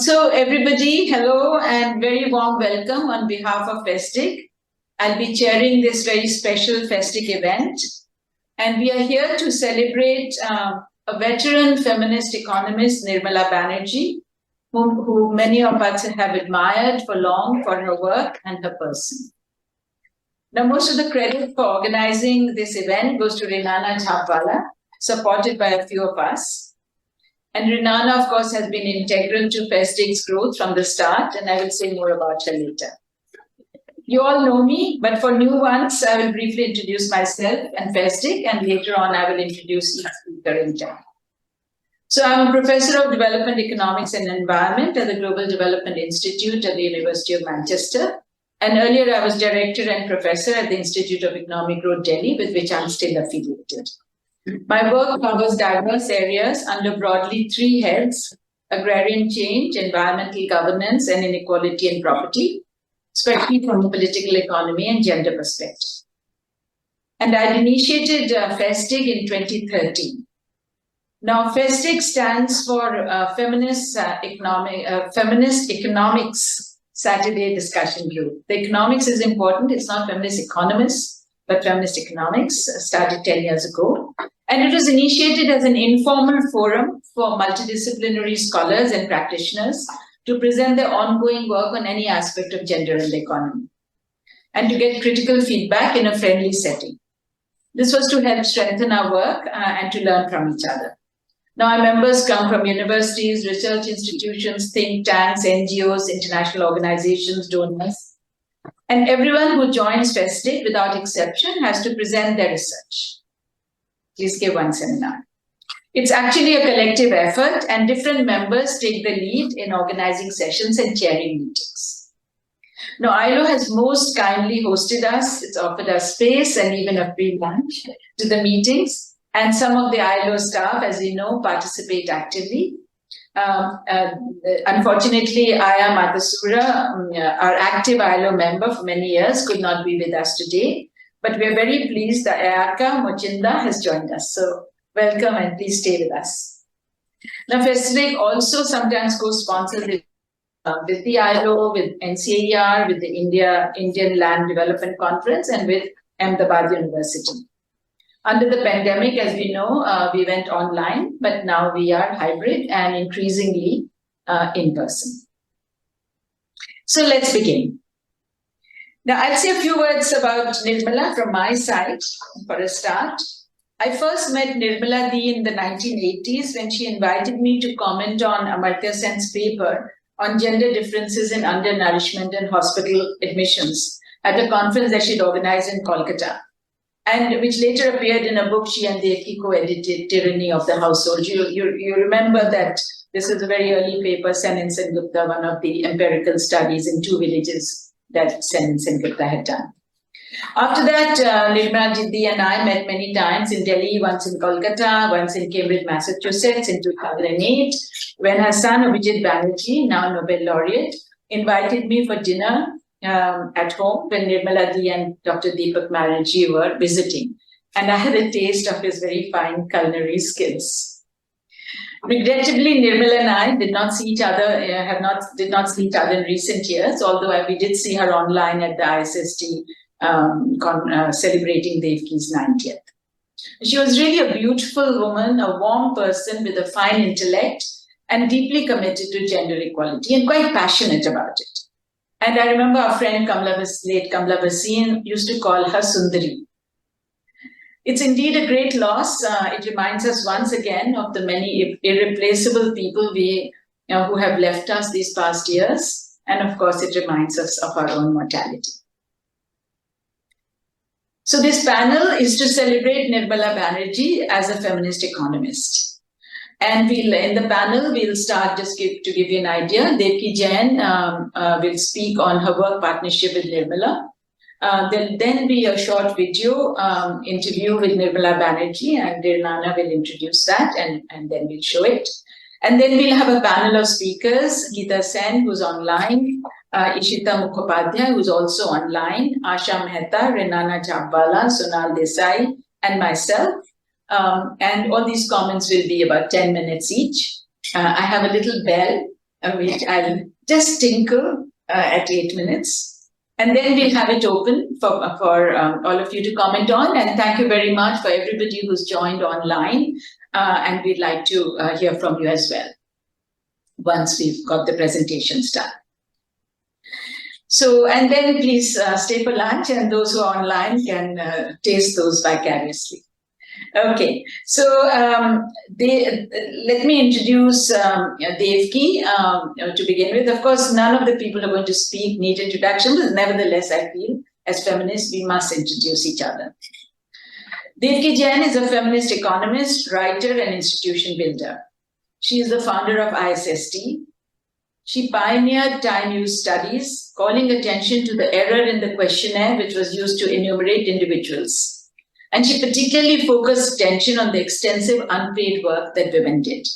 So everybody, hello and very warm welcome on behalf of FESDIG. I'll be chairing this very special FESDIG event. And we are here to celebrate a veteran feminist economist, Nirmala Banerjee, who many of us have admired for long for her work and her person. Now, most of the credit for organizing this event goes to Renana Jhabvala, supported by a few of us. And Renana, of course, has been integral to FESDIG's growth from the start, and I will say more about her later. You all know me, but for new ones, I will briefly introduce myself and FESDIG, and later on I will introduce each speaker in turn. So I'm a professor of development economics and environment at the Global Development Institute at the University of Manchester. And earlier I was director and professor at the Institute of Economic Growth, Delhi, with which I'm still affiliated. My work covers diverse areas under broadly three heads: agrarian change, environmental governance, and inequality and property, especially from a political economy and gender perspective. And I initiated FESDIG in 2013. Now, FESDIG stands for Feminist Economics Saturday Discussion Group. The economics is important. It's not feminist economists, but feminist economics, started 10 years ago. And it was initiated as an informal forum for multidisciplinary scholars and practitioners to present their ongoing work on any aspect of gender in the economy, and to get critical feedback in a friendly setting. This was to help strengthen our work and to learn from each other. Now, our members come from universities, research institutions, think tanks, NGOs, international organizations, donors. And everyone who joins FESDIG, without exception, has to present their research. Please give one seminar. It's actually a collective effort, and different members take the lead in organizing sessions and chairing meetings. Now, ILO has most kindly hosted us. It's offered us space and even a free lunch to the meetings. And some of the ILO staff, as you know, participate actively. Unfortunately, Aya Madhusura, our active ILO member for many years, could not be with us today. But we're very pleased that Ayaka Mochinda has joined us. So welcome and please stay with us. Now, FESDIG also sometimes co-sponsors with the ILO, with NCAER, with the Indian Land Development Conference, and with Ahmedabad University. Under the pandemic, as we know, we went online, but now we are hybrid and increasingly in person. So let's begin. Now, I'll say a few words about Nirmala from my side for a start. I first met Nirmala Di in the 1980s when she invited me to comment on Amartya Sen's paper on gender differences in undernourishment and hospital admissions at a conference that she'd organized in Kolkata, and which later appeared in a book she and Devaki co-edited, Tyranny of the Household. You remember that this is a very early paper, Sen and Sengupta, one of the empirical studies in two villages that Sen and Sengupta had done. After that, Nirmala Jiddi and I met many times in Delhi, once in Kolkata, once in Cambridge, Massachusetts in 2008, when her son Abhijit Banerjee, now Nobel laureate, invited me for dinner at home when Nirmala Di and Dr. Deepak Banerjee were visiting. And I had a taste of his very fine culinary skills. Regrettably, Nirmala and I did not see each other, did not see each other in recent years, although we did see her online at the ISST celebrating Devaki's 90th. She was really a beautiful woman, a warm person with a fine intellect, and deeply committed to gender equality and quite passionate about it. And I remember our friend late Kamla Bhasin used to call her Sundari. It's indeed a great loss. It reminds us once again of the many irreplaceable people who have left us these past years. And of course, it reminds us of our own mortality. So this panel is to celebrate Nirmala Banerjee as a feminist economist. And in the panel, we'll start just to give you an idea. Devaki Jain will speak on her work partnership with Nirmala. There'll then be a short video interview with Nirmala Banerjee, and Renana will introduce that, and then we'll show it. And then we'll have a panel of speakers: Geeta Sen, who's online, Ishita Mukhopadhya, who's also online, Aasha Mehta, Renana Jhabvala, Sonal Desai, and myself. And all these comments will be about 10 minutes each. I have a little bell I'll just tinkle at 8 minutes, and then we'll have it open for all of you to comment on. And thank you very much for everybody who's joined online. And we'd like to hear from you as well once we've got the presentations done. So, and then please stay for lunch, and those who are online can taste those vicariously. Okay, so let me introduce Devaki to begin with. Of course, none of the people who are going to speak need introduction, but nevertheless, I feel as feminists, we must introduce each other. Devaki Jain is a feminist economist, writer, and institution builder. She is the founder of ISST. She pioneered time use studies, calling attention to the error in the questionnaire which was used to enumerate individuals. And she particularly focused attention on the extensive unpaid work that women did.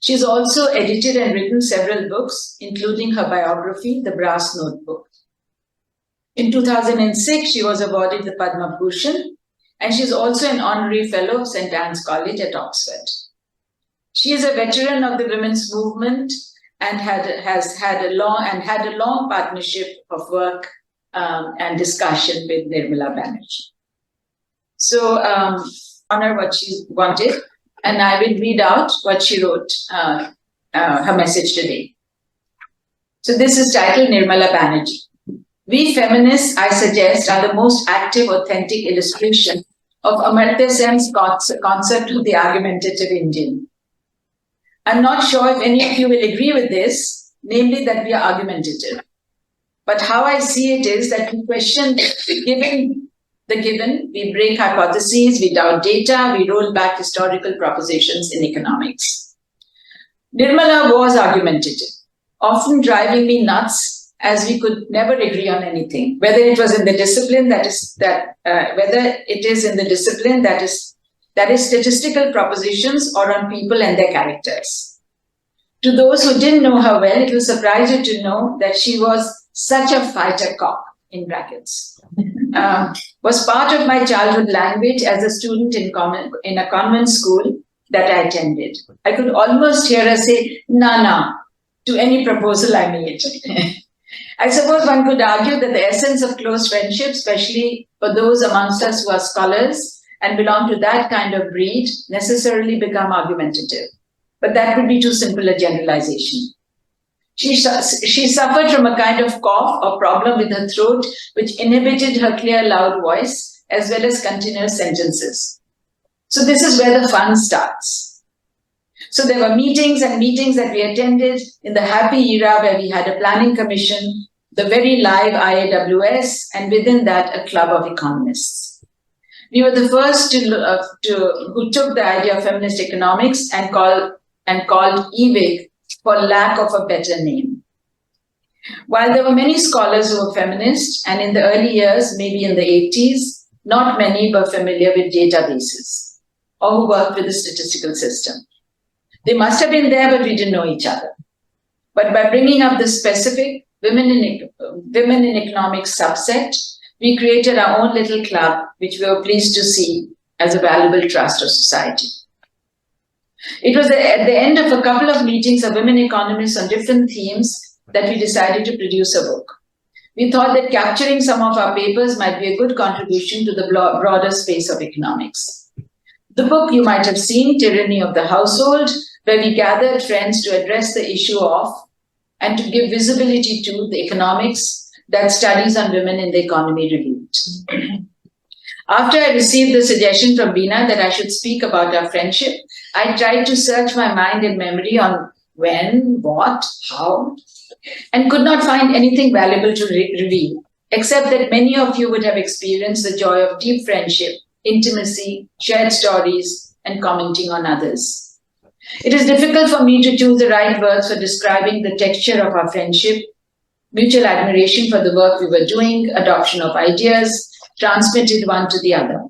She's also edited and written several books, including her biography, The Brass Notebook. In 2006, she was awarded the Padma Bhushan, and she's also an honorary fellow of St. Anne's College at Oxford. She is a veteran of the women's movement and had a long partnership of work and discussion with Nirmala Banerjee. So honor what she wanted, and I will read out what she wrote, her message today. So this is titled Nirmala Banerjee. We feminists, I suggest, are the most active, authentic illustration of Amartya Sen's concept of the argumentative Indian. I'm not sure if any of you will agree with this, namely that we are argumentative. But how I see it is that we question the given, we break hypotheses, we doubt data, we roll back historical propositions in economics. Nirmala was argumentative, often driving me nuts as we could never agree on anything, whether it is in the discipline that is statistical propositions or on people and their characters. To those who didn't know her well, it will surprise you to know that she was such a fighter cock, in brackets. Was part of my childhood language as a student in a convent school that I attended. I could almost hear her say, "Na," to any proposal I made. I suppose one could argue that the essence of close friendship, especially for those amongst us who are scholars and belong to that kind of breed, necessarily become argumentative. But that would be too simple a generalization. She suffered from a kind of cough or problem with her throat, which inhibited her clear, loud voice, as well as continuous sentences. So this is where the fun starts. So there were meetings and meetings that we attended in the happy era where we had a planning commission, the very live IAWS, and within that, a club of economists. We were the first who took the idea of feminist economics and called EVIG, for lack of a better name. While there were many scholars who were feminists, and in the early years, maybe in the 80s, not many were familiar with databases or who worked with the statistical system. They must have been there, but we didn't know each other. But by bringing up the specific women in economics subset, we created our own little club, which we were pleased to see as a valuable trust of society. It was at the end of a couple of meetings of women economists on different themes that we decided to produce a book. We thought that capturing some of our papers might be a good contribution to the broader space of economics. The book you might have seen, Tyranny of the Household, where we gathered friends to address the issue of and to give visibility to the economics that studies on women in the economy revealed. After I received the suggestion from Bina that I should speak about our friendship, I tried to search my mind and memory on when, what, how, and could not find anything valuable to reveal, except that many of you would have experienced the joy of deep friendship, intimacy, shared stories, and commenting on others. It is difficult for me to choose the right words for describing the texture of our friendship, mutual admiration for the work we were doing, adoption of ideas, transmitted one to the other.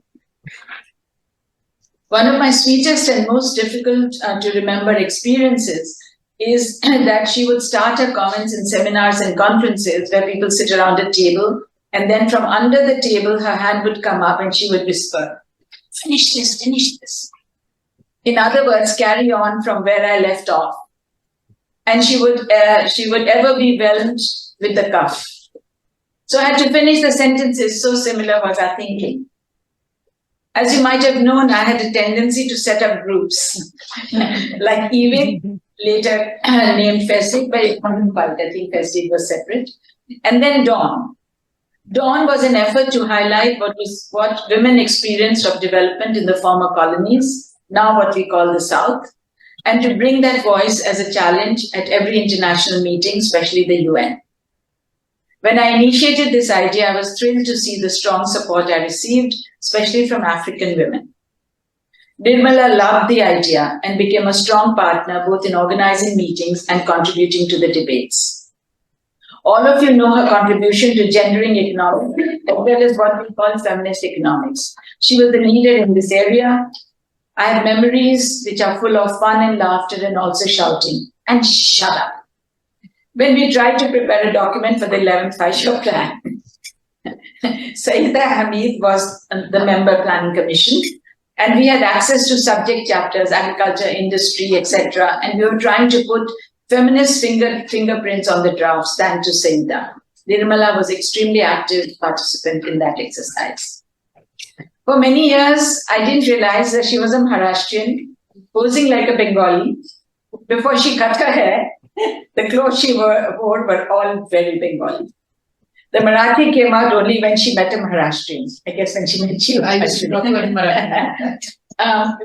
One of my sweetest and most difficult to remember experiences is that she would start her comments in seminars and conferences where people sit around a table, and then from under the table, her hand would come up and she would whisper, "Finish this, finish this." In other words, carry on from where I left off. and she would ever be whelmed with the cuff. So I had to finish the sentences, so similar was our thinking. As you might have known, I had a tendency to set up groups, like Evin, later named FESDIG, but it wasn't called. I think FESDIG was separate. And then Dawn. Dawn was an effort to highlight what women experienced of development in the former colonies, now what we call the South, and to bring that voice as a challenge at every international meeting, especially the UN. When I initiated this idea, I was thrilled to see the strong support I received, especially from African women. Nirmala loved the idea and became a strong partner both in organizing meetings and contributing to the debates. All of you know her contribution to gendering economics, as well as what we call feminist economics. She was the leader in this area. I have memories which are full of fun and laughter and also shouting. And shut up. When we tried to prepare a document for the 11th Five-Year Plan, Saida Hamid was the member planning commission, and we had access to subject chapters, agriculture, industry, etc. And we were trying to put feminist fingerprints on the drafts, thanks to Saida. Nirmala was extremely active participant in that exercise. For many years, I didn't realize that she was a Maharashtrian, posing like a Bengali. Before she cut her hair, the clothes she wore were all very Bengali. The Marathi came out only when she met a Maharashtrian. I guess when she met you. I used to talk about Marathi.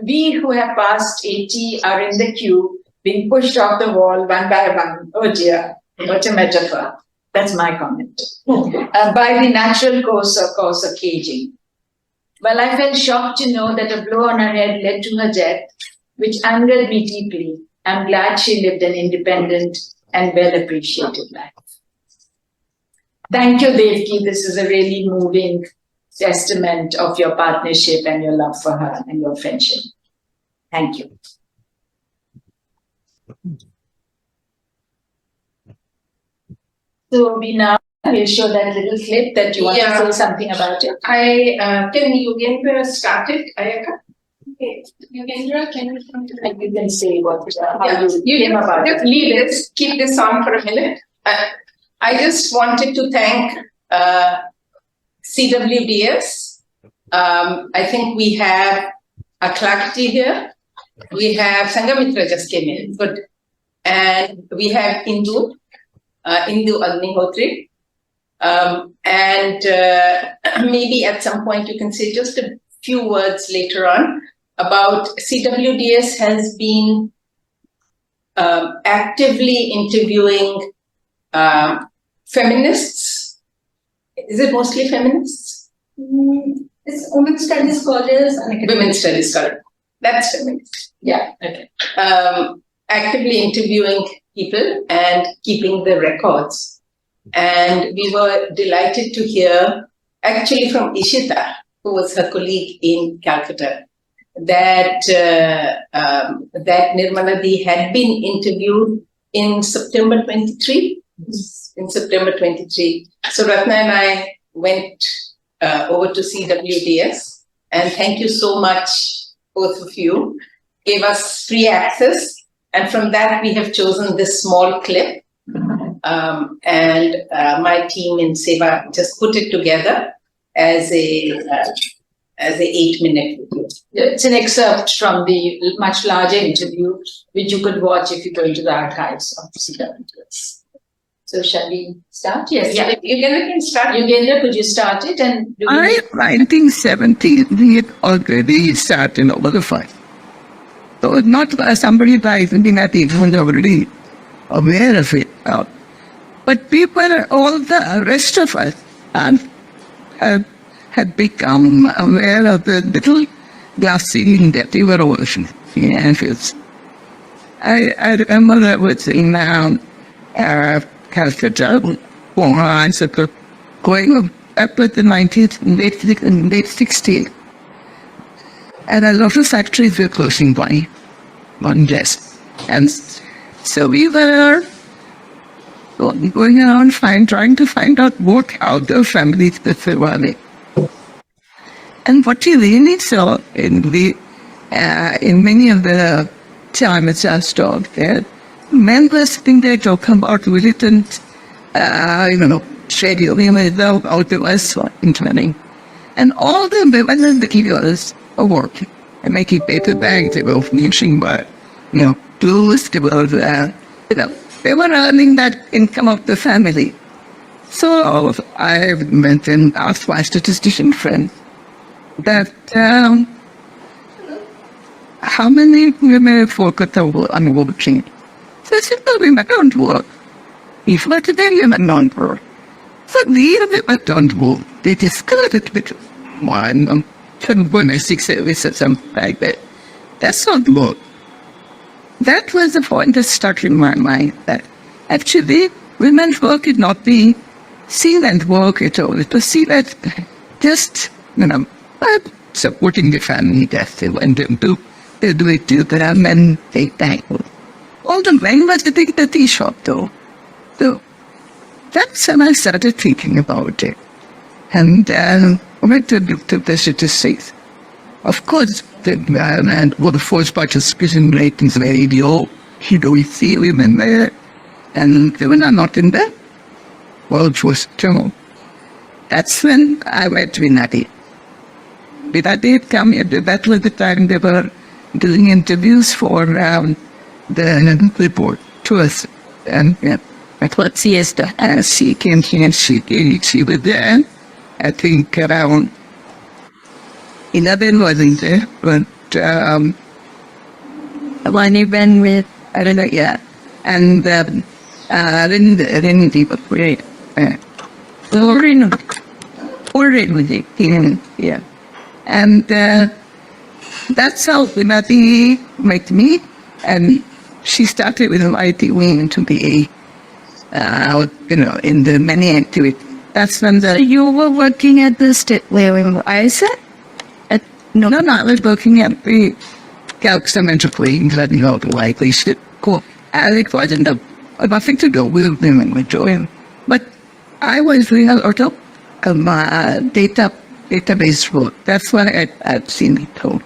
We who have passed 80 are in the queue, being pushed off the wall one by one. Oh dear, what a metaphor. That's my comment. By the natural course of caging. Well, I felt shocked to know that a blow on her head led to her death, which angered me deeply. I'm glad she lived an independent and well-appreciated life. Thank you, Devaki. This is a really moving testament of your partnership and your love for her and your friendship. Thank you. So, Bina, we'll show that little clip that you want to say something about it. Can Yogendra start it, Ayaka? Okay. Yogendra, can you can say what how you came about it. Leave this, keep this on for a minute. I just wanted to thank CWDS. I think we have a Clarity here. We have Sangamitra just came in. Good. And we have Indu Agnihotri. And maybe at some point you can say just a few words later on about CWDS has been actively interviewing feminists. Is it mostly feminists? It's women's studies scholars and women's studies scholars. That's feminist. Yeah. Okay. Actively interviewing people and keeping the records. And we were delighted to hear, actually from Ishita, who was her colleague in Calcutta, that Nirmala Di had been interviewed in September 23. In September 23. So Ratna and I went over to CWDS, and thank you so much, both of you. Gave us free access, and from that we have chosen this small clip. And my team in Seva just put it together as a 8-minute video. It's an excerpt from the much larger interview, which you could watch if you go into the archives of CWDS. So shall we start? Yes. Yeah. Yogendra can start. Yogendra, could you start it? And 1970, we had already started over the fight. So it's not somebody like looking at it who's already aware of it. But people, all the rest of us, had become aware of the little glass ceiling that they were washing. I remember I was in Calcutta, going up with the late 60s. And a lot of factories were closing by one desk. And so we were going around trying to find out how the families were surviving. And what we really saw in many of the Chinese stores there, men were sitting there talking about militant, trade union, out the West intervening. And all the women and the girls were working and making paper bags, they were finishing by, clothes, they were, they were earning that income of the family. So I went and asked my statistician friend that how many women work at the working? So I said, no, women don't work. If not today, women don't work. So the women don't work. They discovered it with one, 6 service or something like that. That's not work. That was the point that stuck in my mind, that actually women's work is not being seen as work at all. It was seen as just, supporting the family. That's they want them to. They do it to them and take that. All the men were sitting at the tea shop though. So that's when I started thinking about it. And I went to the statistics. Of course, the forced participation rate is very low. We see women there, and women are not in the workforce. That's when I went to Bina Agarwal. Bina Agarwal had come here. That was the time they were doing interviews for the report to us. And that was siesta. And she came here and she was there. I think around 11 wasn't there, but one event with, I don't know, yeah. And Renana Jhabvala, yeah. And that's how Bina Agarwal met me, and she started with inviting me to be, in the many activities. That's when you were working at the state where I said? No, I was working at the Calcutta Queens, likely shit. Cool. And it wasn't nothing to do with women with joy. But I was doing a lot of database work. That's what I'd seen it told.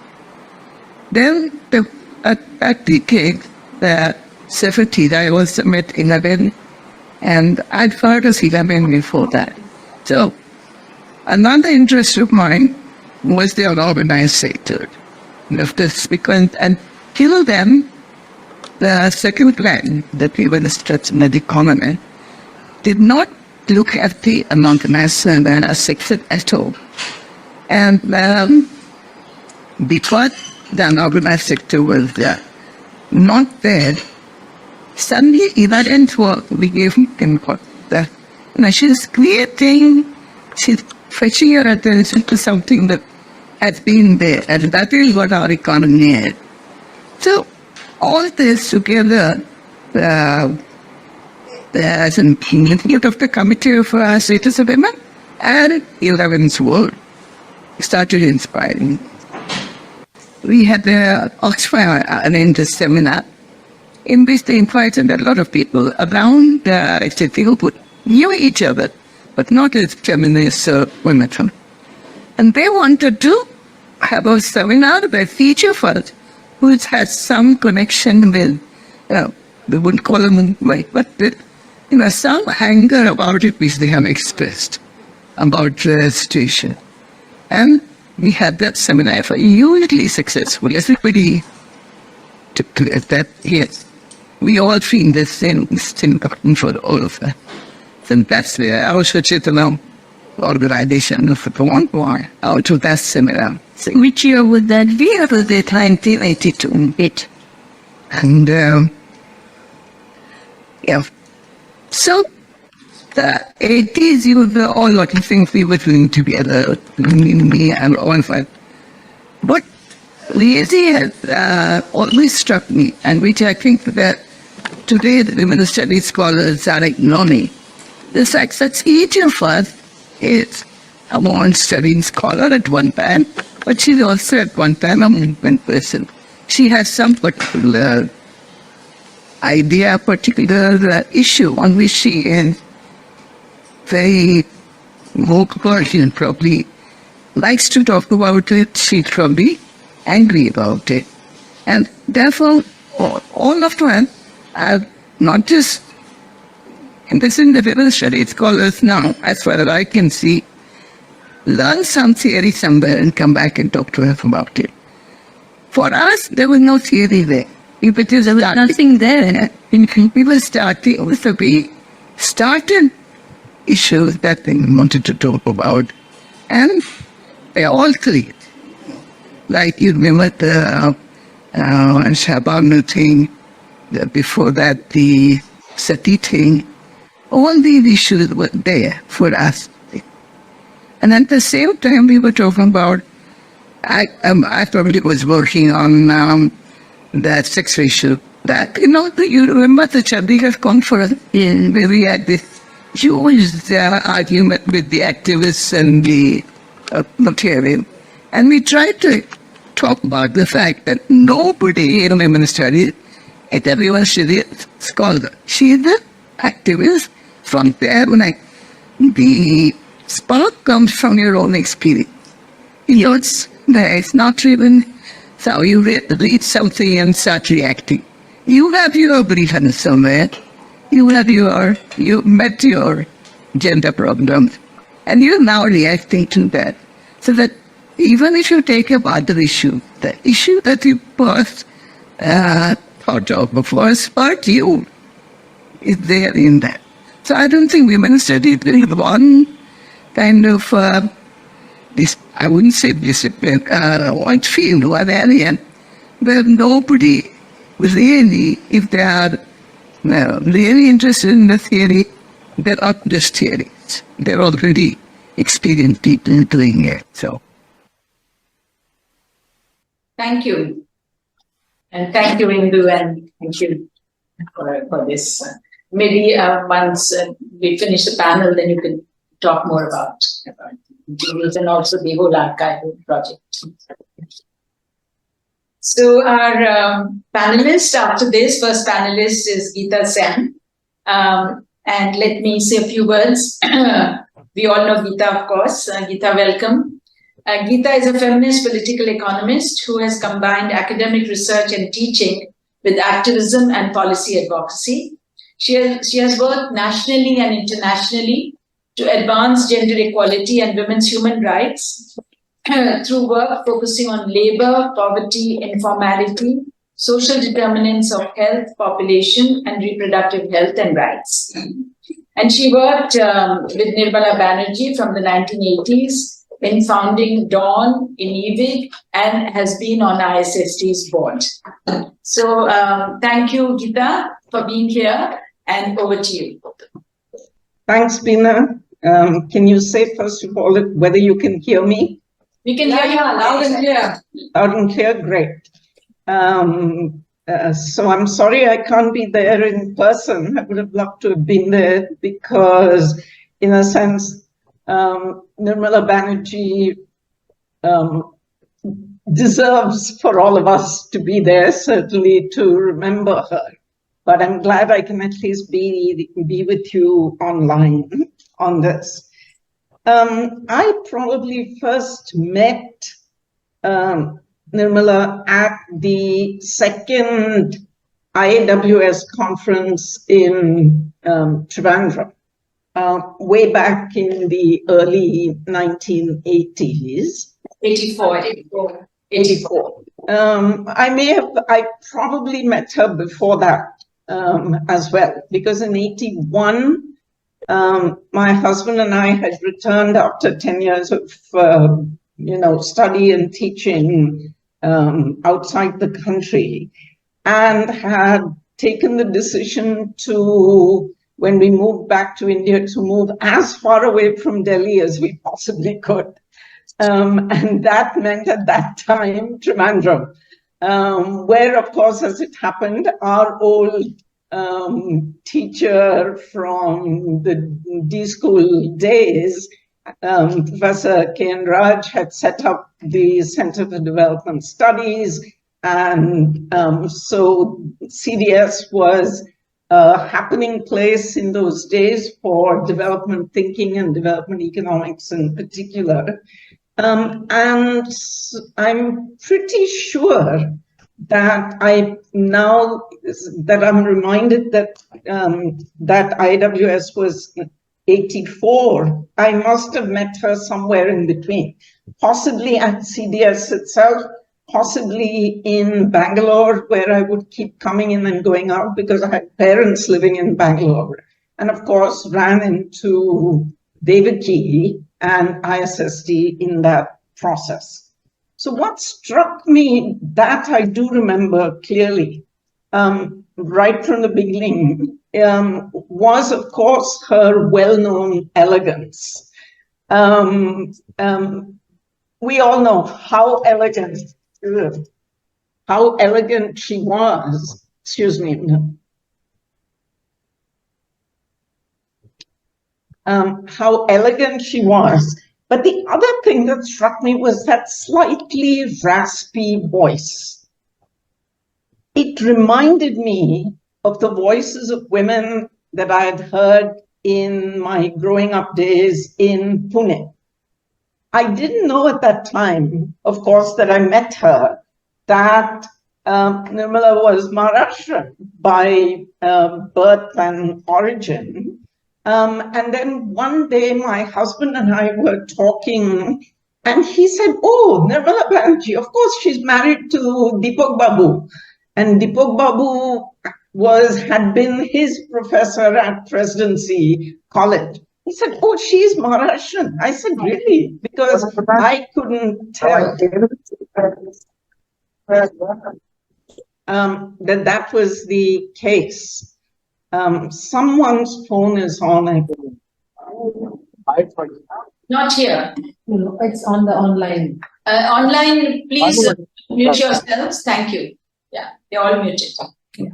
Then at the cake, the 70s, I was met 11, and I'd heard of 11 before that. So another interest of mine was the unorganized sector. Because until then, the second plan that we were stressing in the economy did not look at the unorganized sector at all. And because the unorganized sector was not there, suddenly that didn't work. We gave him that. She's creating, she's fetching her attention to something that has been there, and that is what our economy is. So all this together, as an initiative of the Committee for Status of Women and 11's World started inspiring. We had Oxford arranged a seminar in which they invited a lot of people around the people who knew each other, but not as feminist women. And they wanted to have a seminar by feature first, which has some connection with, we wouldn't call them right, but some anger about it which they have expressed about the situation. And we had that seminar for hugely successful. Everybody took to that, yes. We all feel the same important for all of that. And that's where our Chaitanya organization for the one war out of that seminar. So which year would that be? It was the 1982. And so the 80s, you were all looking things we were doing together, me and all of that. But really has always struck me, and which I think that today the women's studies scholars are ignoring, the fact that each of us is a women's studies scholar at one time, but she's also at one time a movement person. She has some particular idea, particular issue on which she is very vocal. She probably likes to talk about it. She's probably angry about it. And therefore, all of them have not just in this individual study scholars now, as far as I can see, learn some theory somewhere and come back and talk to us about it. For us, there was no theory there. If it is nothing there, we were starting with the started issues that they wanted to talk about, and they all clear. Like you remember the Shabanu thing, before that the Sati thing, all these issues were there for us. And at the same time, we were talking about, I probably was working on that sex ratio. That, you remember the Chandigarh conference where we had this huge argument with the activists and the material. And we tried to talk about the fact that nobody in women's studies, at everyone she's a scholar. She's an activist from there. The spark comes from your own experience. It's not even so you read something and start reacting. You have your belief somewhere. You met your gender problems, and you're now reacting to that. So that even if you take up other issue, the issue that you first thought of before sparked you is there in that. So I don't think women studies with one kind of this, I wouldn't say discipline, one field, one area where nobody really, if they are really interested in the theory, they're not just theories. They're already experienced people doing it. So, thank you. And thank you, Indu, and thank you for this. Maybe once we finish the panel, then you can talk more about materials and also the whole archival project. So our panelists after this, first panelist is Geeta Sen. And let me say a few words. We all know Geeta, of course. Geeta, welcome. Geeta is a feminist political economist who has combined academic research and teaching with activism and policy advocacy. She has worked nationally and internationally to advance gender equality and women's human rights through work focusing on labor, poverty, informality, social determinants of health, population, and reproductive health and rights. And she worked with Nirmala Banerjee from the 1980s in founding Dawn, INEVIG, and has been on ISSD's board. So thank you, Geeta, for being here, and over to you. Thanks, Bina. Can you say, first of all, whether you can hear me? We can hear you loud and clear. Loud and clear, great. So I'm sorry I can't be there in person. I would have loved to have been there because, in a sense, Nirmala Banerjee deserves for all of us to be there, certainly to remember her. But I'm glad I can at least be with you online on this. I probably first met Nirmala at the second IAWS conference in Trivandrum, way back in the early 1980s. 84. I probably met her before that as well, because in 81, my husband and I had returned after 10 years of study and teaching outside the country, and had taken the decision to, when we moved back to India, to move as far away from Delhi as we possibly could. And that meant at that time Trivandrum, where, of course, as it happened, our old teacher from the D school days, Professor K.N. Raj, had set up the Center for Development Studies, and so CDS was a happening place in those days for development thinking and development economics in particular. And I'm pretty sure that I now that I'm reminded that that IWS was 84, I must have met her somewhere in between, possibly at CDS itself, possibly in Bangalore, where I would keep coming in and going out because I had parents living in Bangalore, and of course ran into Devaki and ISSD in that process. So what struck me, that I do remember clearly, right from the beginning, was of course her well-known elegance. We all know how elegant she was. Excuse me. How elegant she was. But the other thing that struck me was that slightly raspy voice. It reminded me of the voices of women that I had heard in my growing up days in Pune. I didn't know at that time, of course, that I met her, that Nirmala was Maharashtrian by birth and origin. And then one day my husband and I were talking and he said, oh, Nirmala Banerjee, of course, she's married to Deepak Babu. And Deepak Babu had been his professor at Presidency College. He said, oh, she's Maharashtrian. I said, really? Because I couldn't tell that was the case. Someone's phone is on. Not here. No, it's on the online. Online, please mute yourselves. Thank you. Yeah, you're all muted. Yeah.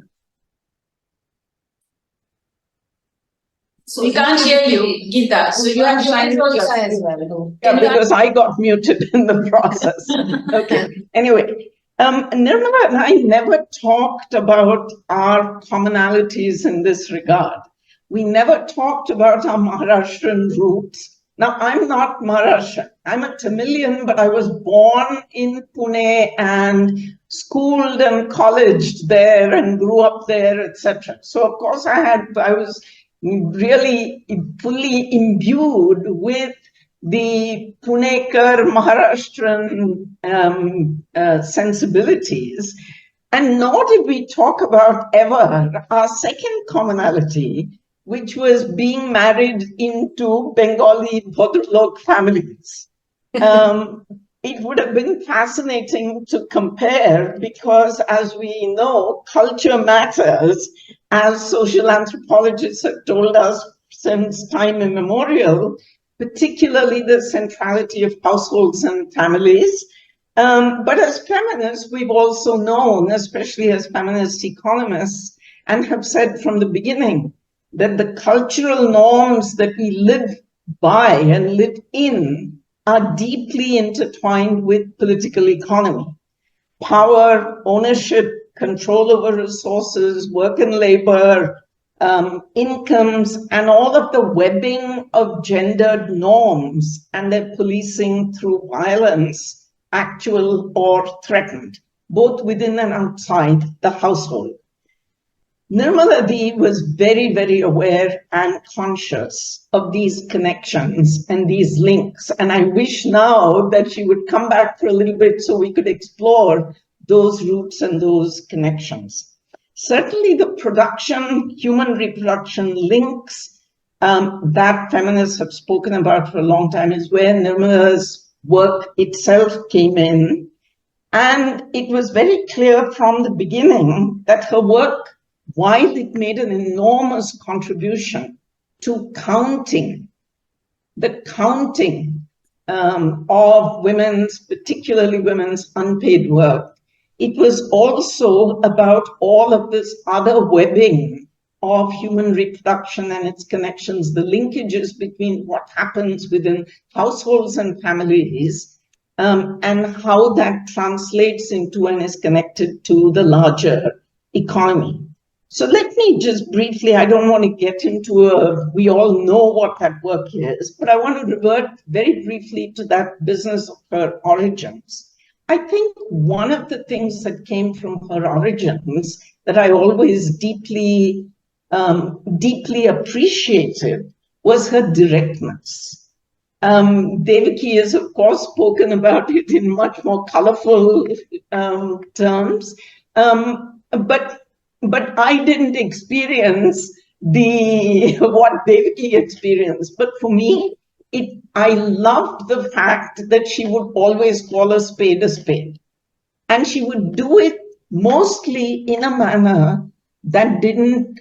So we can't hear you, Geeta. So you have to unmute yourself. Yeah, because I got muted in the process. Okay. Anyway, Nirmala and I never talked about our commonalities in this regard. We never talked about our Maharashtrian roots. Now, I'm not Maharashtrian. I'm a Tamilian, but I was born in Pune and schooled and colleged there and grew up there, etc. So, of course, I was really fully imbued with the Punekar Maharashtrian sensibilities. And nor did we talk about ever our second commonality, which was being married into Bengali Bhadralok families. It would have been fascinating to compare because, as we know, culture matters, as social anthropologists have told us since time immemorial, particularly the centrality of households and families. But as feminists, we've also known, especially as feminist economists, and have said from the beginning that the cultural norms that we live by and live in are deeply intertwined with political economy. Power, ownership, control over resources, work and labor, incomes, and all of the webbing of gendered norms and their policing through violence, actual or threatened, both within and outside the household. Nirmala Dee was very, very aware and conscious of these connections and these links. And I wish now that she would come back for a little bit so we could explore those roots and those connections. Certainly the production, human reproduction links that feminists have spoken about for a long time is where Nirmala's work itself came in. And it was very clear from the beginning that her work, while it made an enormous contribution to counting of women's, particularly women's unpaid work, it was also about all of this other webbing of human reproduction and its connections, the linkages between what happens within households and families, and how that translates into and is connected to the larger economy. So let me just briefly, I don't want to get into we all know what that work is, but I want to revert very briefly to that business of her origins. I think one of the things that came from her origins that I always deeply appreciated was her directness. Devaki has, of course, spoken about it in much more colorful terms, but I didn't experience what Devaki experienced. But for me, I loved the fact that she would always call a spade, and she would do it mostly in a manner that didn't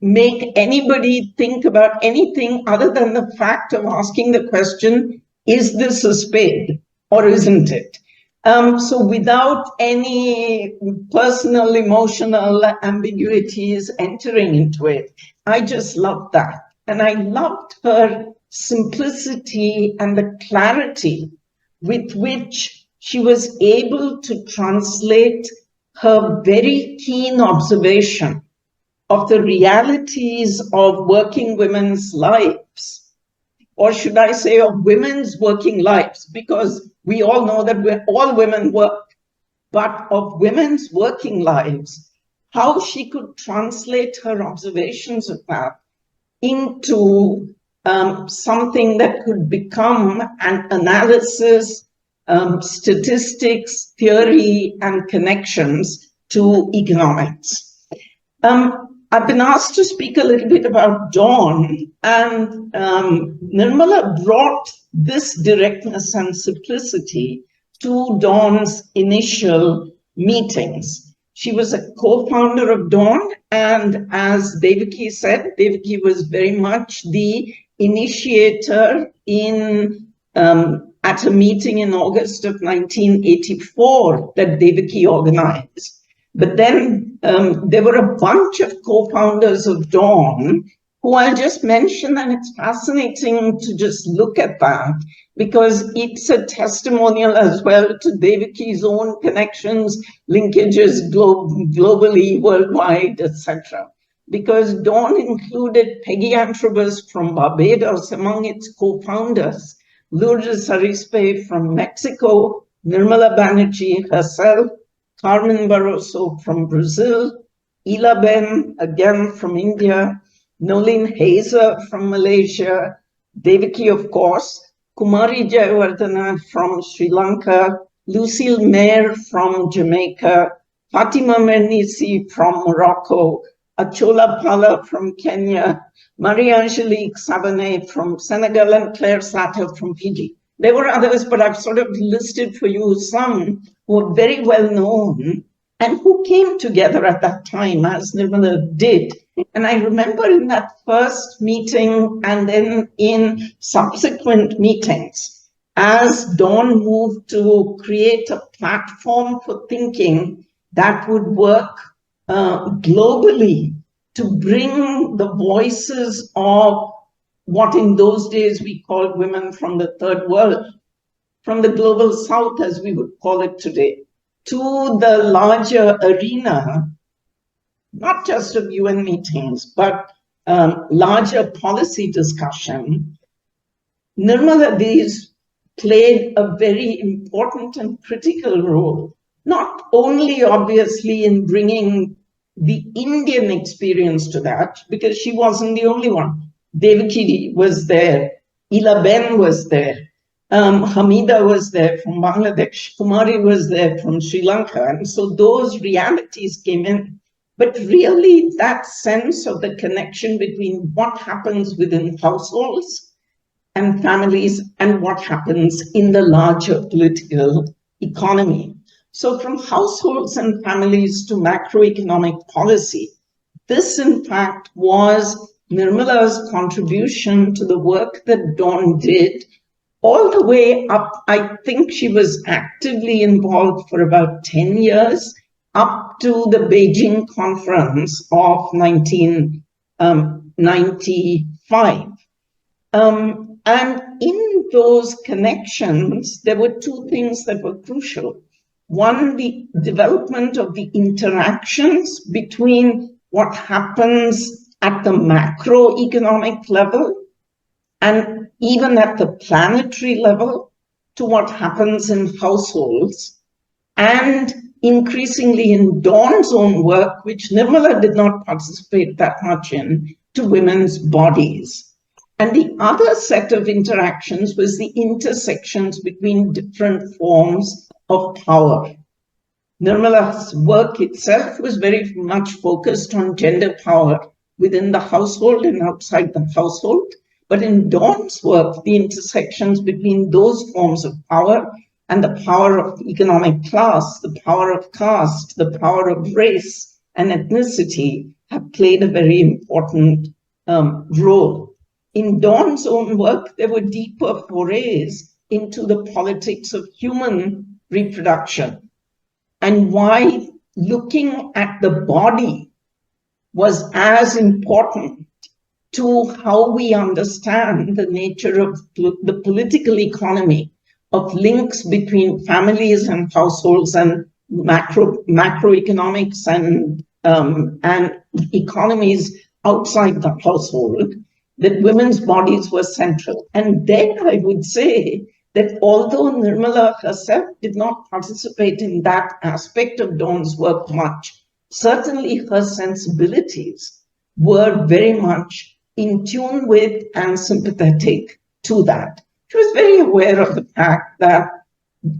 make anybody think about anything other than the fact of asking the question, is this a spade or isn't it? So without any personal, emotional ambiguities entering into it, I just loved that. And I loved her simplicity and the clarity with which she was able to translate her very keen observation of the realities of working women's lives, or should I say of women's working lives, because we all know that all women work, but of women's working lives, how she could translate her observations of that into something that could become an analysis, statistics, theory, and connections to economics. I've been asked to speak a little bit about Dawn, and Nirmala brought this directness and simplicity to Dawn's initial meetings. She was a co-founder of Dawn, and as Devaki said, Devaki was very much the initiator in at a meeting in August of 1984 that Devaki organized. But then there were a bunch of co-founders of Dawn who I'll just mention, and it's fascinating to just look at that because it's a testimonial as well to Devaki's own connections, linkages globally, worldwide, etc. Because Dawn included Peggy Antrobus from Barbados among its co-founders, Lourdes Arispe from Mexico, Nirmala Banerjee herself, Carmen Barroso from Brazil, Ila Ben, again from India, Nolin Hazer from Malaysia, Devaki, of course, Kumari Jayawardena from Sri Lanka, Lucille Mayer from Jamaica, Fatima Mernisi from Morocco, Achola Pala from Kenya, Marie-Angelique Savanet from Senegal, and Claire Satter from Fiji. There were others, but I've sort of listed for you some who are very well known and who came together at that time, as Nirmala did. And I remember in that first meeting and then in subsequent meetings, as Dawn moved to create a platform for thinking that would work globally to bring the voices of what in those days we called women from the third world, from the global south, as we would call it today, to the larger arena, not just of UN meetings, but larger policy discussion. Nirmala Dees played a very important and critical role, not only obviously in bringing the Indian experience to that, because she wasn't the only one. Devaki was there, Ila Ben was there, Hamida was there from Bangladesh, Kumari was there from Sri Lanka, and so those realities came in. But really that sense of the connection between what happens within households and families and what happens in the larger political economy. So from households and families to macroeconomic policy, this in fact was Nirmala's contribution to the work that Dawn did all the way up. I think she was actively involved for about 10 years, up to the Beijing conference of 1995. And in those connections, there were two things that were crucial. One, the development of the interactions between what happens at the macroeconomic level and even at the planetary level, to what happens in households, and increasingly in Dawn's own work, which Nirmala did not participate that much in, to women's bodies. And the other set of interactions was the intersections between different forms of power. Nirmala's work itself was very much focused on gender power within the household and outside the household. But in Dawn's work, the intersections between those forms of power and the power of economic class, the power of caste, the power of race and ethnicity have played a very important role. In Dawn's own work, there were deeper forays into the politics of human reproduction and why looking at the body was as important to how we understand the nature of the political economy, of links between families and households and macroeconomics and economies outside the household, that women's bodies were central. And then I would say that although Nirmala herself did not participate in that aspect of Dawn's work much, certainly her sensibilities were very much in tune with and sympathetic to that. She was very aware of the fact that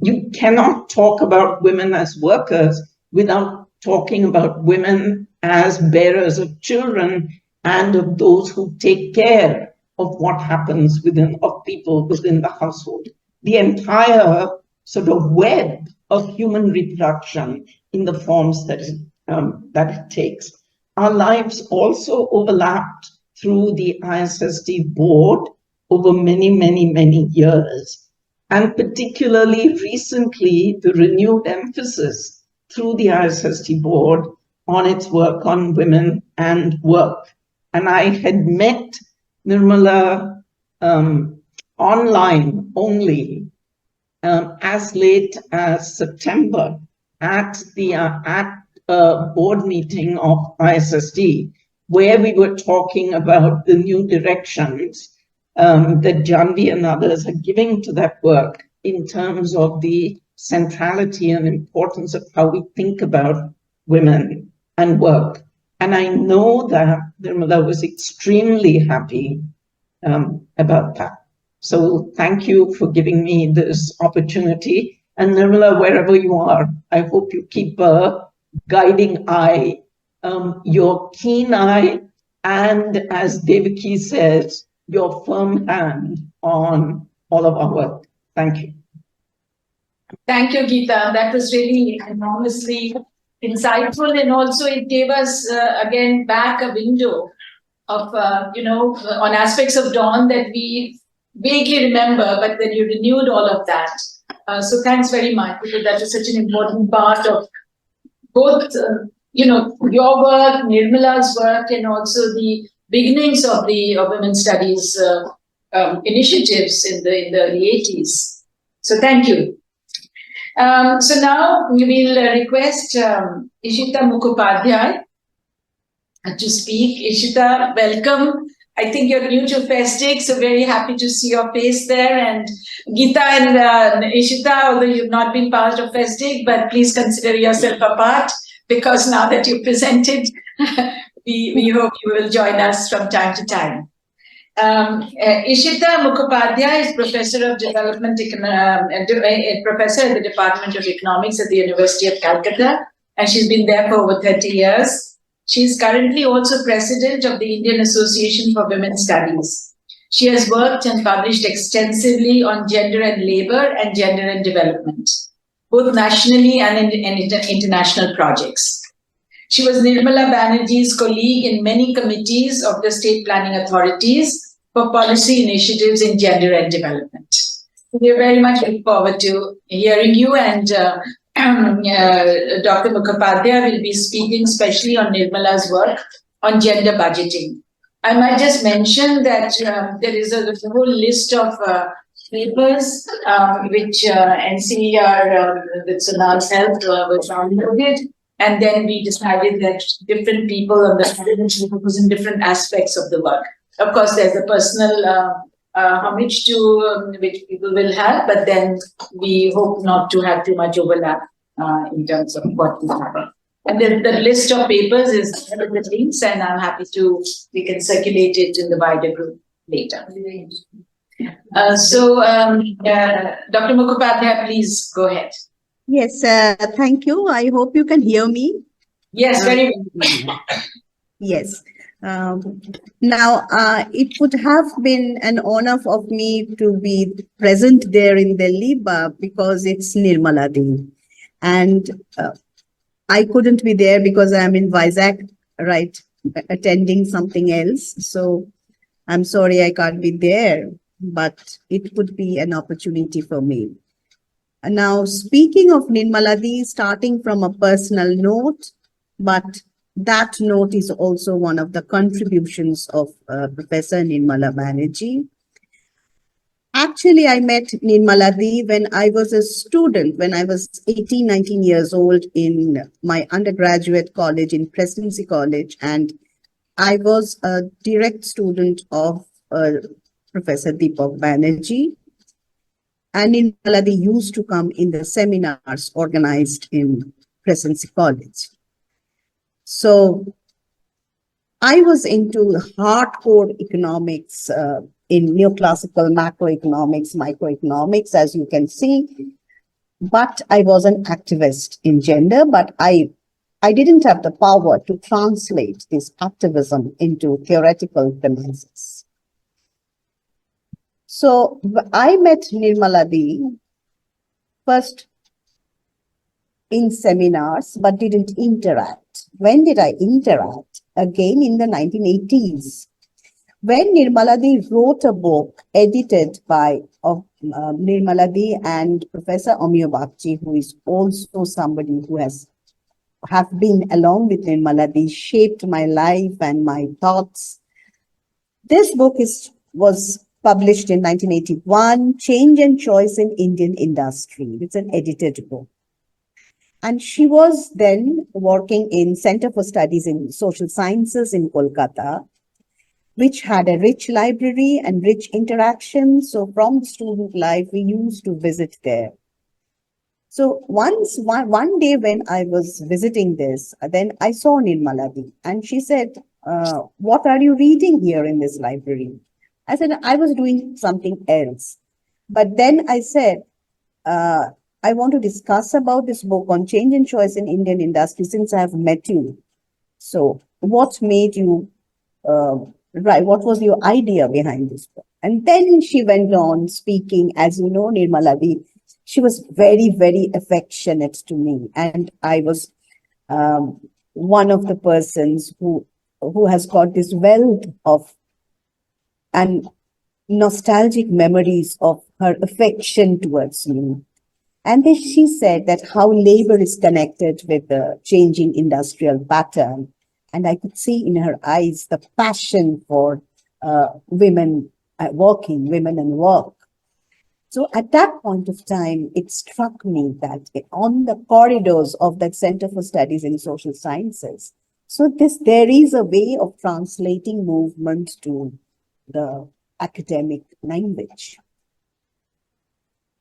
you cannot talk about women as workers without talking about women as bearers of children and of those who take care of what happens of people within the household. The entire sort of web of human reproduction in the forms that it takes. Our lives also overlapped through the ISSD board over many, many, many years. And particularly recently, the renewed emphasis through the ISSD board on its work on women and work. And I had met Nirmala online only as late as September at a board meeting of ISSD, where we were talking about the new directions that Janvi and others are giving to that work in terms of the centrality and importance of how we think about women and work. And I know that Nirmala was extremely happy about that. So thank you for giving me this opportunity. And Nirmala, wherever you are, I hope you keep a guiding eye, your keen eye, and as Devaki says, your firm hand on all of our work. Thank you. Thank you, Geeta. That was really enormously insightful, and also it gave us again back a window of on aspects of Dawn that we vaguely remember, but then you renewed all of that. So thanks very much, because that was such an important part of both your work, Nirmala's work, and also the beginnings of the women's studies initiatives in the early 80s. So thank you. So now we will request Ishita Mukhopadhya to speak. Ishita, welcome. I think you're new to FESDIG, so very happy to see your face there. And Geeta and Ishita, although you've not been part of FESDIG, but please consider yourself a part, because now that you've presented, we hope you will join us from time to time. Ishita Mukhopadhya is Professor of Development, Professor at the Department of Economics at the University of Calcutta, and she's been there for over 30 years. She is currently also President of the Indian Association for Women's Studies. She has worked and published extensively on gender and labor and gender and development, both nationally and in international projects. She was Nirmala Banerjee's colleague in many committees of the state planning authorities for policy initiatives in gender and development. We are very much looking forward to hearing you, and Dr. Mukhopadhya will be speaking especially on Nirmala's work on gender budgeting. I might just mention that there is a whole list of papers which NCER with Sonal's help was downloaded, and then we decided that different people on the focus in different aspects of the work. Of course, there's a personal homage to which people will have, but then we hope not to have too much overlap in terms of what we have. And then the list of papers is with the links, and I'm happy we can circulate it in the wider group later. Dr. Mukhopadhya, please go ahead. Yes, thank you. I hope you can hear me. Yes, very well. Yes. Now, it would have been an honor of me to be present there in Delhi because it's Nirmala Day. And I couldn't be there because I'm in Vizag, right, attending something else. So I'm sorry I can't be there, but it would be an opportunity for me. Now, speaking of Nirmala Day, starting from a personal note, but that note is also one of the contributions of Professor Nirmala Banerjee. Actually, I met Nirmala Day when I was a student, when I was 18, 19 years old in my undergraduate college in Presidency College. And I was a direct student of Professor Deepak Banerjee. And Nirmala Day used to come in the seminars organized in Presidency College. So I was into hardcore economics in neoclassical macroeconomics, microeconomics, as you can see. But I was an activist in gender, but I didn't have the power to translate this activism into theoretical premises. So I met Nirmala Day first in seminars, but didn't interact. When did I interact? Again in the 1980s. When Nirmala Day wrote a book edited by Nirmala Day and Professor Amyo Bagchi, who is also somebody who have been along with Nirmala Day, shaped my life and my thoughts. This book was published in 1981, Change and Choice in Indian Industry. It's an edited book. And she was then working in Center for Studies in Social Sciences in Kolkata, which had a rich library and rich interaction. So from student life, we used to visit there. So one day when I was visiting this, then I saw Nirmala Day and she said, what are you reading here in this library? I said, I was doing something else. But then I said, I want to discuss about this book on change and choice in Indian industry since I have met you. So what made you write? What was your idea behind this book? And then she went on speaking. As you know, Nirmala Day, she was very, very affectionate to me. And I was one of the persons who has got this wealth of and nostalgic memories of her affection towards me. And then she said that how labor is connected with the changing industrial pattern. And I could see in her eyes the passion for women working, women and work. So at that point of time, it struck me that on the corridors of that Center for Studies in Social Sciences, so there is a way of translating movement to the academic language.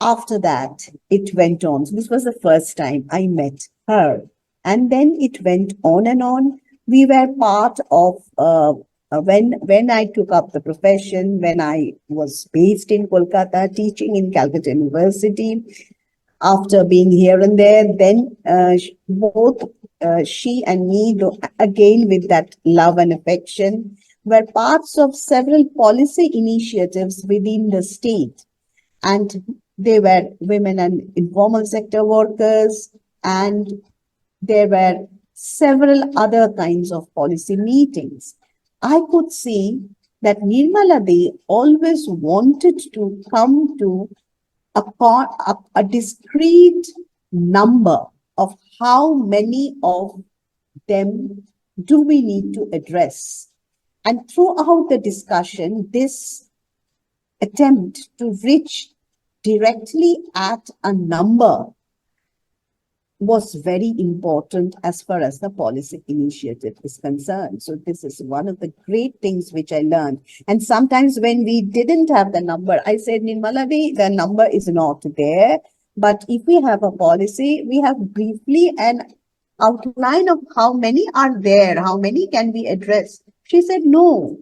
After that, it went on. So this was the first time I met her. And then it went on and on. We were part of, when I took up the profession, when I was based in Kolkata, teaching in Calcutta University, after being here and there, then both she and me, again with that love and affection, were parts of several policy initiatives within the state. And they were women and informal sector workers, and there were several other kinds of policy meetings. I could see that Nirmala Day always wanted to come to a discrete number of how many of them do we need to address. And throughout the discussion, this attempt to reach directly at a number was very important as far as the policy initiative is concerned. So this is one of the great things which I learned. And sometimes when we didn't have the number, I said, Nirmala Di, the number is not there. But if we have a policy, we have briefly an outline of how many are there, how many can we address. She said, no,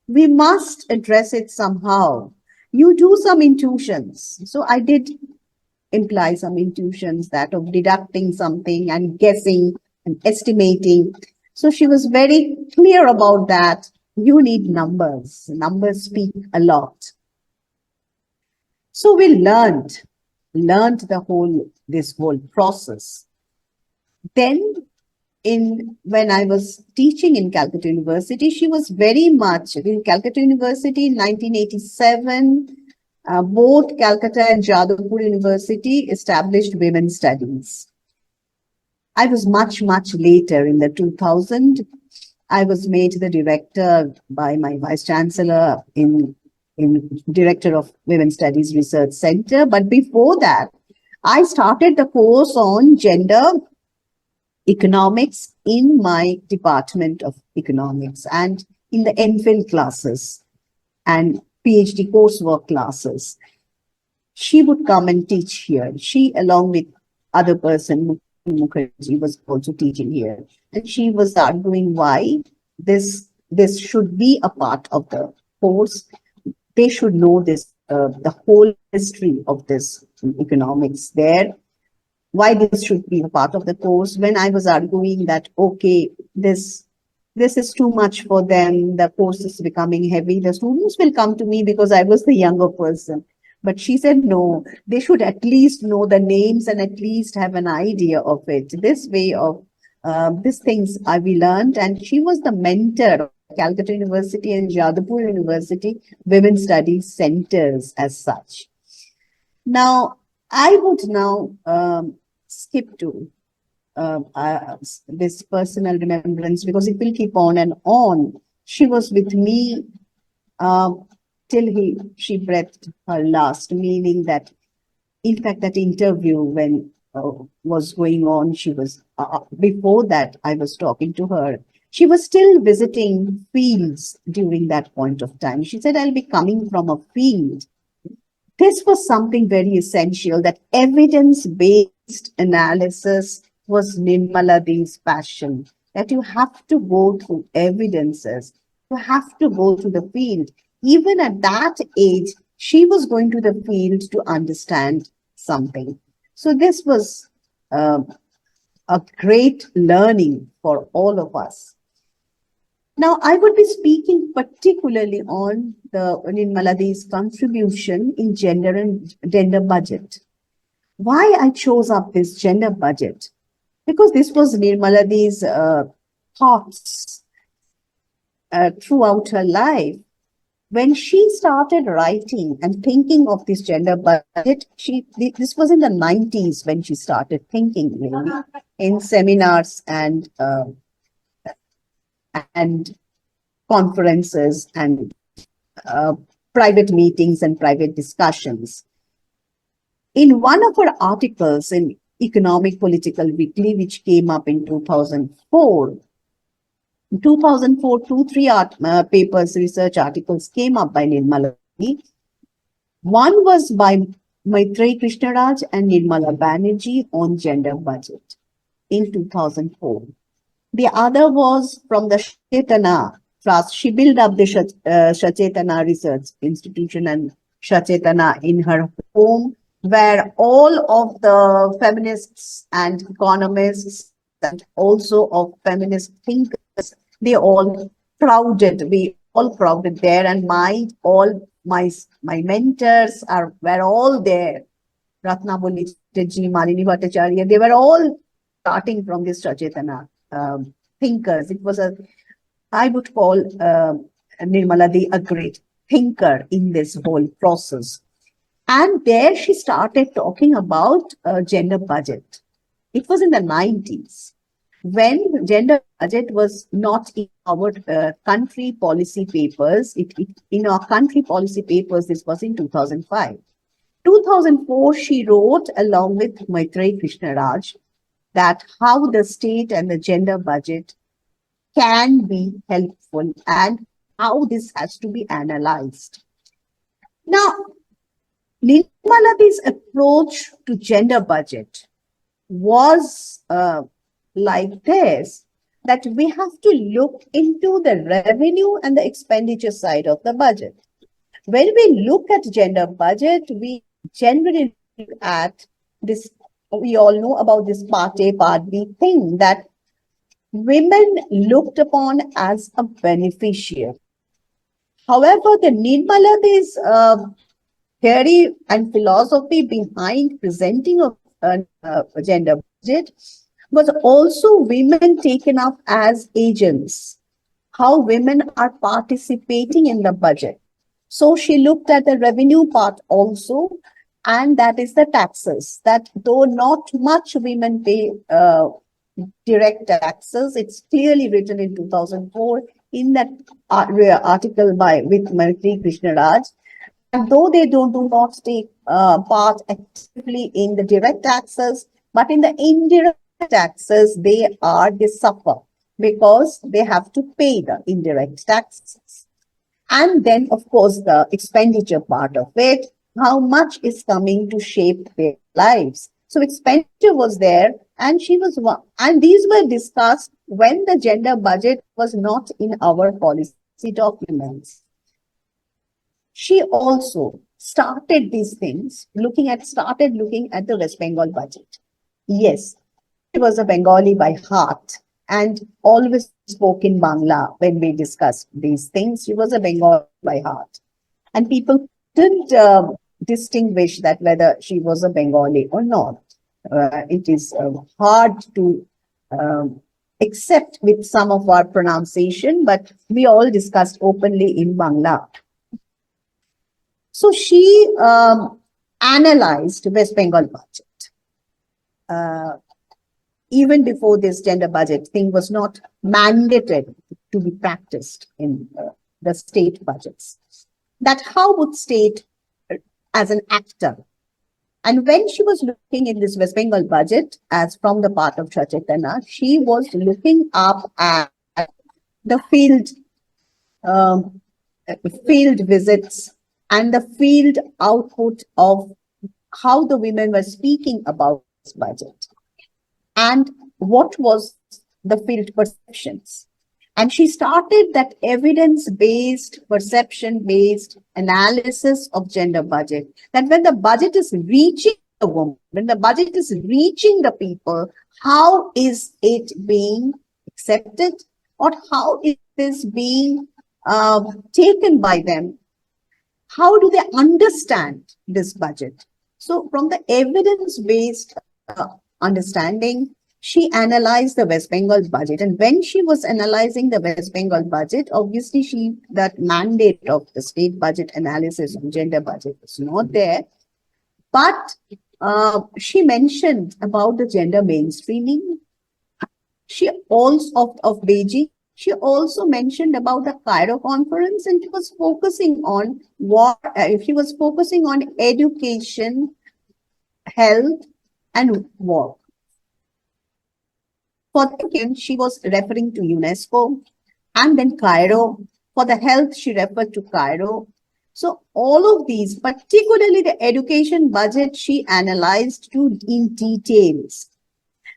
we must address it somehow. You do some intuitions. So I did imply some intuitions, that of deducting something and guessing and estimating. So she was very clear about that. You need numbers. Numbers speak a lot. So we learned this whole process. Then when I was teaching in Calcutta University, she was very much in Calcutta University in 1987. Both Calcutta and Jadavpur University established women's studies. I was much later in the 2000. I was made the director by my vice chancellor in director of Women's Studies Research Center. But before that, I started the course on gender economics in my department of economics and in the MPhil classes and PhD coursework classes. She would come and teach here. She, along with other person, Mukherjee, was also teaching here. And she was arguing why this should be a part of the course. They should know this, the whole history of this economics there. Why this should be a part of the course. When I was arguing that, okay, this is too much for them, the course is becoming heavy, the students will come to me because I was the younger person. But she said, no, they should at least know the names and at least have an idea of it. This way of, these things we learned. And she was the mentor of Calcutta University and Jadavpur University Women's Studies Centers as such. Now, I would now skip to this personal remembrance because it will keep on and on. She was with me till she breathed her last, meaning that, in fact, that interview when was going on, she was, before that, I was talking to her. She was still visiting fields during that point of time. She said, I'll be coming from a field. This was something very essential, that evidence-based analysis was Nirmala Di's passion, that you have to go through evidences, you have to go to the field. Even at that age, she was going to the field to understand something. So this was a great learning for all of us. Now, I would be speaking particularly on the Nirmala Di's contribution in gender and gender budget. Why I chose up this gender budget? Because this was Nirmala Di's thoughts throughout her life. When she started writing and thinking of this gender budget, this was in the 90s when she started thinking, really, in seminars and conferences and private meetings and private discussions. In one of her articles in Economic Political Weekly, which came up in 2004, 2-3 papers, research articles came up by Nirmala Di. One was by Maitreyi Krishnaraj and Nirmala Banerjee on gender budget in 2004. The other was from the Sachetana Trust. She built up the Sachetana Research Institution and Sachetana in her home, where all of the feminists and economists and also of feminist thinkers, they all crowded. We all crowded there, and my mentors were all there. Ratna, Malini Bhattacharya, they were all starting from this Sachetana thinkers. It was I would call Nirmala Di a great thinker in this whole process. And there she started talking about gender budget. It was in the 90s when gender budget was not in our country policy papers. In our country policy papers, this was in 2005. 2004, she wrote along with Maitreyi Krishnaraj that how the state and the gender budget can be helpful and how this has to be analyzed. Now, Nirmala's approach to gender budget was like this, that we have to look into the revenue and the expenditure side of the budget. When we look at gender budget, we generally look at this, we all know about this Part A, Part B thing, that women looked upon as a beneficiary. However, the Nirmala's theory and philosophy behind presenting a gender budget was also women taken up as agents, how women are participating in the budget. So she looked at the revenue part also, and that is the taxes, that though not much women pay direct taxes, it's clearly written in 2004 in that article with Manjeet Krishnaraj. And though they do not take part actively in the direct taxes, but in the indirect taxes, they suffer because they have to pay the indirect taxes. And then, of course, the expenditure part of it, how much is coming to shape their lives. So expenditure was there, and and these were discussed when the gender budget was not in our policy documents. She also started these things, started looking at the West Bengal budget. Yes, she was a Bengali by heart and always spoke in Bangla when we discussed these things. She was a Bengali by heart. And people didn't distinguish that whether she was a Bengali or not. It is hard to accept with some of our pronunciation, but we all discussed openly in Bangla. So she analyzed West Bengal budget. Even before this gender budget thing was not mandated to be practiced in the state budgets. That how would state as an actor? And when she was looking in this West Bengal budget as from the part of Chachetana, she was looking up at the field visits and the field output of how the women were speaking about this budget and what was the field perceptions. And she started that evidence-based, perception-based analysis of gender budget, that when the budget is reaching the woman, when the budget is reaching the people, how is it being accepted or how it is being taken by them? How do they understand this budget? So from the evidence-based understanding, she analyzed the West Bengal budget. And when she was analyzing the West Bengal budget, obviously that mandate of the state budget analysis on gender budget was not there. But she mentioned about the gender mainstreaming. She also of Beijing. She also mentioned about the Cairo conference, and she was focusing on she was focusing on education, health, and work. For the she was referring to UNESCO, and then Cairo. For the health, she referred to Cairo. So all of these, particularly the education budget, she analyzed in details.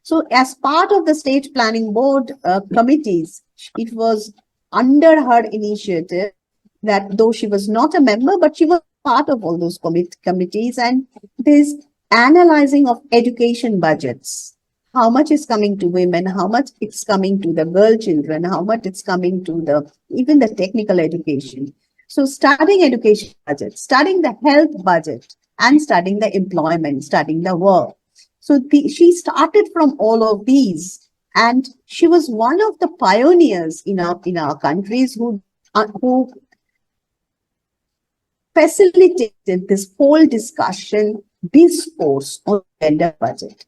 So as part of the State Planning Board committees, it was under her initiative that though she was not a member, but she was part of all those committees, and this analyzing of education budgets, how much is coming to women, how much it's coming to the girl children, how much it's coming to even the technical education. So studying education budget, studying the health budget, and studying the employment, studying the work. So she started from all of these, and she was one of the pioneers in our countries who facilitated this whole discourse on gender budget.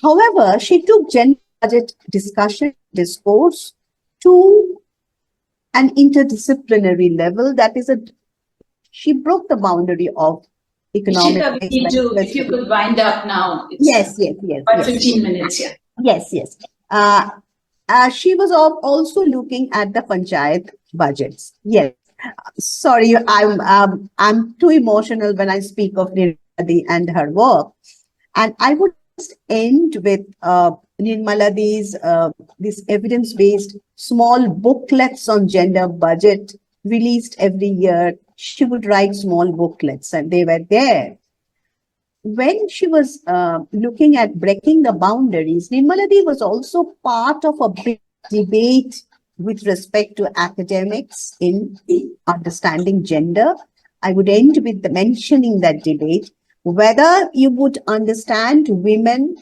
However, she took gender budget discourse to an interdisciplinary level. That is, she broke the boundary of economic. Ishita, we need to, if you could wind up now. Yes. About 15 minutes, yeah. Yes. She was also looking at the panchayat budgets. Yes. Sorry, I'm too emotional when I speak of Nirmala and her work. And I would just end with Nirmala these evidence-based small booklets on gender budget released every year. She would write small booklets, and they were there. When she was looking at breaking the boundaries, Nirmala was also part of a big debate with respect to academics in understanding gender. I would end with mentioning that debate, whether you would understand women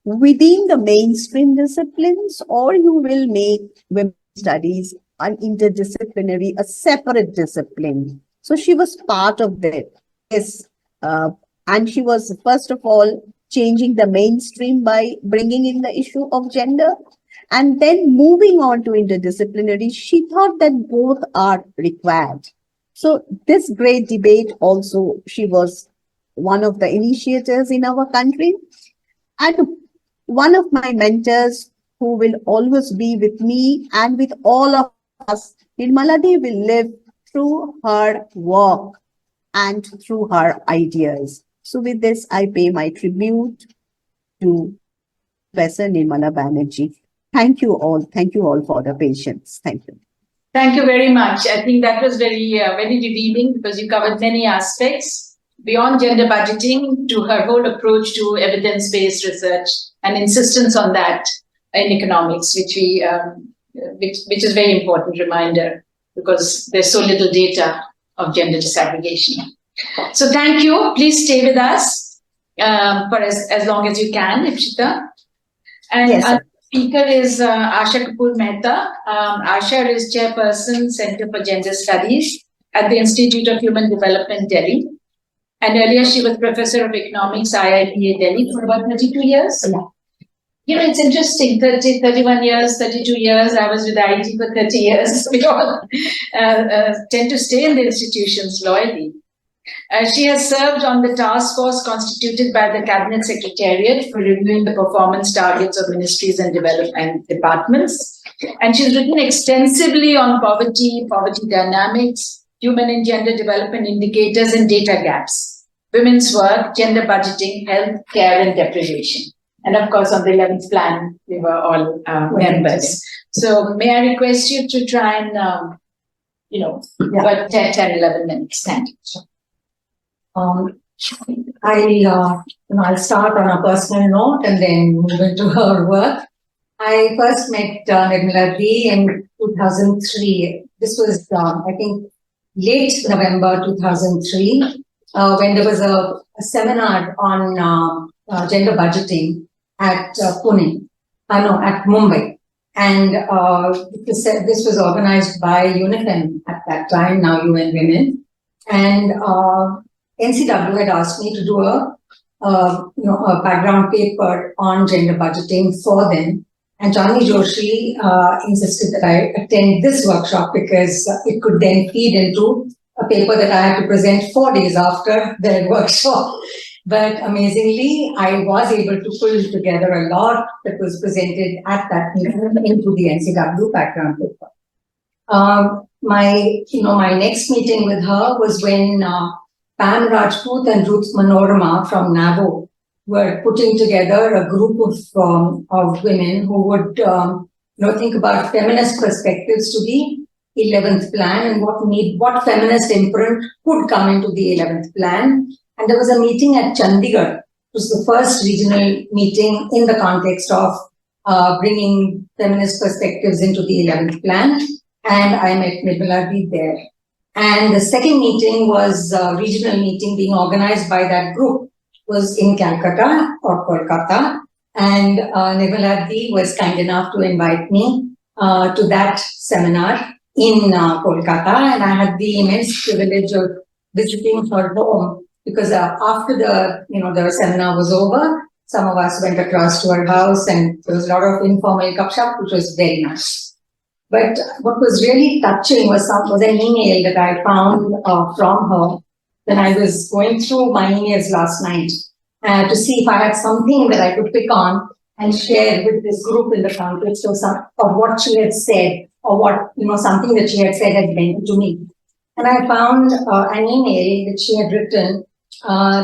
within the mainstream disciplines, or you will make women's studies an interdisciplinary, a separate discipline. So she was part of this, and she was, first of all, changing the mainstream by bringing in the issue of gender. And then moving on to interdisciplinary, she thought that both are required. So this great debate also, she was one of the initiators in our country. And one of my mentors who will always be with me and with all of us, Nirmala will live through her work and through her ideas. So with this, I pay my tribute to Professor Nirmala Banerjee. Thank you all. Thank you all for the patience. Thank you. Thank you very much. I think that was very revealing, because you covered many aspects beyond gender budgeting to her whole approach to evidence-based research and insistence on that in economics, which is very important reminder, because there's so little data of gender disaggregation. So thank you. Please stay with us for as long as you can, Ishita. And yes, our speaker is Aasha Kapur Mehta. Aasha is Chairperson, Center for Gender Studies at the Institute of Human Development, Delhi. And earlier she was Professor of Economics, IIPA Delhi for about 32 years. Yeah. You know, it's interesting, 31 years, 32 years. I was with IT for 30 years. We all tend to stay in the institutions loyally. She has served on the task force constituted by the Cabinet Secretariat for reviewing the performance targets of ministries and development departments. And she's written extensively on poverty, poverty dynamics, human and gender development indicators and data gaps, women's work, gender budgeting, health, care and deprivation. And of course, on the 11th plan, we were all members. So may I request you to try and, about 10, 11 minutes. Thank you. I'll start on a personal note and then move into her work. I first met Nirmala in 2003. This was, I think, late November 2003, when there was a seminar on gender budgeting at Pune, at Mumbai. And this was organized by UNIFEM at that time, now UN Women. And NCW had asked me to do a background paper on gender budgeting for them. And Johnny Joshi insisted that I attend this workshop because it could then feed into a paper that I had to present 4 days after the workshop. But amazingly, I was able to pull together a lot that was presented at that meeting into the NCW background paper. My next meeting with her was when Pam Rajput and Ruth Manorama from NAVO were putting together a group of women who would think about feminist perspectives to the 11th plan and what feminist imprint could come into the 11th plan. And there was a meeting at Chandigarh. It was the first regional meeting in the context of bringing feminist perspectives into the 11th plan. And I met Nirmala there. And the second meeting was a regional meeting being organized by that group, was in Calcutta or Kolkata. And Nirmala was kind enough to invite me to that seminar in Kolkata. And I had the immense privilege of visiting her home because after the seminar was over, some of us went across to her house and there was a lot of informal gupshup, which was very nice. But what was really touching was an email that I found from her when I was going through my emails last night to see if I had something that I could pick on and share with this group in the context of what she had said, or what, something that she had said had meant to me. And I found an email that she had written.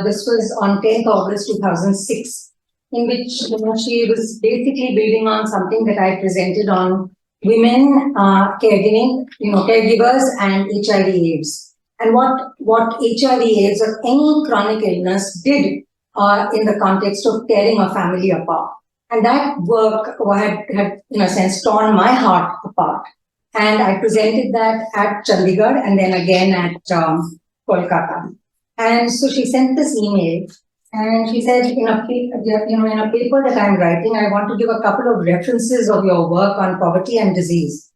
This was on 10th August 2006, in which she was basically building on something that I presented on women caregiving, caregivers and HIV/AIDS, and what HIV/AIDS or any chronic illness did in the context of tearing a family apart. And that work had in a sense torn my heart apart. And I presented that at Chandigarh and then again at Kolkata. And so she sent this email, and she said, in a paper that I'm writing, I want to give a couple of references of your work on poverty and disease.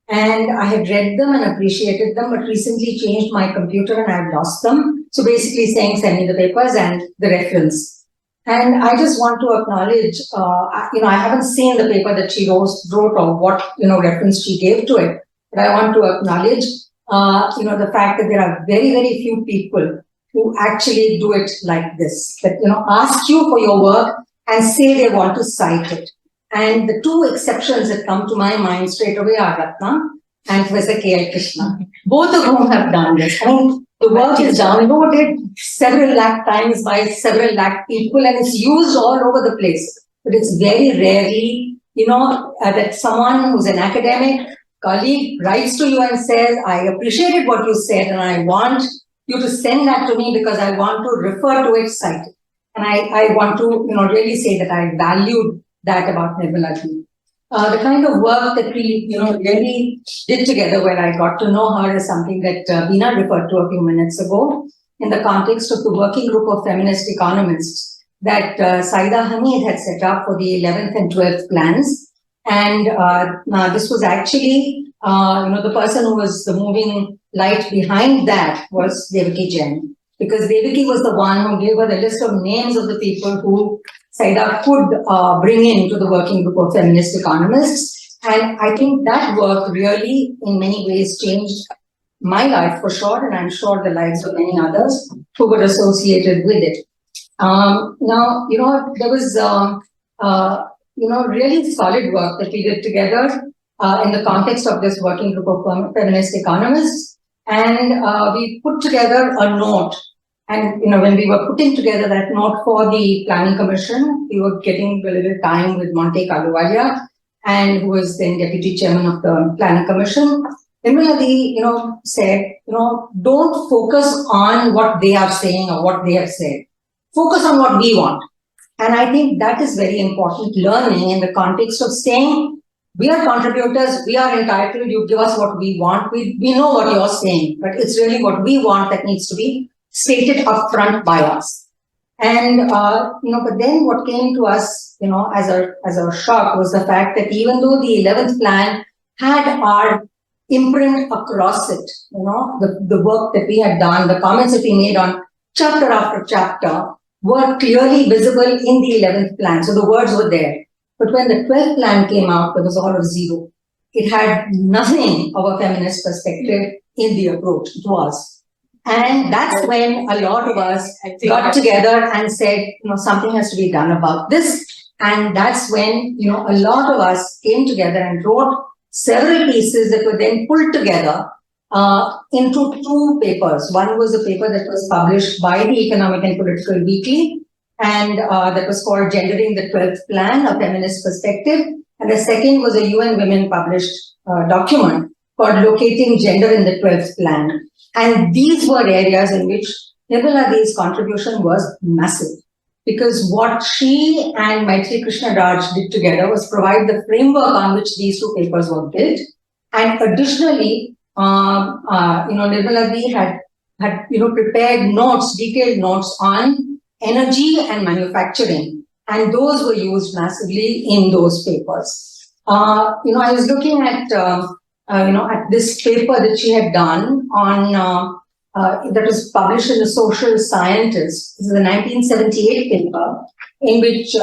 And I had read them and appreciated them, but recently changed my computer and I've lost them. So basically saying, send me the papers and the reference. And I just want to acknowledge, I haven't seen the paper that she wrote or what, reference she gave to it. But I want to acknowledge, the fact that there are very, very few people who actually do it like this, that, ask you for your work and say they want to cite it. And the two exceptions that come to my mind straight away are Ratna and Professor K.L. Krishna, both of whom have done this. I mean, the work is downloaded several lakh times by several lakh people, and it's used all over the place. But it's very rarely, that someone who's an academic colleague writes to you and says, I appreciated what you said and I want you to send that to me because I want to refer to it, cite it. And I want to, really say that I valued that about Nirmala Ji. The kind of work that we, really did together, where I got to know her, is something that Bina referred to a few minutes ago, in the context of the working group of feminist economists that Saida Hamid had set up for the 11th and 12th plans. And this was actually, the person who was the moving light behind that was Devaki Jain, because Devaki was the one who gave her the list of names of the people who Saida could bring into the working group of feminist economists. And I think that work really, in many ways, changed my life for sure, and I'm sure the lives of many others who were associated with it. Now, there was, really solid work that we did together in the context of this working group of feminist economists. And we put together a note. And, when we were putting together that note for the Planning Commission, we were getting a little time with Monte Carlo, and who was then Deputy Chairman of the Planning Commission. Nirmala Ji, said, don't focus on what they are saying or what they have said. Focus on what we want. And I think that is very important learning in the context of saying, we are contributors, we are entitled, you give us what we want. We know what you're saying, but it's really what we want that needs to be stated upfront by us. And, but then what came to us, as a shock was the fact that even though the 11th plan had our imprint across it, the work that we had done, the comments that we made on chapter after chapter were clearly visible in the 11th plan. So the words were there. But when the 12th plan came out, there was all of zero. It had nothing of a feminist perspective in the approach to us. And that's when a lot of us got together and said, something has to be done about this. And that's when, a lot of us came together and wrote several pieces that were then pulled together into two papers. One was a paper that was published by the Economic and Political Weekly, and that was called Gendering the 12th Plan, A Feminist Perspective. And the second was a UN Women published document called Locating Gender in the 12th Plan. And these were areas in which Nirmala Ji's contribution was massive, because what she and Maitri Krishna Raj did together was provide the framework on which these two papers were built. And additionally, Nirmala Ji had prepared notes, detailed notes on energy and manufacturing, and those were used massively in those papers. I was looking at at this paper that she had done on that was published in the Social Scientist. This is a 1978 paper in which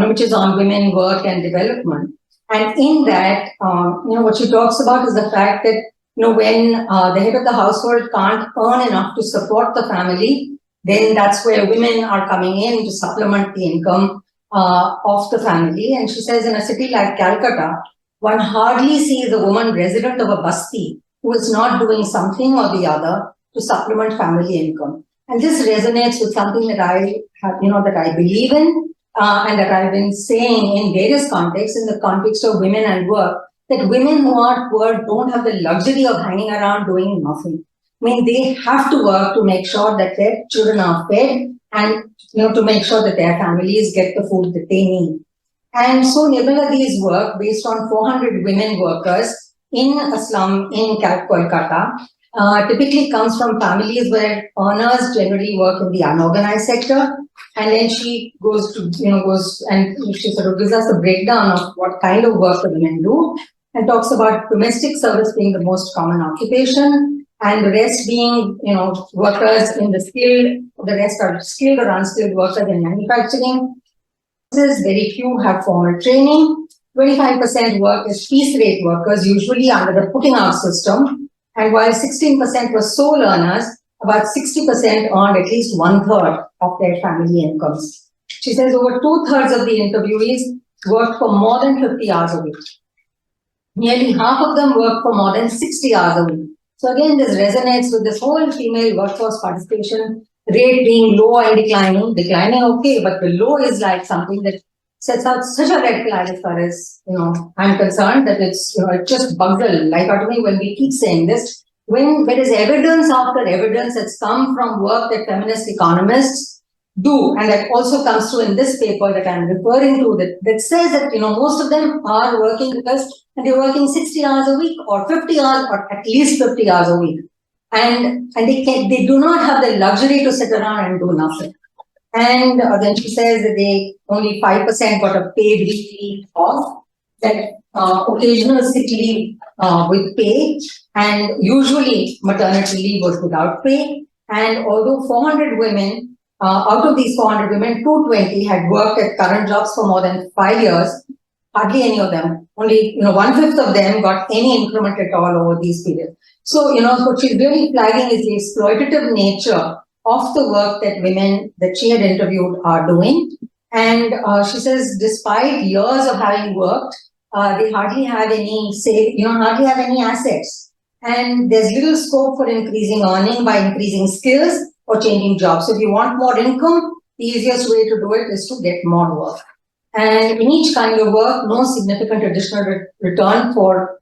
which is on women, work, and development. And in that, what she talks about is the fact that when the head of the household can't earn enough to support the family, then that's where women are coming in to supplement the income of the family. And she says in a city like Calcutta, one hardly sees a woman resident of a basti who is not doing something or the other to supplement family income. And this resonates with something that I have, that I believe in and that I've been saying in various contexts, in the context of women and work, that women who are poor don't have the luxury of hanging around doing nothing. I mean, they have to work to make sure that their children are fed and, to make sure that their families get the food that they need. And so Nirmaladi's work, based on 400 women workers in a slum in Kolkata, typically comes from families where earners generally work in the unorganized sector. And then she goes to, and she sort of gives us a breakdown of what kind of work the women do, and talks about domestic service being the most common occupation, and the rest being, workers in the skilled, the rest are skilled or unskilled workers in manufacturing. Very few have formal training. 25% work as piece rate workers, usually under the putting out system. And while 16% were sole earners, about 60% earned at least 1/3 of their family incomes. She says over 2/3 of the interviewees worked for more than 50 hours a week. Nearly half of them worked for more than 60 hours a week. So again, this resonates with this whole female workforce participation rate being low and declining, okay, but the low is like something that sets out such a red flag as far as, I'm concerned, that it's, it just bugs the life out of me when we keep saying this. When there is evidence after evidence that's come from work that feminist economists do, and that also comes through in this paper that I'm referring to, that says that, most of them are working because they're working 60 hours a week or 50 hours or at least 50 hours a week. And they do not have the luxury to sit around and do nothing. And then she says that only 5% got a paid weekly off, that occasional sick leave with pay, and usually maternity leave was without pay. And although 400 women, out of these 400 women, 220 had worked at current jobs for more than 5 years, hardly any of them, only 1/5 of them got any increment at all over these periods. So, what she's really flagging is the exploitative nature of the work that women that she had interviewed are doing. And she says, despite years of having worked, they hardly have any hardly have any assets. And there's little scope for increasing earning by increasing skills or changing jobs. So if you want more income, the easiest way to do it is to get more work. And in each kind of work, no significant additional return for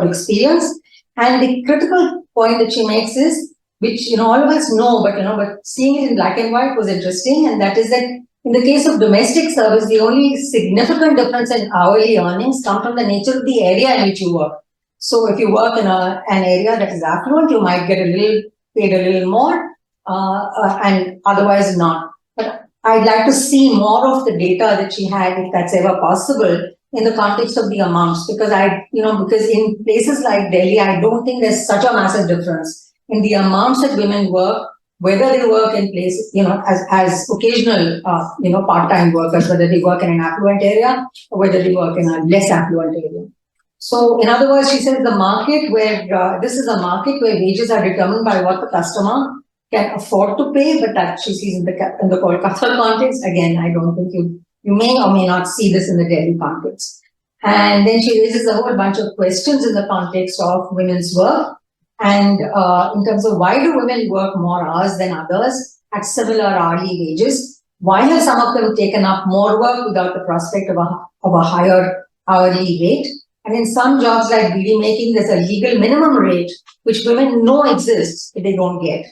experience. And the critical point that she makes is, which all of us know, but seeing it in black and white was interesting, and that is that in the case of domestic service, the only significant difference in hourly earnings come from the nature of the area in which you work. So if you work in an area that is affluent, you might get paid a little more, and otherwise not. But I'd like to see more of the data that she had, if that's ever possible, in the context of the amounts, because because in places like Delhi, I don't think there's such a massive difference in the amounts that women work, whether they work in places, as occasional, part-time workers, whether they work in an affluent area or whether they work in a less affluent area. So, in other words, she says this is a market where wages are determined by what the customer can afford to pay, but that she sees in the Kolkata context. Again, I don't think you may or may not see this in the Delhi context. And then she raises a whole bunch of questions in the context of women's work. And in terms of why do women work more hours than others at similar hourly wages? Why have some of them taken up more work without the prospect of a higher hourly rate? And in some jobs like beadi making, there's a legal minimum rate, which women know exists, but they don't get.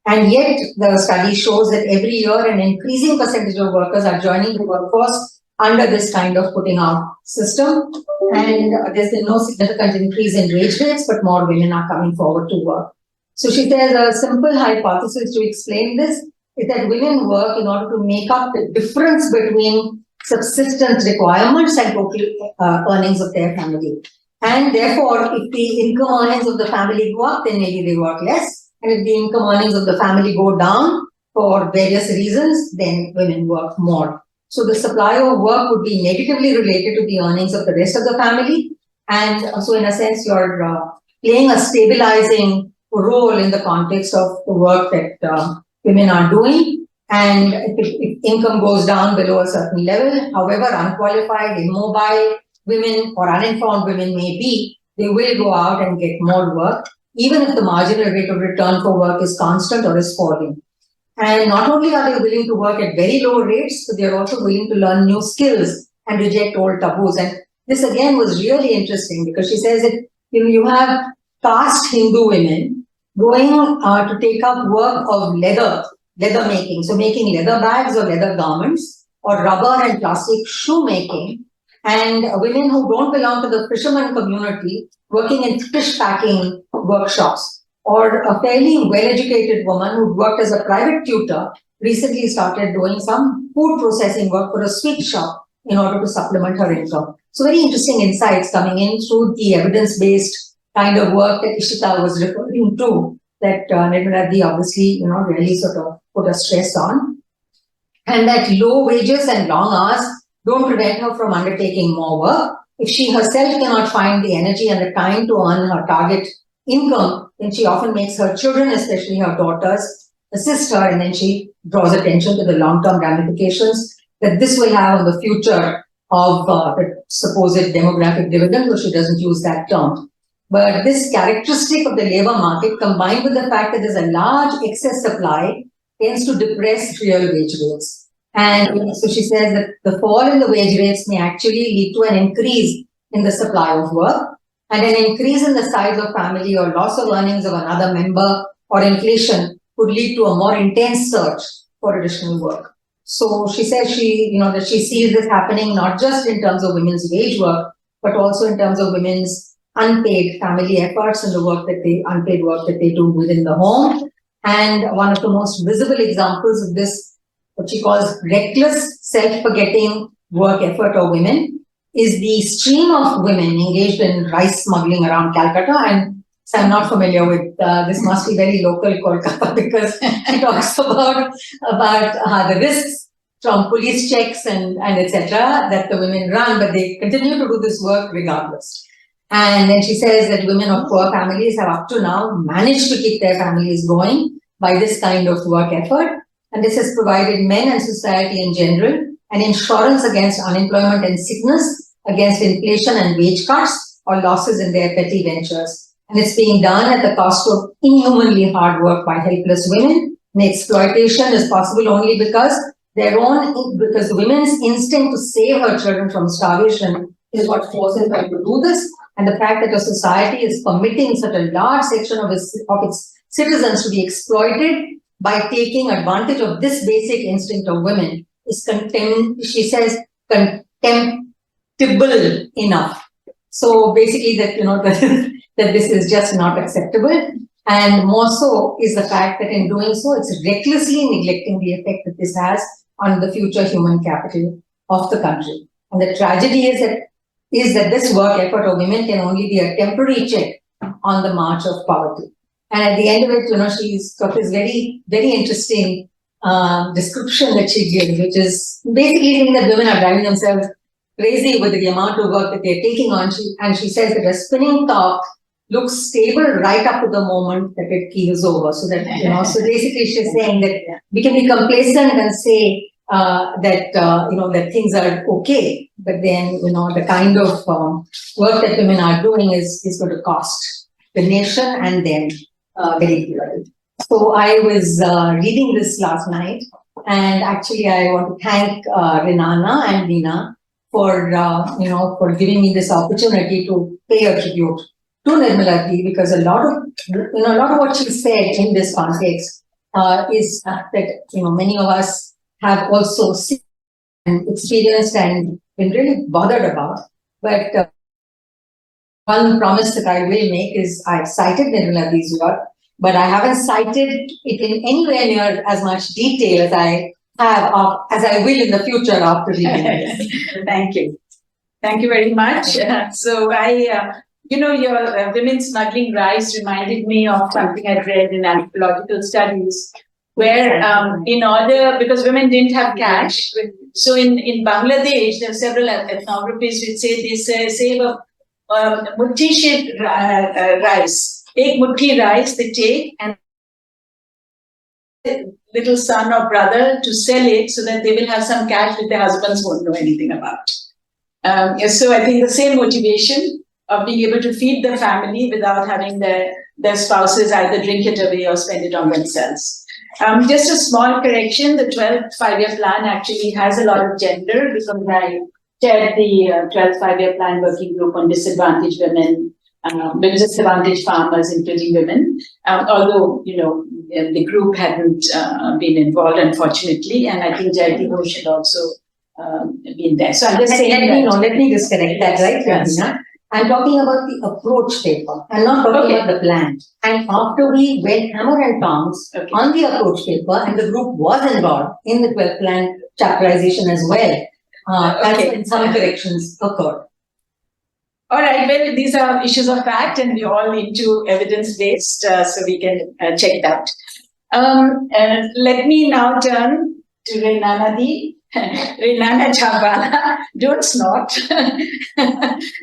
And yet the study shows that every year an increasing percentage of workers are joining the workforce under this kind of putting out system. And there's been no significant increase in wage rates, but more women are coming forward to work. So she says a simple hypothesis to explain this is that women work in order to make up the difference between subsistence requirements and total earnings of their family. And therefore, if the income earnings of the family go up, then maybe they work less. And if the income earnings of the family go down for various reasons, then women work more. So the supply of work would be negatively related to the earnings of the rest of the family. And so in a sense, your playing a stabilizing role in the context of the work that women are doing. And if income goes down below a certain level, however unqualified, immobile women or uninformed women may be, they will go out and get more work, even if the marginal rate of return for work is constant or is falling. And not only are they willing to work at very low rates, but they are also willing to learn new skills and reject old taboos. And this again was really interesting because she says that you have caste Hindu women going to take up work of leather making, so making leather bags or leather garments, or rubber and plastic shoe making, and women who don't belong to the fisherman community working in fish packing workshops, or a fairly well-educated woman who worked as a private tutor recently started doing some food processing work for a sweet shop in order to supplement her income. So very interesting insights coming in through the evidence-based kind of work that Ishita was referring to, that Nirmala Di obviously, really sort of put a stress on. And that low wages and long hours don't prevent her from undertaking more work. If she herself cannot find the energy and the time to earn her target income, then she often makes her children, especially her daughters, assist her, and then she draws attention to the long-term ramifications that this will have on the future of the supposed demographic dividend, though she doesn't use that term. But this characteristic of the labor market, combined with the fact that there's a large excess supply, tends to depress real wage rates. And so she says that the fall in the wage rates may actually lead to an increase in the supply of work, and an increase in the size of family or loss of earnings of another member or inflation could lead to a more intense search for additional work. So she says that she sees this happening not just in terms of women's wage work, but also in terms of women's unpaid family efforts and the unpaid work that they do within the home. And one of the most visible examples of this, what she calls reckless, self-forgetting work effort of women, is the stream of women engaged in rice smuggling around Calcutta. And so I'm not familiar with this, must be very local Kolkata, because she talks about the risks from police checks and etc. that the women run, but they continue to do this work regardless. And then she says that women of poor families have up to now managed to keep their families going by this kind of work effort. And this has provided men and society in general an insurance against unemployment and sickness, against inflation and wage cuts or losses in their petty ventures. And it's being done at the cost of inhumanly hard work by helpless women. And exploitation is possible only because the women's instinct to save her children from starvation is what forces her to do this. And the fact that a society is permitting such a large section of its citizens to be exploited by taking advantage of this basic instinct of women is she says, contemptible enough. So basically that, that this is just not acceptable. And more so is the fact that in doing so, it's recklessly neglecting the effect that this has on the future human capital of the country. And the tragedy is that this work effort of women can only be a temporary check on the march of poverty. And at the end of it, she's got this very, very interesting description that she gives, which is basically saying that women are driving themselves crazy with the amount of work that they're taking on. And she says that a spinning top looks stable right up to the moment that it keels over. So that, so basically she's saying that we can be complacent and say that things are okay, but then, the kind of work that women are doing is going to cost the nation and them very dearly. So I was reading this last night, and actually I want to thank Renana and Bina for giving me this opportunity to pay a tribute to Nirmala Di, because a lot of what she said in this context is that many of us have also seen and experienced and been really bothered about. But one promise that I will make is I've cited Nirmala Di's work, but I haven't cited it in anywhere near as much detail as I will in the future after reading it. Thank you. Thank you very much. So your women smuggling rice reminded me of something I read in anthropological studies, where because women didn't have cash, so in Bangladesh, there are several ethnographies which say they save a muthi shaped rice. Ek muthi rice they take and little son or brother to sell it so that they will have some cash which their husbands won't know anything about. So I think the same motivation of being able to feed the family without having their spouses either drink it away or spend it on themselves. Just a small correction, the 12th five-year plan actually has a lot of gender because I chaired the 12th five-year plan working group on disadvantaged women, disadvantaged farmers, including women. Although, the group hadn't been involved, unfortunately, and I think Jayati Ghosh had also been there. So I'm just saying let me just correct that, right, Yes. Renana? I'm talking about the approach paper. I'm not talking about the plan. And after we went hammer and tongs on the approach paper, and the group was involved in the 12th plan chapterization as well, that's when some corrections occurred. All right, well, these are issues of fact and we're all into evidence-based, so we can check it out. Let me now turn to Renana Renana Jhabvala. Don't snort.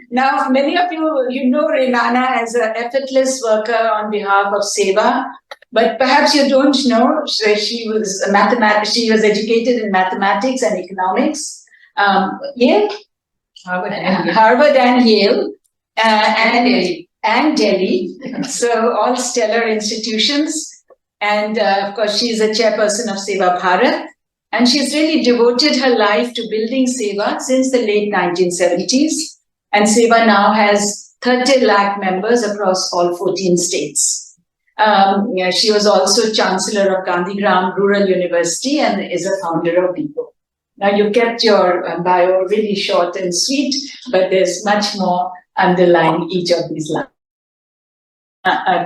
Now, many of you know Renana as an effortless worker on behalf of Seva, but perhaps you don't know she was she was educated in mathematics and economics. Yale? Harvard and Yale, and Delhi. So all stellar institutions. And of course, she is a chairperson of Seva Bharat. And she's really devoted her life to building Seva since the late 1970s. And Seva now has 30 lakh members across all 14 states. She was also Chancellor of Gandhigram Rural University and is a founder of People. Now, you kept your bio really short and sweet, but there's much more underlying each of these lines.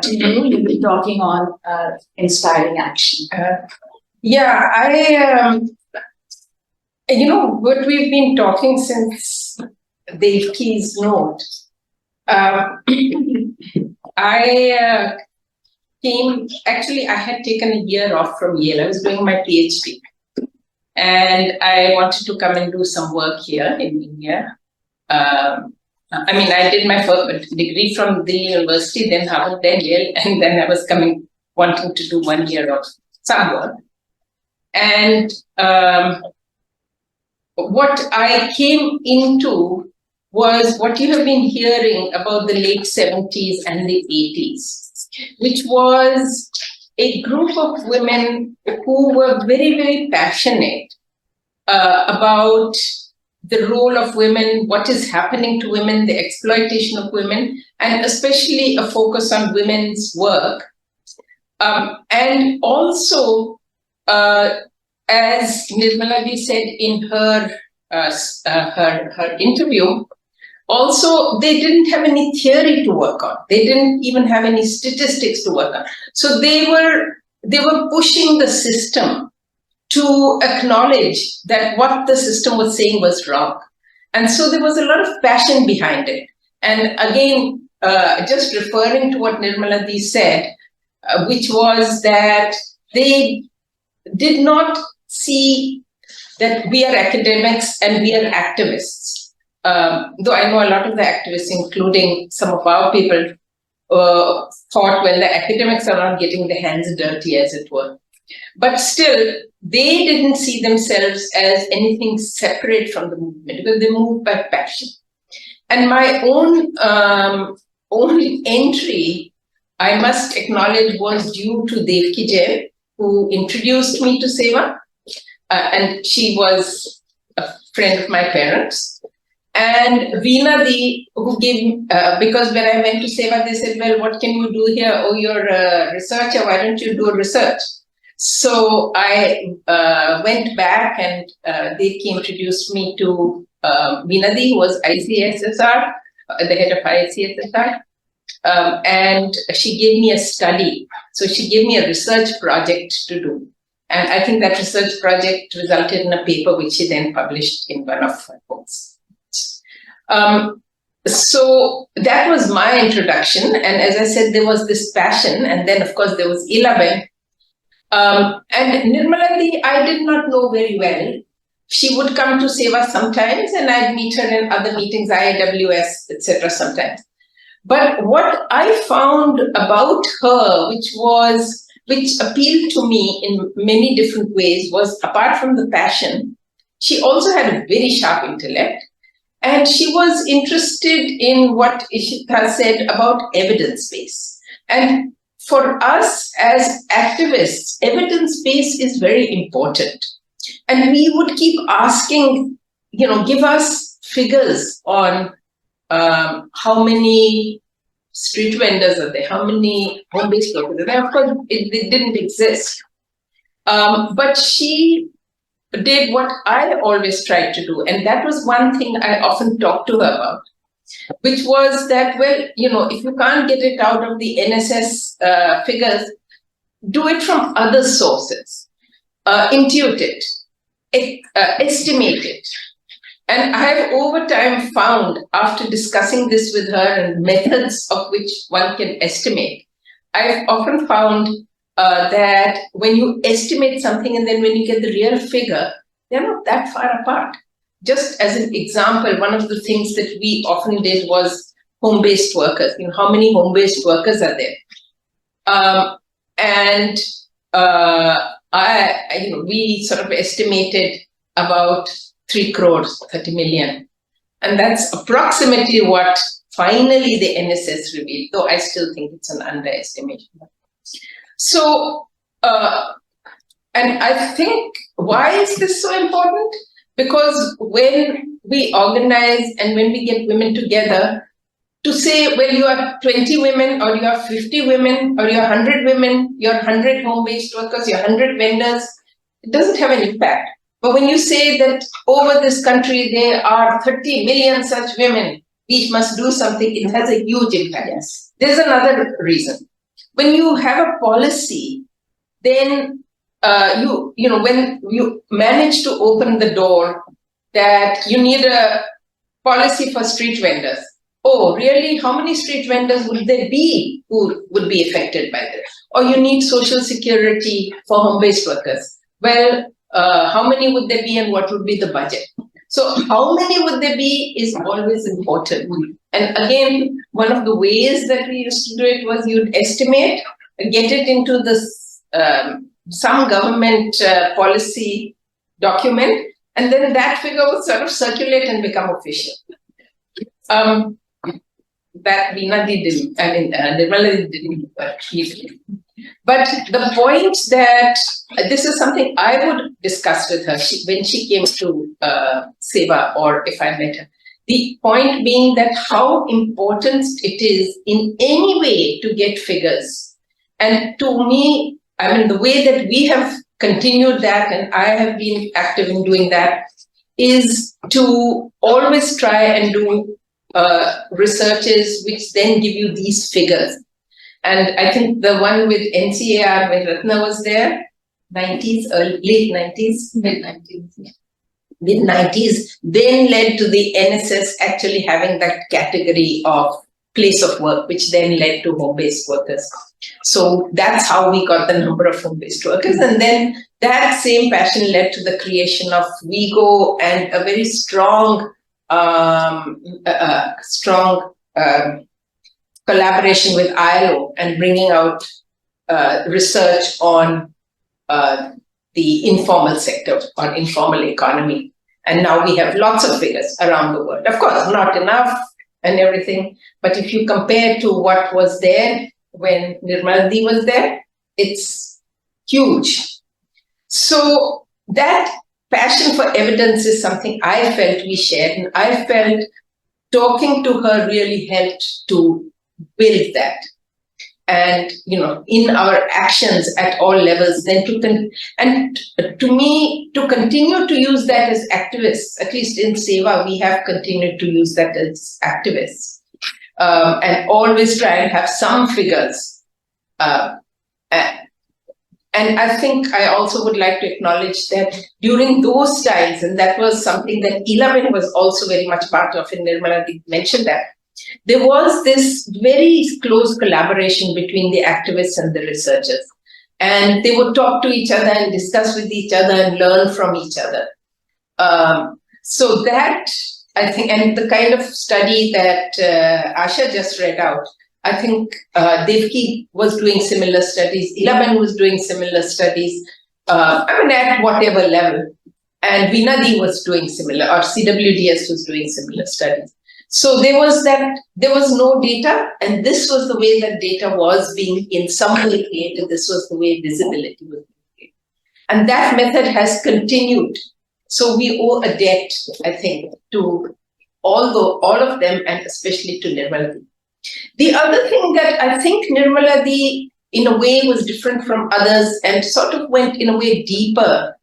To you'll be talking on inspiring action. What we've been talking since Devaki's note, I had taken a year off from Yale. I was doing my PhD. And I wanted to come and do some work here in India. I did my first degree from the university, then Harvard, then Yale, and then I was wanting to do 1 year of some work. And what I came into was what you have been hearing about the late 70s and the 80s, which was a group of women who were very, very passionate about the role of women, what is happening to women, the exploitation of women, and especially a focus on women's work. And also, as Nirmala said in her interview, also they didn't have any theory to work on. They didn't even have any statistics to work on. So they were pushing the system to acknowledge that what the system was saying was wrong. And so there was a lot of passion behind it. And again, just referring to what Nirmala said, which was that they did not see that we are academics and we are activists. Though I know a lot of the activists, including some of our people, thought, well, the academics are not getting their hands dirty, as it were. But still, they didn't see themselves as anything separate from the movement because they moved by passion. And my own entry, I must acknowledge, was due to Devaki Jain, who introduced me to Seva. And she was a friend of my parents. And Bina, who gave, because when I went to Seva, they said, well, what can you do here? Oh, you're a researcher, why don't you do research? So I went back and Devaki introduced me to Bina, who was ICSSR, the head of ICSSR. And she gave me a study. So she gave me a research project to do. And I think that research project resulted in a paper which she then published in one of her books. So that was my introduction. And as I said, there was this passion. And then, of course, there was Ilaben. And Nirmala, I did not know very well. she would come to Seva sometimes, and I'd meet her in other meetings, IAWS, etc. sometimes. But what I found about her, which appealed to me in many different ways, was apart from the passion, she also had a very sharp intellect. And she was interested in what Ishita said about evidence base. And for us as activists, evidence base is very important. And we would keep asking, give us figures on how many street vendors are there, how many home-based workers are there. Of course, it didn't exist. But she did what I always tried to do. And that was one thing I often talked to her about, which was that, well, if you can't get it out of the NSS figures, do it from other sources, intuit it, estimate it. And I have over time found, after discussing this with her and methods of which one can estimate, I've often found that when you estimate something and then when you get the real figure, they're not that far apart. Just as an example, one of the things that we often did was home-based workers. How many home-based workers are there? We sort of estimated about 3 crores, 30 million. And that's approximately what finally the NSS revealed, though I still think it's an underestimation. So, and I think, why is this so important? Because when we organize and when we get women together to say, well, you are 20 women or you are 50 women or you're 100 women, you're 100 home-based workers, you're 100 vendors, it doesn't have an impact. But when you say that over this country, there are 30 million such women, each must do something, it has a huge impact. Yes. There's another reason. When you have a policy, then when you manage to open the door that you need a policy for street vendors. Oh, really? How many street vendors would there be who would be affected by this? Or you need social security for home-based workers. Well, how many would there be and what would be the budget? So how many would there be is always important. And again, one of the ways that we used to do it was you'd estimate, get it into this some government policy document, and then that figure would sort of circulate and become official. That Bina didn't, Nirmala didn't, but she did. But the point that this is something I would discuss with her when she came to Seva, or if I met her. The point being that how important it is in any way to get figures. And to me, I mean, the way that we have continued that, and I have been active in doing that, is to always try and do researches which then give you these figures. And I think the one with NCAR, when Ratna was there, 90s, late 90s, mid-90s, mid-90s, then led to the NSS actually having that category of place of work, which then led to home-based workers. So that's how we got the number of home-based workers. And then that same passion led to the creation of WeGo and a very strong collaboration with ILO and bringing out research on the informal sector, on informal economy. And now we have lots of figures around the world. Of course, not enough and everything, but if you compare to what was there when Nirmala was there, it's huge. So that passion for evidence is something I felt we shared, and I felt talking to her really helped to build that. And, you know, in our actions at all levels, then to me, to continue to use that as activists, at least in Seva, we have continued to use that as activists, and always try and have some figures. And I think I also would like to acknowledge that during those times, and that was something that 11 was also very much part of, and Nirmala mentioned that, there was this very close collaboration between the activists and the researchers. And they would talk to each other and discuss with each other and learn from each other. So that, I think, and the kind of study that Aasha just read out, I think Devaki was doing similar studies, Ilaban was doing similar studies, at whatever level. And Bina was doing similar, or CWDS was doing similar studies. So there was no data, and this was the way that data was being in some way created. This was the way visibility was being created. And that method has continued. So we owe a debt, I think, to all of them, and especially to Nirmala. The other thing that I think Nirmala in a way was different from others and sort of went in a way deeper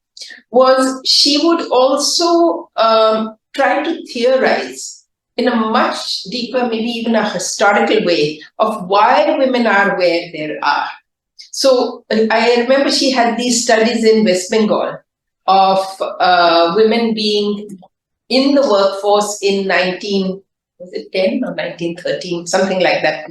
was she would also try to theorize in a much deeper, maybe even a historical way of why women are where they are. So I remember she had these studies in West Bengal of women being in the workforce in 1910 or 1913, something like that,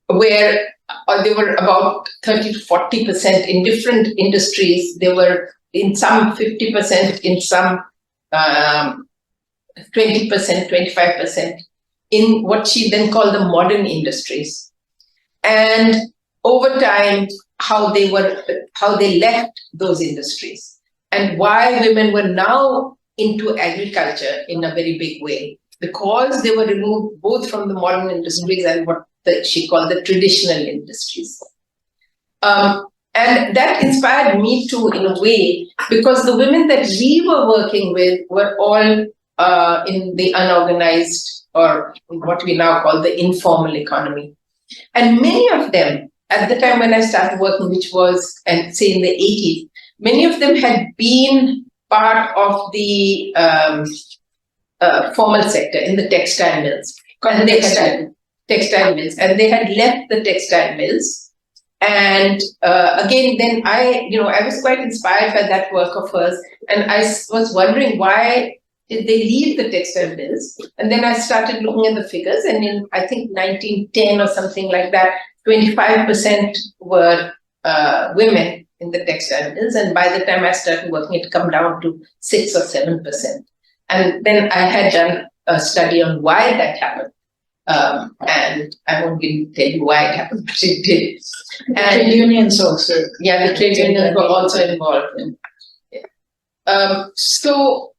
where they were about 30 to 40% in different industries. They were in some 50%, in some 20%, 25% in what she then called the modern industries. And over time, how they left those industries and why women were now into agriculture in a very big way, because they were removed both from the modern industries and what she called the traditional industries. And that inspired me too, in a way, because the women that we were working with were all in the unorganized, or what we now call the informal economy. And many of them, at the time when I started working, which was, and say in the 80s, many of them had been part of the formal sector in the textile mills. Textile mills, and they had left the textile mills. And again, then I was quite inspired by that work of hers, and I was wondering, why did they leave the textile mills? And then I started looking at the figures, and in, I think, 1910 or something like that, 25% were women in the textile mills, and by the time I started working, it come down to 6 or 7%. And then I had done a study on why that happened. And I won't tell you why it happened, but it did. And trade unions also. Yeah, the trade unions were also involved in. And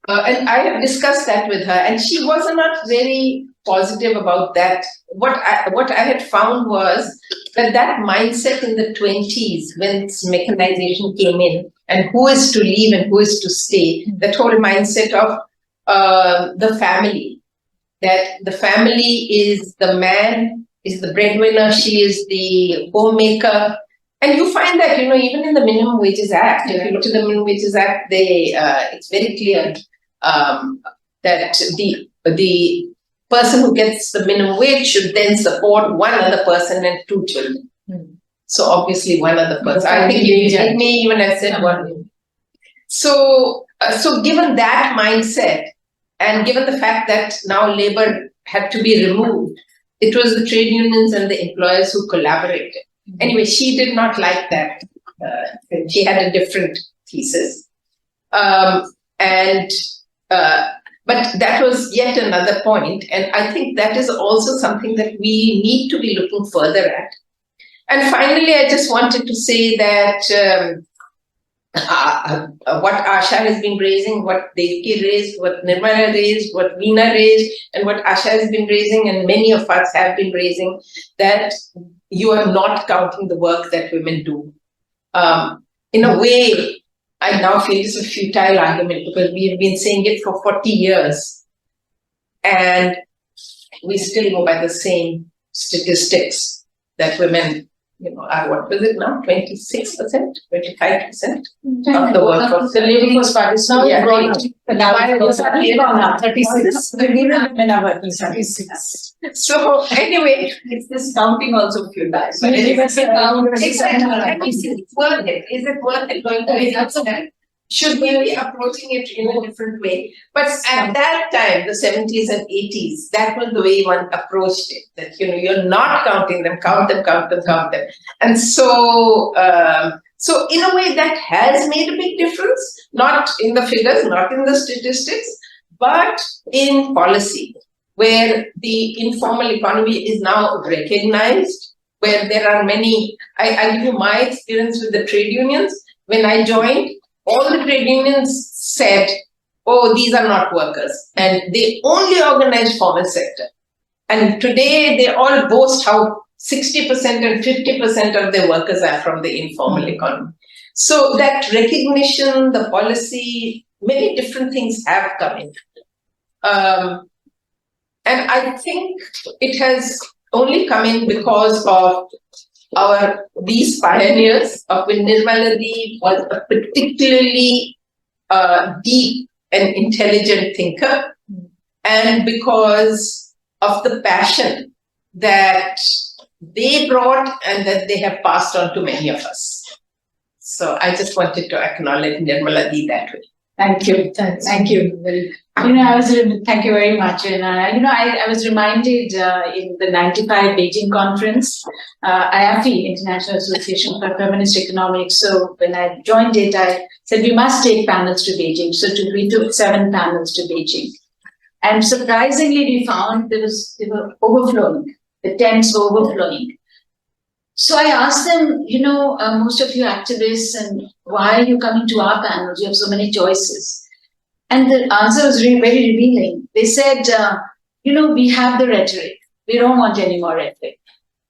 I have discussed that with her, and she was not very positive about that. What I had found was that mindset in the 20s, when mechanization came in, and who is to leave and who is to stay, that whole mindset of the family, that the family is the man, is the breadwinner, she is the homemaker. And you find that, even in the Minimum Wages Act, if you look at the Minimum Wages Act, it's very clear that the person who gets the minimum wage should then support one other person and 2 children. So obviously one other person. I think it may even have said one. So given that mindset, and given the fact that now labor had to be removed, it was the trade unions and the employers who collaborated. Anyway, she did not like that. She had a different thesis. But that was yet another point. And I think that is also something that we need to be looking further at. And finally, I just wanted to say that what Aasha has been raising, what Devaki raised, what Nirmala raised, what Bina raised, and what Aasha has been raising, and many of us have been raising, that you are not counting the work that women do. In a way, I now feel it's a futile argument, because we have been saying it for 40 years, and we still go by the same statistics that women, are, what was it now, 26%, 25% of the workforce. The labor force participation. Yeah, now 36. The women are working 36. So anyway, It's this counting also futile. Exactly. And is it worth it? Is it worth it going to be? Should we be approaching it in a different way? But at that time, the 70s and 80s, that was the way one approached it. That you're not counting them, count them. And so So in a way that has made a big difference, not in the figures, not in the statistics, but in policy, where the informal economy is now recognized, where there are many, I'll give you my experience with the trade unions. When I joined, all the trade unions said, oh, these are not workers, and they only organize formal sector. And today they all boast how 60% and 50% of their workers are from the informal economy. So that recognition, the policy, many different things have come in. And I think it has only come in because of these pioneers, of when Nirmala Dee was a particularly deep and intelligent thinker, and because of the passion that they brought and that they have passed on to many of us. So I just wanted to acknowledge Nirmala Dee that way. Thank you. Thank you. Thank you very much. And I was reminded in the 95 Beijing conference, IAFE, International Association for Feminist Economics. So when I joined it, I said we must take panels to Beijing. So we took 7 panels to Beijing. And surprisingly, we found they were overflowing. The tents were overflowing. So I asked them, most of you activists, and why are you coming to our panels? You have so many choices. And the answer was very revealing. They said, we have the rhetoric. We don't want any more rhetoric.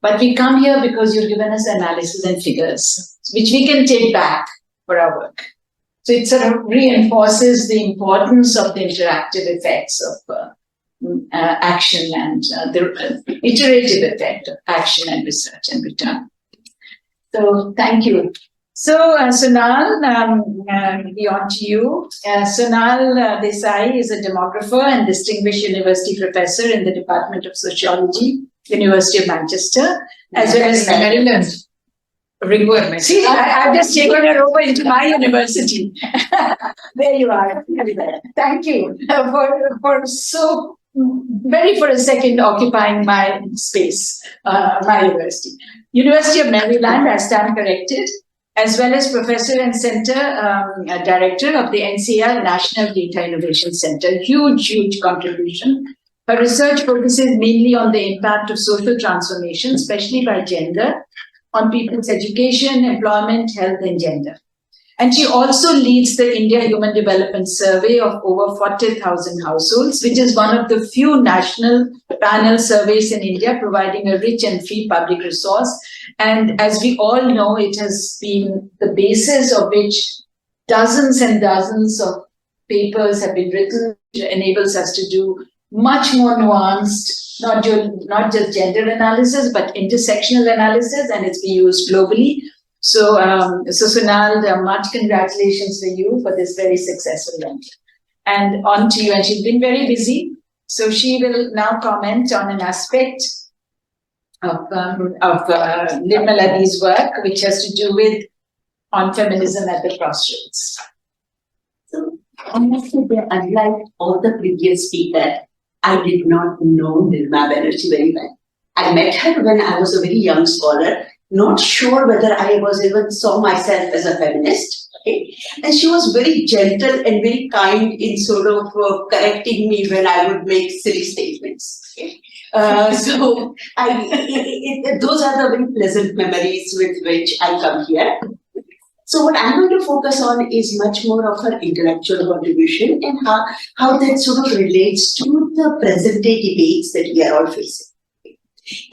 But we come here because you've given us analysis and figures, which we can take back for our work. So it sort of reinforces the importance of the interactive effects of action and the iterative effect of action and research and return. So thank you. So Sonal, beyond to you. Sonal Desai is a demographer and distinguished university professor in the Department of Sociology, University of Manchester, as well as Maryland. See, I've just taken her over into my university. There you are. Thank you for so for a second occupying my space, my university. University of Maryland, I stand corrected, as well as professor and center director of the NCR National Data Innovation Center. Huge contribution. Her research focuses mainly on the impact of social transformation, especially by gender, on people's education, employment, health, and gender. And she also leads the India Human Development Survey of over 40,000 households, which is one of the few national panel surveys in India, providing a rich and free public resource. And as we all know, it has been the basis of which dozens and dozens of papers have been written, which enables us to do much more nuanced, not just gender analysis, but intersectional analysis, and it's being used globally. So, Sonal, much congratulations to you for this very successful venture. And on to you, and she's been very busy, so she will now comment on an aspect of Nirmala Dee's work, which has to do with on feminism at the crossroads. So, honestly, unlike all the previous speakers, I did not know Nirmala Banerjee very well. I met her when I was a very young scholar, not sure whether I was even saw myself as a feminist. Okay? And she was very gentle and very kind in sort of correcting me when I would make silly statements. Okay? So those are the very pleasant memories with which I come here. So what I'm going to focus on is much more of her intellectual contribution and how that sort of relates to the present day debates that we are all facing.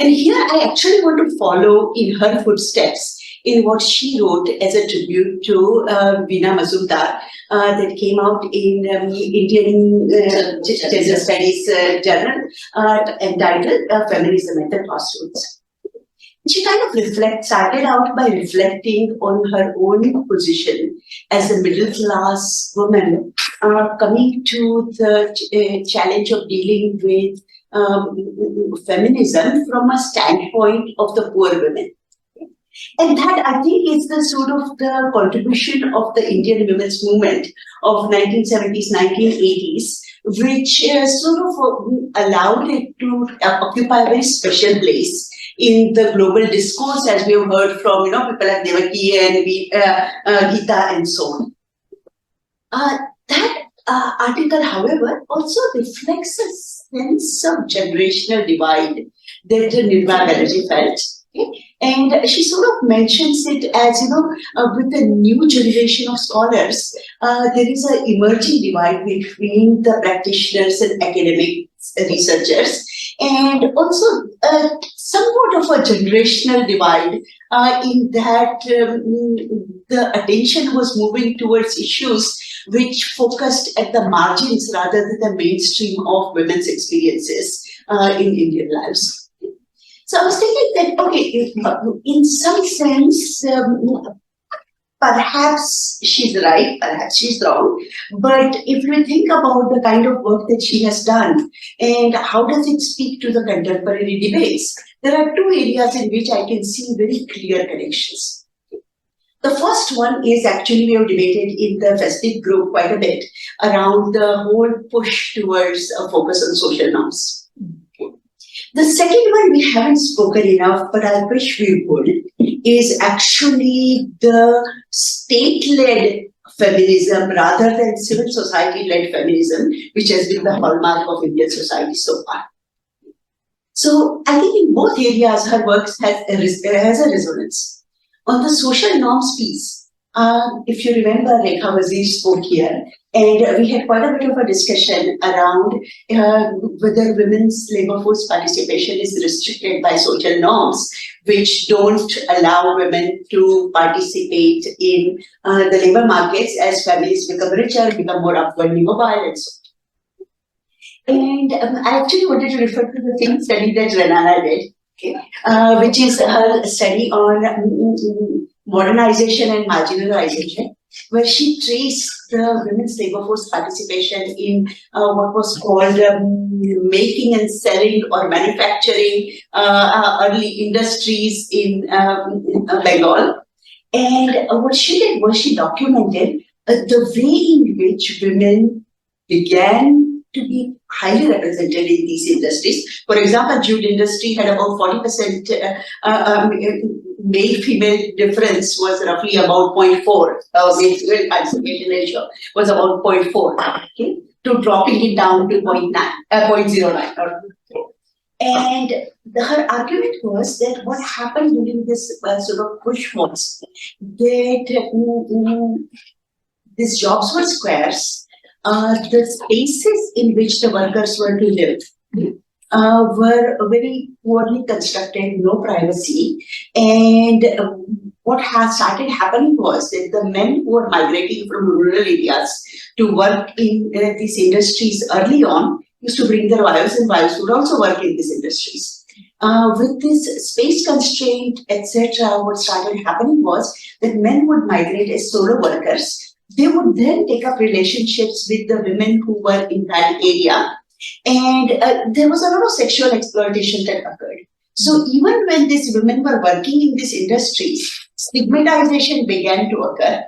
And here I actually want to follow in her footsteps in what she wrote as a tribute to Bina Agarwal that came out in Indian Gender Studies Journal entitled Feminism at the Crossroads. She kind of started out by reflecting on her own position as a middle class woman coming to the challenge of dealing with feminism from a standpoint of the poor women. And that, I think, is the sort of the contribution of the Indian women's movement of 1970s, 1980s, which sort of allowed it to occupy a very special place in the global discourse, as we have heard from people like Devaki and Gita and so on. That article, however, also reflects a sense of generational divide that Nirmala Banerjee felt. Okay? And she sort of mentions it as, with the new generation of scholars, there is an emerging divide between the practitioners and academic researchers, and also somewhat of a generational divide in that the attention was moving towards issues which focused at the margins rather than the mainstream of women's experiences in Indian lives. So I was thinking that, okay, in some sense, perhaps she's right, perhaps she's wrong. But if we think about the kind of work that she has done and how does it speak to the contemporary debates, there are two areas in which I can see very clear connections. The first one is actually we have debated in the FESDIG group quite a bit around the whole push towards a focus on social norms. The second one we haven't spoken enough, but I wish we would, is actually the state-led feminism rather than civil society-led feminism, which has been the hallmark of Indian society so far. So I think in both areas her work has a resonance. On the social norms piece, if you remember, Rekha Wazir spoke here, and we had quite a bit of a discussion around whether women's labor force participation is restricted by social norms, which don't allow women to participate in the labor markets as families become richer, become more upwardly mobile, and so on. And I actually wanted to refer to the same study that Renana did, okay, which is her study on modernization and marginalization, where she traced the women's labor force participation in what was called making and selling or manufacturing early industries in Bengal. And what she did was she documented the way in which women began to be highly represented in these industries. For example, jute industry had about 40% male-female difference was roughly about 0.4. Male-female participation ratio was about 0.4, okay, to dropping it down to 0.09. And her argument was that what happened during this sort of push was that these jobs were scarce. The spaces in which the workers were to live were very poorly constructed, no privacy. And what has started happening was that the men who were migrating from rural areas to work in these industries early on used to bring their wives, and wives would also work in these industries. With this space constraint, etc., what started happening was that men would migrate as solo workers. They would then take up relationships with the women who were in that area. And there was a lot of sexual exploitation that occurred. So even when these women were working in these industries, stigmatization began to occur.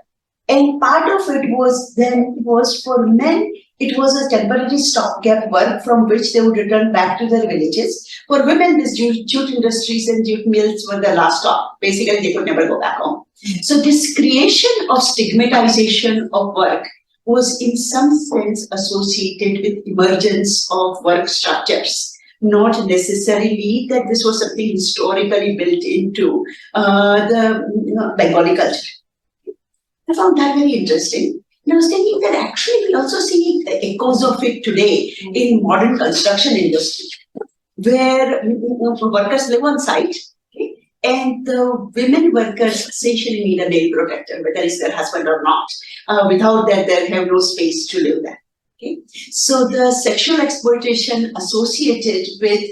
And part of it was for men, it was a temporary stopgap work from which they would return back to their villages. For women, these jute industries and jute mills were the last stop. Basically, they could never go back home. So this creation of stigmatization of work was in some sense associated with emergence of work structures, not necessarily that this was something historically built into the Bengali culture. I found that very interesting. And I was thinking that actually we also see the echoes of it today in modern construction industry, where workers live on site, okay, and the women workers essentially need a male protector, whether it's their husband or not. Without that, they have no space to live there. Okay. So the sexual exploitation associated with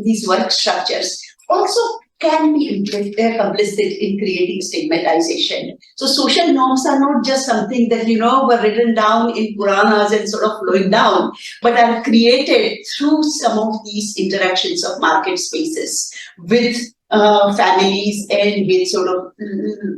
these work structures also can be complicit in creating stigmatization. So social norms are not just something that, were written down in Puranas and sort of flowing down, but are created through some of these interactions of market spaces with families and with sort of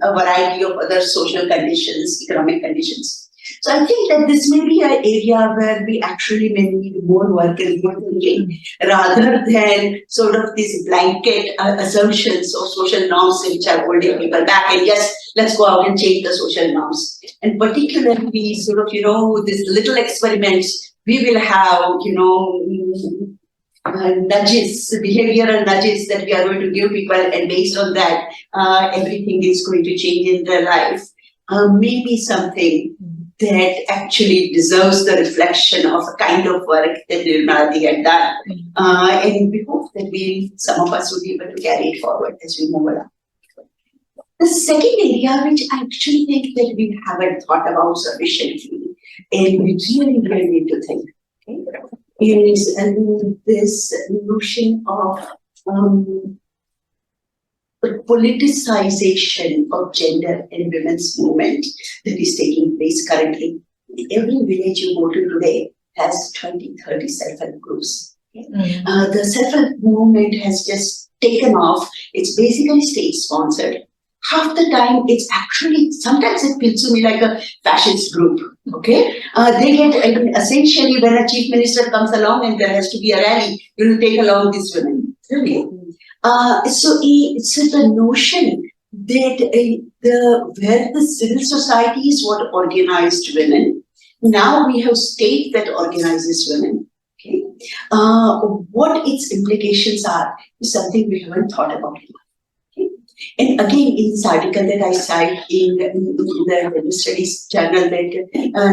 a variety of other social conditions, economic conditions. So I think that this may be an area where we actually may need more work and more thinking, rather than sort of these blanket assumptions of social norms which are holding people back. And yes, let's go out and change the social norms. And particularly sort of, these little experiments, we will have, nudges, behavioral nudges that we are going to give people, and based on that, everything is going to change in their life. Maybe something that actually deserves the reflection of the kind of work that Nirmala had done. And we hope that some of us will be able to carry it forward as we move along. The second area, which I actually think that we haven't thought about sufficiently, and we really need to think, is this notion of the politicization of gender and women's movement that is taking place currently. Every village you go to today has 20, 30 self-help groups. The self-help movement has just taken off. It's basically state-sponsored. Half the time, it's actually, sometimes it feels to me like a fascist group, They get, essentially, when a chief minister comes along and there has to be a rally, you will take along these women, So the notion that where the civil society is what organized women, now we have state that organizes women, what its implications are is something we haven't thought about. And again, in this article that I cite in the Women's Studies journal that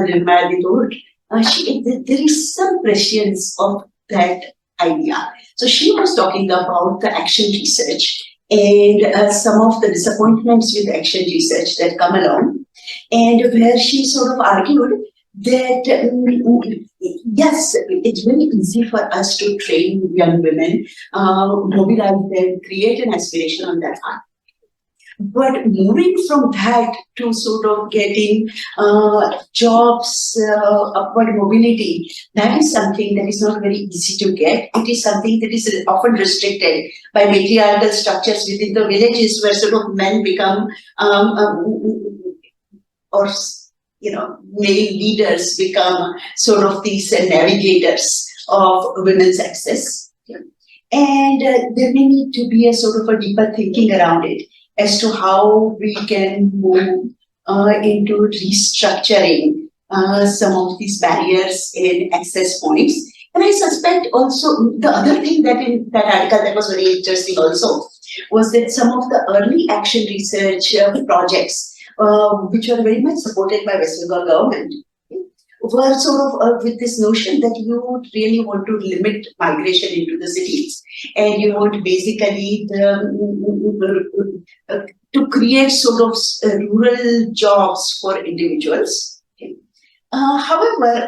Nirmala wrote, there is some prescience of that idea. So she was talking about the action research and some of the disappointments with action research that come along, and where she sort of argued that yes, it's very easy for us to train young women, mobilize them, create an aspiration on that front. But moving from that to sort of getting jobs, upward mobility, that is something that is not very easy to get. It is something that is often restricted by matriarchal structures within the villages, where sort of men become, male leaders become sort of these navigators of women's access. And there may need to be a sort of a deeper thinking around it, as to how we can move into restructuring some of these barriers and access points. And I suspect also the other thing that in that article that was very interesting also was that some of the early action research projects, which were very much supported by West Bengal government, were sort of with this notion that you really want to limit migration into the cities, and you want basically to create sort of rural jobs for individuals. However,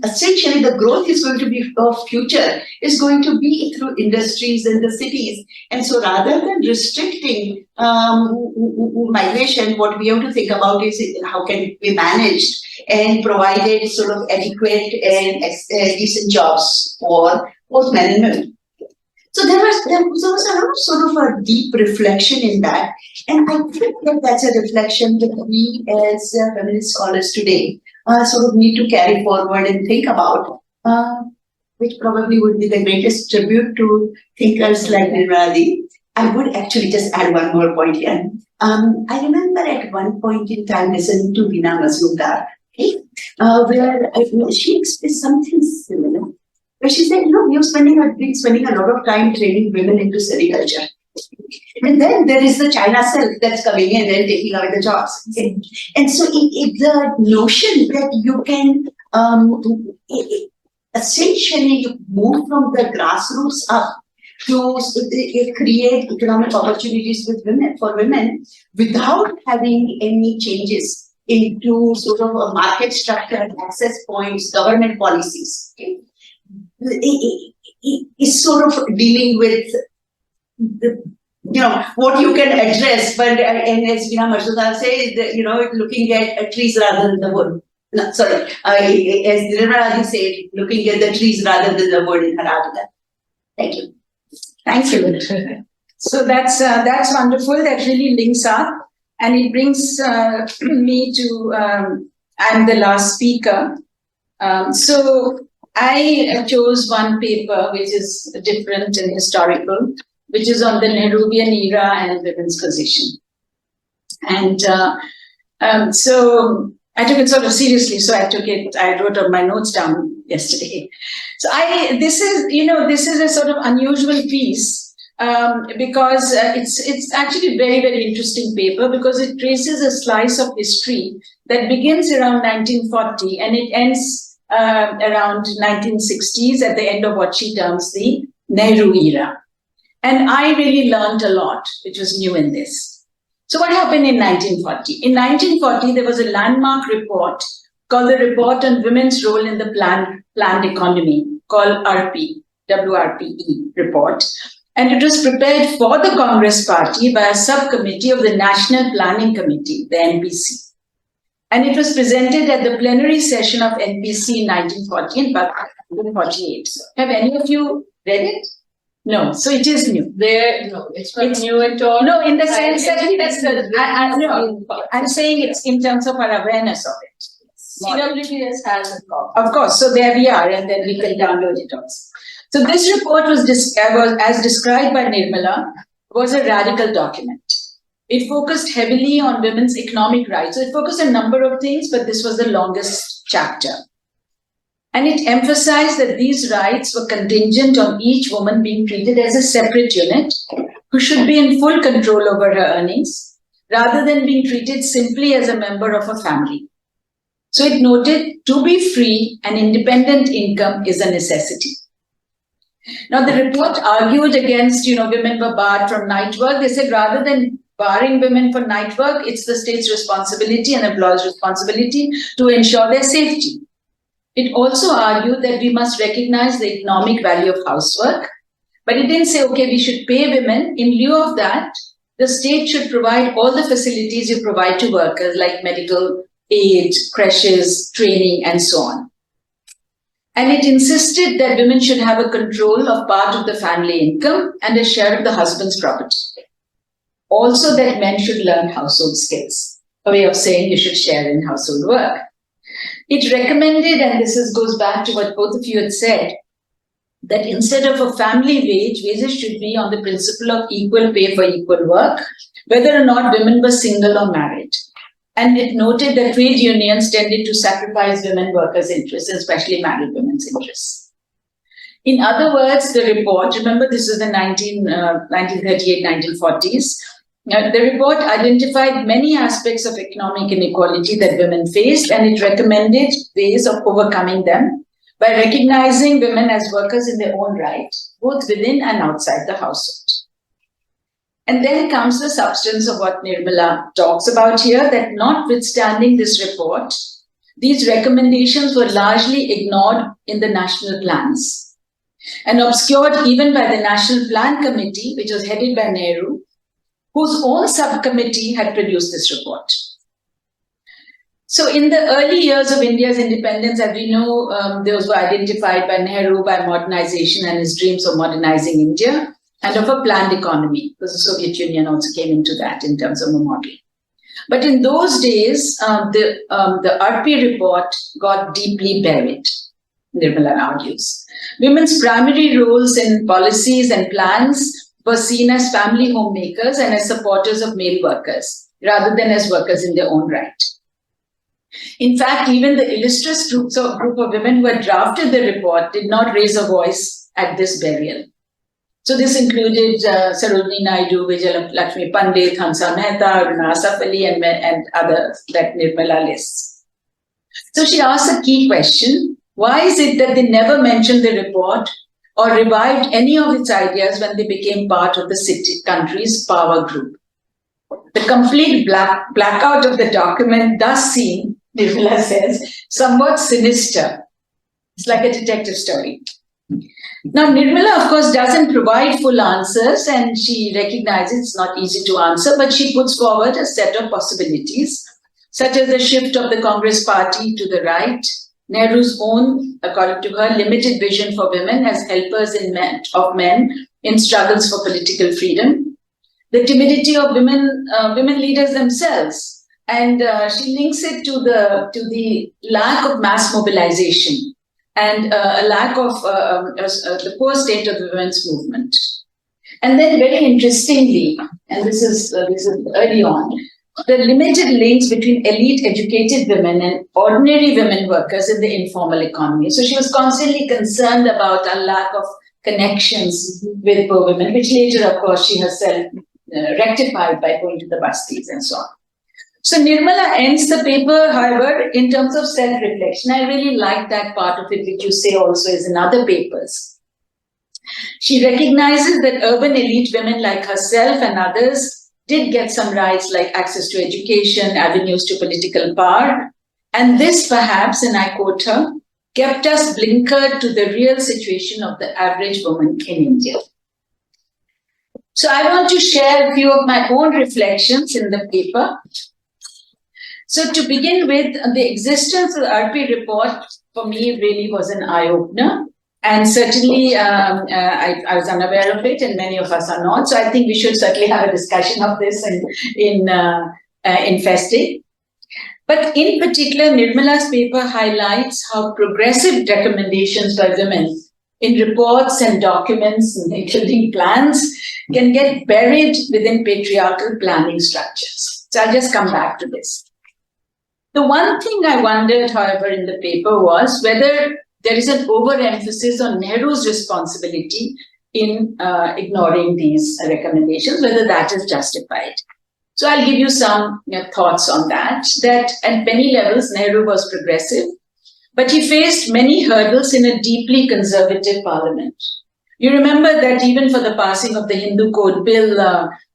essentially the growth is going to be of future is going to be through industries in the cities, and so rather than restricting migration, what we have to think about is how can it be managed and provided sort of adequate and decent jobs for both men and women. So there was a lot of sort of a deep reflection in that, and I think that that's a reflection that we as feminist scholars today sort of need to carry forward and think about, which probably would be the greatest tribute to thinkers like Nirmala. I would actually just add one more point here. I remember at one point in time listening to Bina Agarwal, where she expressed something similar, where she said, we have been spending a lot of time training women into sericulture. And then there is the China silk that's coming in and taking away the jobs. And so the notion that you can essentially move from the grassroots up to create economic opportunities for women without having any changes into sort of a market structure, access points, government policies, is sort of dealing with what you can address, but and as Bina Agarwal says, looking at trees rather than the wood. No, sorry, as Nirmala said, looking at the trees rather than the wood in her article. Thank you. Thank you. So that's wonderful. That really links up, and it brings me to I'm the last speaker. So I chose one paper which is different and historical, which is on the Nehruvian era and women's position. And so I took it sort of seriously, so I wrote my notes down yesterday. So this is a sort of unusual piece because it's actually a very, very interesting paper because it traces a slice of history that begins around 1940 and it ends around 1960s at the end of what she terms the Nehru era. And I really learned a lot, which was new in this. So what happened in 1940? In 1940, there was a landmark report called the Report on Women's Role in the Planned Economy, called WRPE report. And it was prepared for the Congress Party by a subcommittee of the National Planning Committee, the NPC. And it was presented at the plenary session of NPC in 1940 and 1948. So have any of you read it? No, so it is new. It's not new at all. No, in the sense that I'm saying it's in terms of our awareness of it. CWDS has a copy. Of course, so there we are, and then we can download it also. So this report was as described by Nirmala, was a radical document. It focused heavily on women's economic rights. So it focused on a number of things, but this was the longest chapter. And it emphasized that these rights were contingent on each woman being treated as a separate unit who should be in full control over her earnings, rather than being treated simply as a member of a family. So it noted to be free and independent income is a necessity. Now the report argued against, women were barred from night work. They said rather than barring women from night work, it's the state's responsibility and employers' responsibility to ensure their safety. It also argued that we must recognize the economic value of housework, but it didn't say, okay, we should pay women. In lieu of that, the state should provide all the facilities you provide to workers like medical aid, creches, training, and so on. And it insisted that women should have a control of part of the family income and a share of the husband's property. Also that men should learn household skills, a way of saying you should share in household work. It recommended, and this goes back to what both of you had said, that instead of a family wage, wages should be on the principle of equal pay for equal work, whether or not women were single or married. And it noted that trade unions tended to sacrifice women workers' interests, especially married women's interests. In other words, the report, remember this is the 1938, 1940s, the report identified many aspects of economic inequality that women faced, and it recommended ways of overcoming them by recognizing women as workers in their own right, both within and outside the household. And then comes the substance of what Nirmala talks about here, that notwithstanding this report, these recommendations were largely ignored in the national plans and obscured even by the National Plan Committee, which was headed by Nehru, whose own subcommittee had produced this report. So in the early years of India's independence, as we know, those were identified by Nehru by modernization and his dreams of modernizing India and of a planned economy, because the Soviet Union also came into that in terms of a model. But in those days, the RP report got deeply buried, Nirmala argues. Women's primary roles in policies and plans were seen as family homemakers and as supporters of male workers, rather than as workers in their own right. In fact, even the illustrious group of women who had drafted the report did not raise a voice at this burial. So this included Sarojini Naidu, Vijayalakshmi Pandit, Aasha Mehta, Asaf Ali, and others that Nirmala lists. So she asked a key question: why is it that they never mentioned the report or revived any of its ideas when they became part of the country's power group? The complete blackout of the document does seem, Nirmala says, somewhat sinister. It's like a detective story. Now, Nirmala, of course, doesn't provide full answers, and she recognizes it's not easy to answer, but she puts forward a set of possibilities, such as the shift of the Congress party to the right, Nehru's own, according to her, limited vision for women as helpers of men in struggles for political freedom, the timidity of women leaders themselves, And she links it to the lack of mass mobilization and a lack of the poor state of the women's movement. And then very interestingly, and this is early on, the limited links between elite educated women and ordinary women workers in the informal economy. So she was constantly concerned about a lack of connections with poor women, which later, of course, she herself rectified by going to the bastis and so on. So Nirmala ends the paper, however, in terms of self-reflection. I really like that part of it, which you say also is in other papers. She recognizes that urban elite women like herself and others did get some rights like access to education, avenues to political power. And this perhaps, and I quote her, kept us blinkered to the real situation of the average woman in India. So I want to share a few of my own reflections in the paper. So to begin with, the existence of the RP report for me really was an eye-opener. And certainly I was unaware of it, and many of us are not. So I think we should certainly have a discussion of this in FESDIG. But in particular, Nirmala's paper highlights how progressive recommendations by women in reports and documents, including plans, can get buried within patriarchal planning structures. So I'll just come back to this. The one thing I wondered, however, in the paper was whether there is an overemphasis on Nehru's responsibility in ignoring these recommendations, whether that is justified. So I'll give you some thoughts on that at many levels, Nehru was progressive, but he faced many hurdles in a deeply conservative parliament. You remember that even for the passing of the Hindu Code Bill,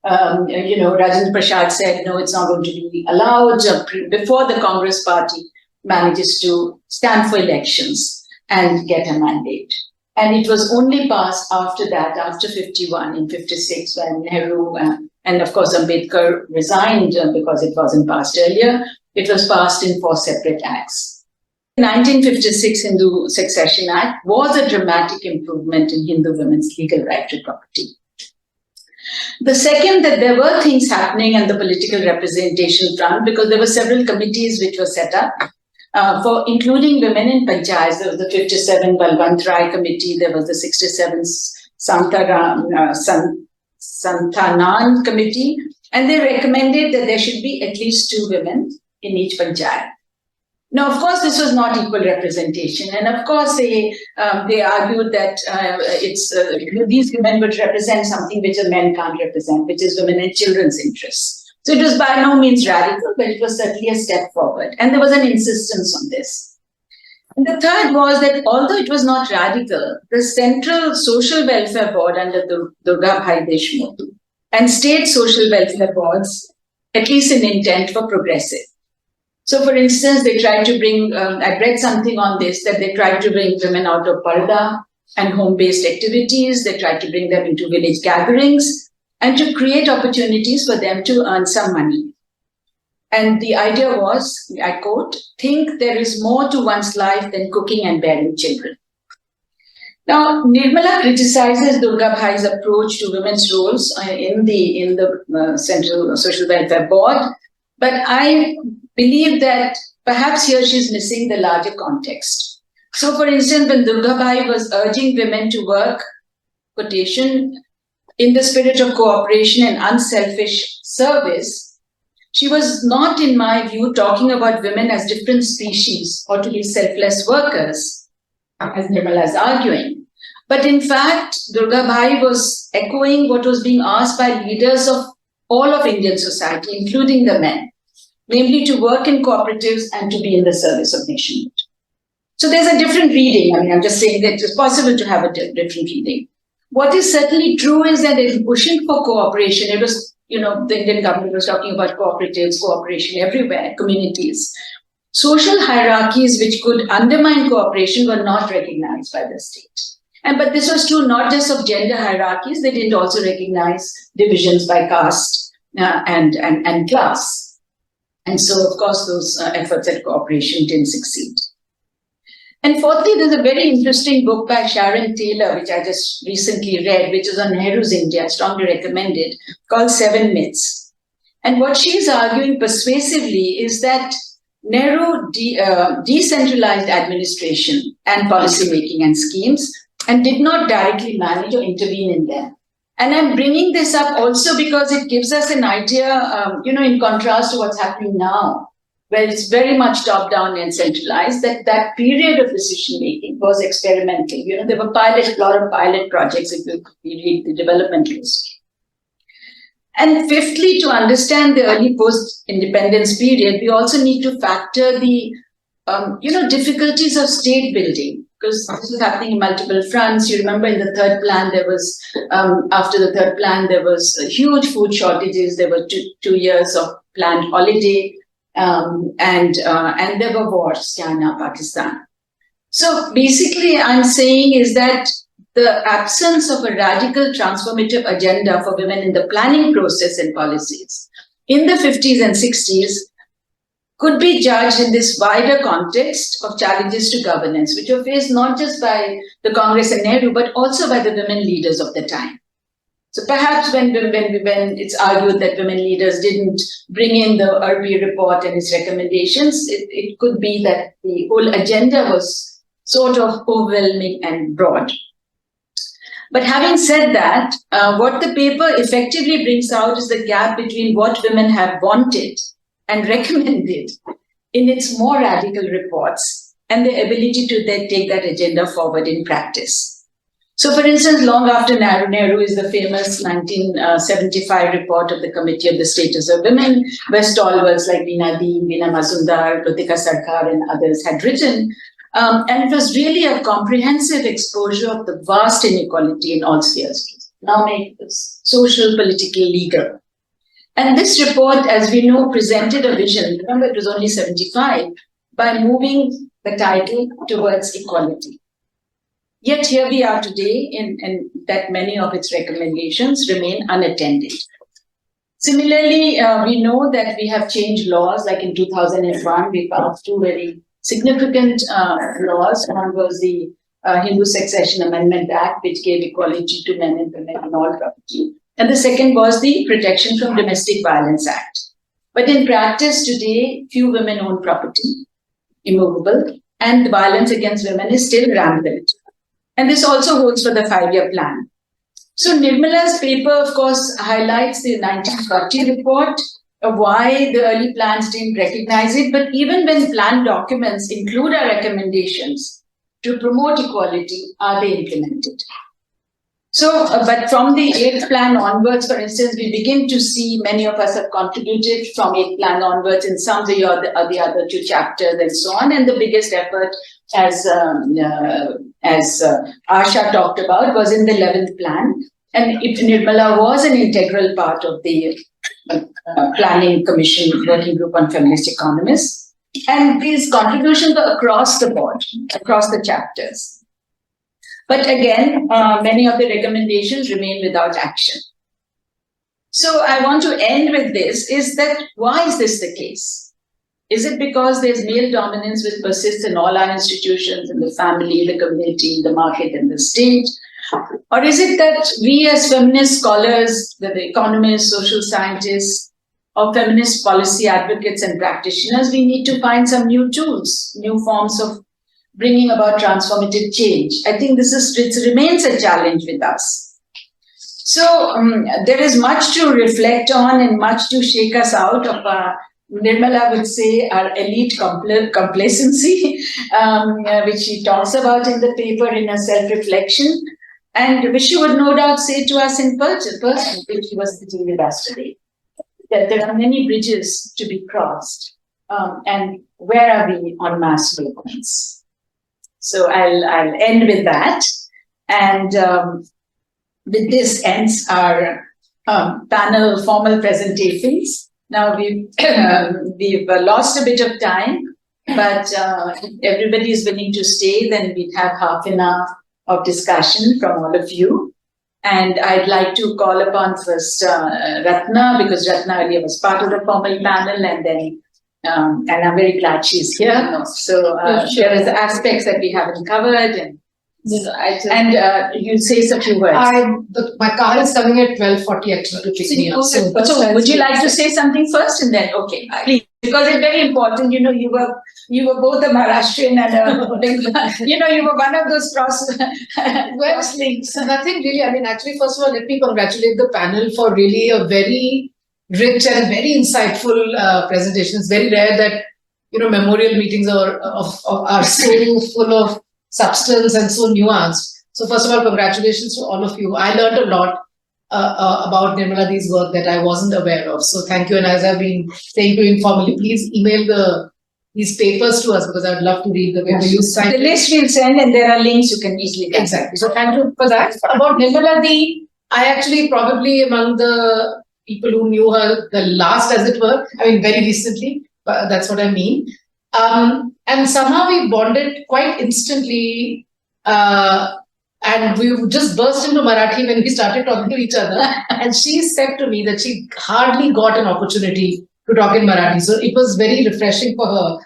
Rajendra Prasad said, no, it's not going to be allowed before the Congress party manages to stand for elections and get a mandate. And it was only passed after that, after 51, in 56, when Nehru and of course Ambedkar resigned because it wasn't passed earlier. It was passed in 4 separate acts. The 1956 Hindu Succession Act was a dramatic improvement in Hindu women's legal right to property. The second, that there were things happening on the political representation front, because there were several committees which were set up for including women in panchayats. There was the 57 Balwant Rai committee, there was the 67 Santhanan committee, and they recommended that there should be at least 2 women in each panchayat. Now, of course, this was not equal representation, and of course, they argued that these women would represent something which a men can't represent, which is women and children's interests. So it was by no means radical, but it was certainly a step forward, and there was an insistence on this. And the third was that although it was not radical, the Central Social Welfare Board under the Durgabhai Deshmukh and state social welfare boards, at least in intent, were progressive. So, for instance, they tried to bring, I read something on this, that they tried to bring women out of parda and home-based activities. They tried to bring them into village gatherings and to create opportunities for them to earn some money. And the idea was, I quote, think there is more to one's life than cooking and bearing children. Now, Nirmala criticizes Durgabhai's approach to women's roles in the Central Social Welfare Board, but I believe that perhaps here she's missing the larger context. So, for instance, when Durgabhai was urging women to work, quotation, in the spirit of cooperation and unselfish service, she was not, in my view, talking about women as different species or to be selfless workers, as Nirmala is arguing. But in fact, Durgabhai was echoing what was being asked by leaders of all of Indian society, including the men, namely to work in cooperatives and to be in the service of nationhood. So there's a different reading. I mean, I'm just saying that it's possible to have a different reading. What is certainly true is that in pushing for cooperation, it was, the Indian government was talking about cooperatives, cooperation everywhere, communities. Social hierarchies which could undermine cooperation were not recognized by the state. But this was true not just of gender hierarchies, they didn't also recognize divisions by caste and class. And so, of course, those efforts at cooperation didn't succeed. And fourthly, there's a very interesting book by Sharon Taylor, which I just recently read, which is on Nehru's India, strongly recommended, called 7 Myths. And what she is arguing persuasively is that Nehru decentralized administration and policy making and schemes and did not directly manage or intervene in them. And I'm bringing this up also because it gives us an idea, in contrast to what's happening now, where it's very much top-down and centralized, that period of decision-making was experimental. There were a lot of pilot projects if you read the development history. And fifthly, to understand the early post-independence period, we also need to factor the, difficulties of state building, because this was happening in multiple fronts. You remember in the third plan, there was, after the third plan, there was huge food shortages. There were 2 years of planned holiday, and there were wars, China, Pakistan. So basically, I'm saying is that the absence of a radical transformative agenda for women in the planning process and policies in the 50s and 60s could be judged in this wider context of challenges to governance, which were faced not just by the Congress and Nehru, but also by the women leaders of the time. So perhaps when it's argued that women leaders didn't bring in the Irby report and its recommendations, it could be that the whole agenda was sort of overwhelming and broad. But having said that, what the paper effectively brings out is the gap between what women have wanted and recommended in its more radical reports and the ability to then take that agenda forward in practice. So for instance, long after Nehru is the famous 1975 report of the Committee of the Status of Women, where stalwarts like Veena Deen, Veena Mazumdar, Lutika Sarkar and others had written. And it was really a comprehensive exposure of the vast inequality in all spheres, economic, social, political, legal. And this report, as we know, presented a vision, remember it was only 75, by moving the title towards equality. Yet here we are today in that many of its recommendations remain unattended. Similarly, we know that we have changed laws, like in 2001, we passed 2 very significant laws. One was the Hindu Succession Amendment Act, which gave equality to men and women in all property. And the second was the Protection from Domestic Violence Act. But in practice today, few women own property, immovable, and violence against women is still rampant. And this also holds for the 5-year plan. So Nirmala's paper, of course, highlights the 1940 report of why the early plans didn't recognize it. But even when plan documents include our recommendations to promote equality, are they implemented? So, but from the 8th plan onwards, for instance, we begin to see many of us have contributed from 8th plan onwards in some of the other 2 chapters and so on. And the biggest effort, as Aasha talked about, was in the 11th plan. And Nirmala was an integral part of the Planning Commission Working Group on Feminist Economists. And these contributions are across the board, across the chapters. But again, many of the recommendations remain without action. So I want to end with this, is that why is this the case? Is it because there's male dominance which persists in all our institutions, in the family, the community, the market, and the state? Or is it that we as feminist scholars, the economists, social scientists, or feminist policy advocates and practitioners, we need to find some new tools, new forms of bringing about transformative change? I think it remains a challenge with us. So there is much to reflect on and much to shake us out of Nirmala would say our elite complacency, which she talks about in the paper in her self-reflection, and which she would no doubt say to us in person, if she was sitting with us today, that there are many bridges to be crossed, and where are we on mass movements? So I'll end with that, and with this ends our panel formal presentations. Now we've lost a bit of time, but if everybody is willing to stay, then we'd have half an hour of discussion from all of you. And I'd like to call upon first Ratna, because Ratna earlier was part of the formal panel, and then and I'm very glad she's here. So there is aspects that we haven't covered, and And you'll say a few words. My car is coming at 12:40 actually to pick me up. So would you like to say something first and then, okay, please, because it's very important, you were both a Maharashtrian and you were one of those cross links. Nothing really, actually, first of all, let me congratulate the panel for really a very rich and very insightful presentation. It's very rare that, memorial meetings are so full of substance and so nuanced. So first of all, congratulations to all of you. I learned a lot about Nirmala Di's work that I wasn't aware of. So thank you. And as I've been saying to you informally, please email these papers to us because I'd love to read the paper you signed. The list we'll send and there are links you can easily get. Exactly. So thank you for that. About Nirmala Di, I actually probably among the people who knew her the last, as it were, very recently, that's what I mean. And somehow we bonded quite instantly. And we just burst into Marathi when we started talking to each other. And she said to me that she hardly got an opportunity to talk in Marathi. So it was very refreshing for her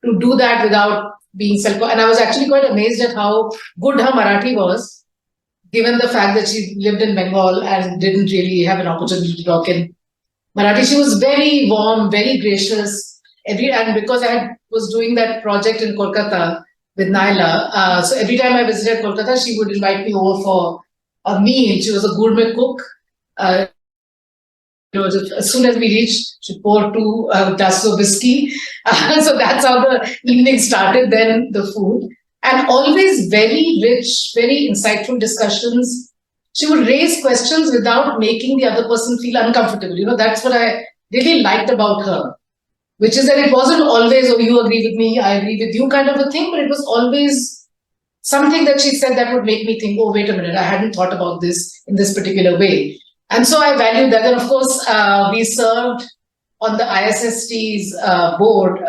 to do that without being self-conscious. And I was actually quite amazed at how good her Marathi was, given the fact that she lived in Bengal and didn't really have an opportunity to talk in Marathi. She was very warm, very gracious. And because I was doing that project in Kolkata with Naila, so every time I visited Kolkata, she would invite me over for a meal. She was a gourmet cook. As soon as we reached, she poured 2 glasses of whiskey. So that's how the evening started, then the food. And always very rich, very insightful discussions. She would raise questions without making the other person feel uncomfortable. That's what I really liked about her. Which is that it wasn't always, oh, you agree with me, I agree with you kind of a thing, but it was always something that she said that would make me think, oh, wait a minute, I hadn't thought about this in this particular way. And so I valued that. And of course, we served on the ISST's board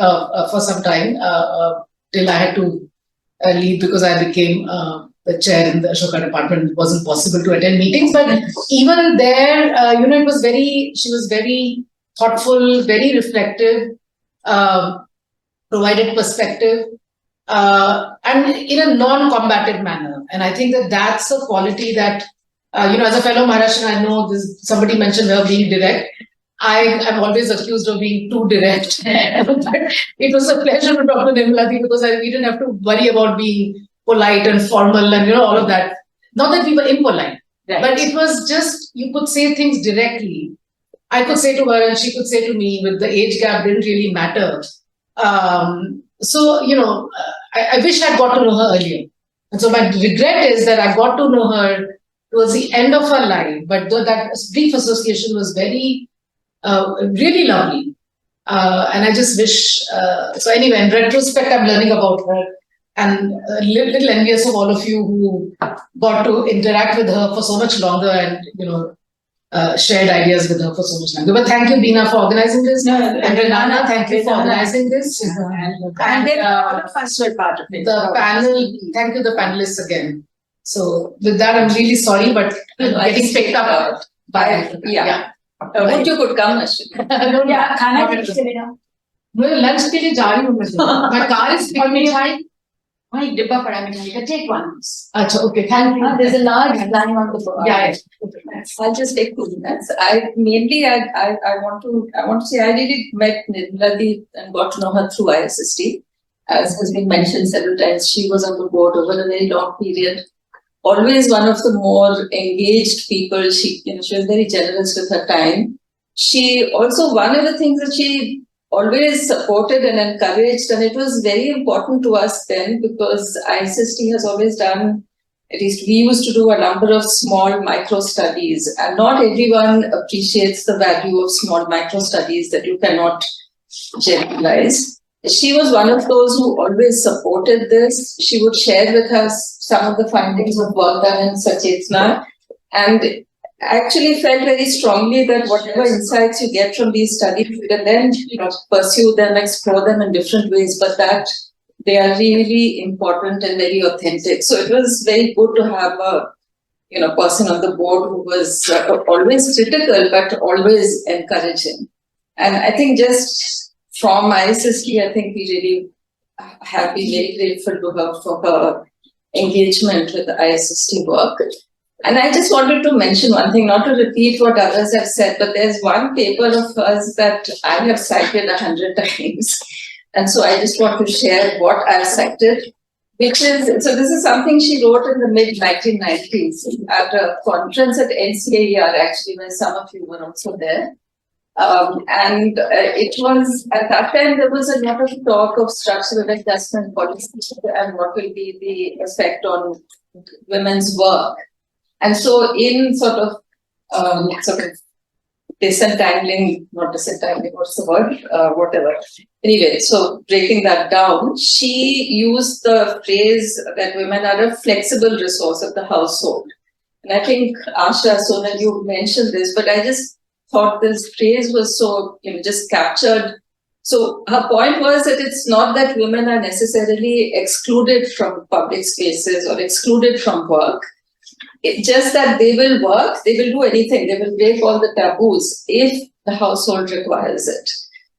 for some time till I had to leave because I became the chair in the Ashoka department. It wasn't possible to attend meetings. But even there, it was she was very thoughtful, very reflective, provided perspective, and in a non-combative manner. And I think that that's a quality that, as a fellow Maharashtrian, I know somebody mentioned her being direct. I am always accused of being too direct. But it was a pleasure to talk to Nirmala Di because we didn't have to worry about being polite and formal and, all of that. Not that we were impolite, but it was just, you could say things directly. I could say to her and she could say to me, with the age gap didn't really matter. So, I wish I'd got to know her earlier. And so my regret is that I got to know her towards the end of her life, but that brief association was very, really lovely. And I just wish, so anyway, in retrospect, I'm learning about her and a little envious of all of you who got to interact with her for so much longer and, shared ideas with her for so much longer. But thank you, Bina, for organizing this. And Renana, thank you for organizing this. And then all of us were part of it. The panel, thank you, the panelists again. So with that, I'm really sorry, but getting picked up by. Yeah. Would you could come, Ashwini? Yeah, खाना के लिए चलेगा. मैं lunch के लिए जा रही हूँ मैं. My car is picking me up. वही डिब्बा पड़ा मिठाई का. Take one. अच्छा, okay, thank you. There's a large line on the board. Yeah. I'll just take 2 minutes. I want to say I really met Nirmala Di and got to know her through ISST. As has been mentioned several times, she was on the board over a very long period. Always one of the more engaged people. She was very generous with her time. She also, one of the things that she always supported and encouraged, and it was very important to us then because ISST has always done, at least we used to do a number of small micro studies, and not everyone appreciates the value of small micro studies that you cannot generalize. She was one of those who always supported this. She would share with us some of the findings of work done in Sachetna, and actually felt very strongly that whatever insights you get from these studies, you can then pursue them, explore them in different ways, but that they are really important and very authentic. So it was very good to have a person on the board who was always critical, but always encouraging. And I think just from ISST, I think we really have been very grateful to her for her engagement with the ISST work. And I just wanted to mention one thing, not to repeat what others have said, but there's one paper of hers that I have cited 100 times. And so I just want to share what I've cited, which is, so this is something she wrote in the mid-1990s at a conference at NCAER, actually, where some of you were also there. It was, at that time, there was a lot of talk of structural adjustment policies and what will be the effect on women's work. And so in sort of disentangling, not disentangling, what's the word? Whatever. Anyway, so breaking that down, she used the phrase that women are a flexible resource of the household. And I think, Aasha, Sonal, you mentioned this, but I just thought this phrase was so, just captured. So her point was that it's not that women are necessarily excluded from public spaces or excluded from work. It's just that they will work, they will do anything, they will break all the taboos if the household requires it.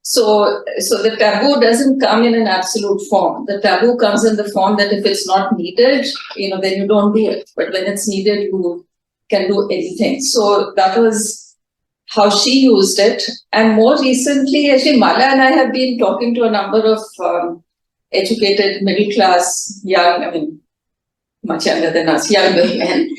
So the taboo doesn't come in an absolute form. The taboo comes in the form that if it's not needed, then you don't do it. But when it's needed, you can do anything. So that was how she used it. And more recently, actually, Mala and I have been talking to a number of educated, middle class, young, much younger than us, young women.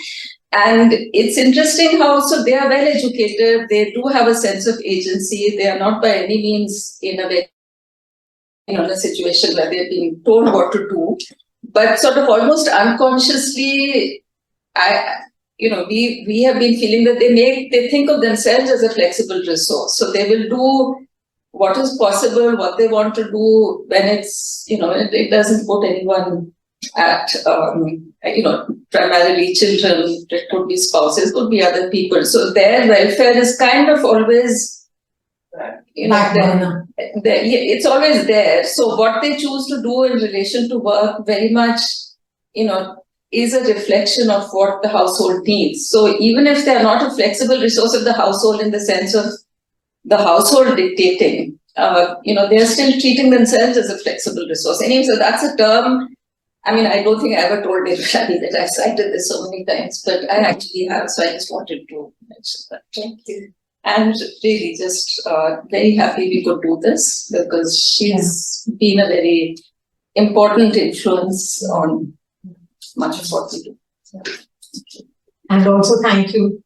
And it's interesting how, so they are well educated, they do have a sense of agency, they are not by any means in a situation where they're being told what to do, but sort of almost unconsciously, we have been feeling that they think of themselves as a flexible resource. So they will do what is possible, what they want to do when it's, it doesn't put anyone at, primarily children, it could be spouses, could be other people. So their welfare is kind of always, it's always there. So what they choose to do in relation to work very much, is a reflection of what the household needs. So even if they're not a flexible resource of the household in the sense of the household dictating, they're still treating themselves as a flexible resource. Anyway, so that's a term. I don't think I ever told everybody that I cited this so many times, but I actually have, so I just wanted to mention that. Thank you. And really just very happy we could do this because she's been a very important influence on much of what we do. And also thank you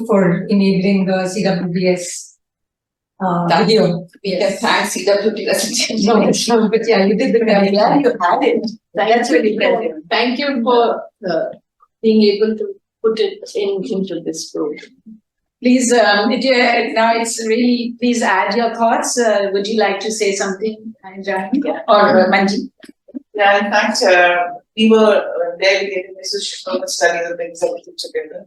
for enabling the CWDS video. We can thank CWDS. No, but yeah, you did the very yeah, you had it. That's really brilliant. Thank you for being able to put it into this program. Please, now it's really, please add your thoughts. Would you like to say something, Jackie? Or Manjeet? Yeah, in fact, we were there getting this from the study of the executive together.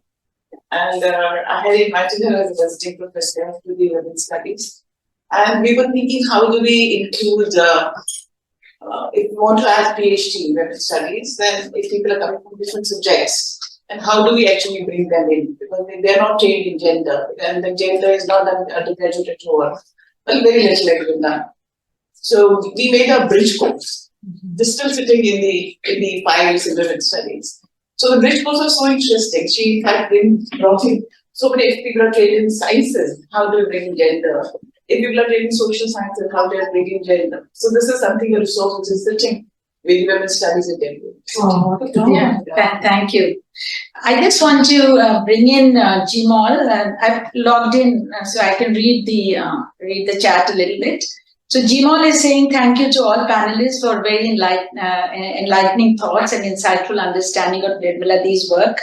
And I had invited her as a visiting professor to the women's studies. And we were thinking, how do we include, if we want to add PhD in women's studies, then if people are coming from different subjects, and how do we actually bring them in? Because they're not trained in gender, and the gender is not an undergraduate at all. Well, very little has been done. So we made a bridge course. This is still sitting in the files in women's studies. So the bridge course was so interesting. She in fact brought in so many, if people are trained in sciences, how do you bring in gender? If people are trained in social sciences, how do you bring in gender? So this is something, a resource which is sitting with women's studies in Denver. Thank you. I just want to bring in Jimal. I've logged in so I can read the chat a little bit. So Jimal is saying thank you to all panelists for very enlightening thoughts and insightful understanding of Nirmala Dee's work.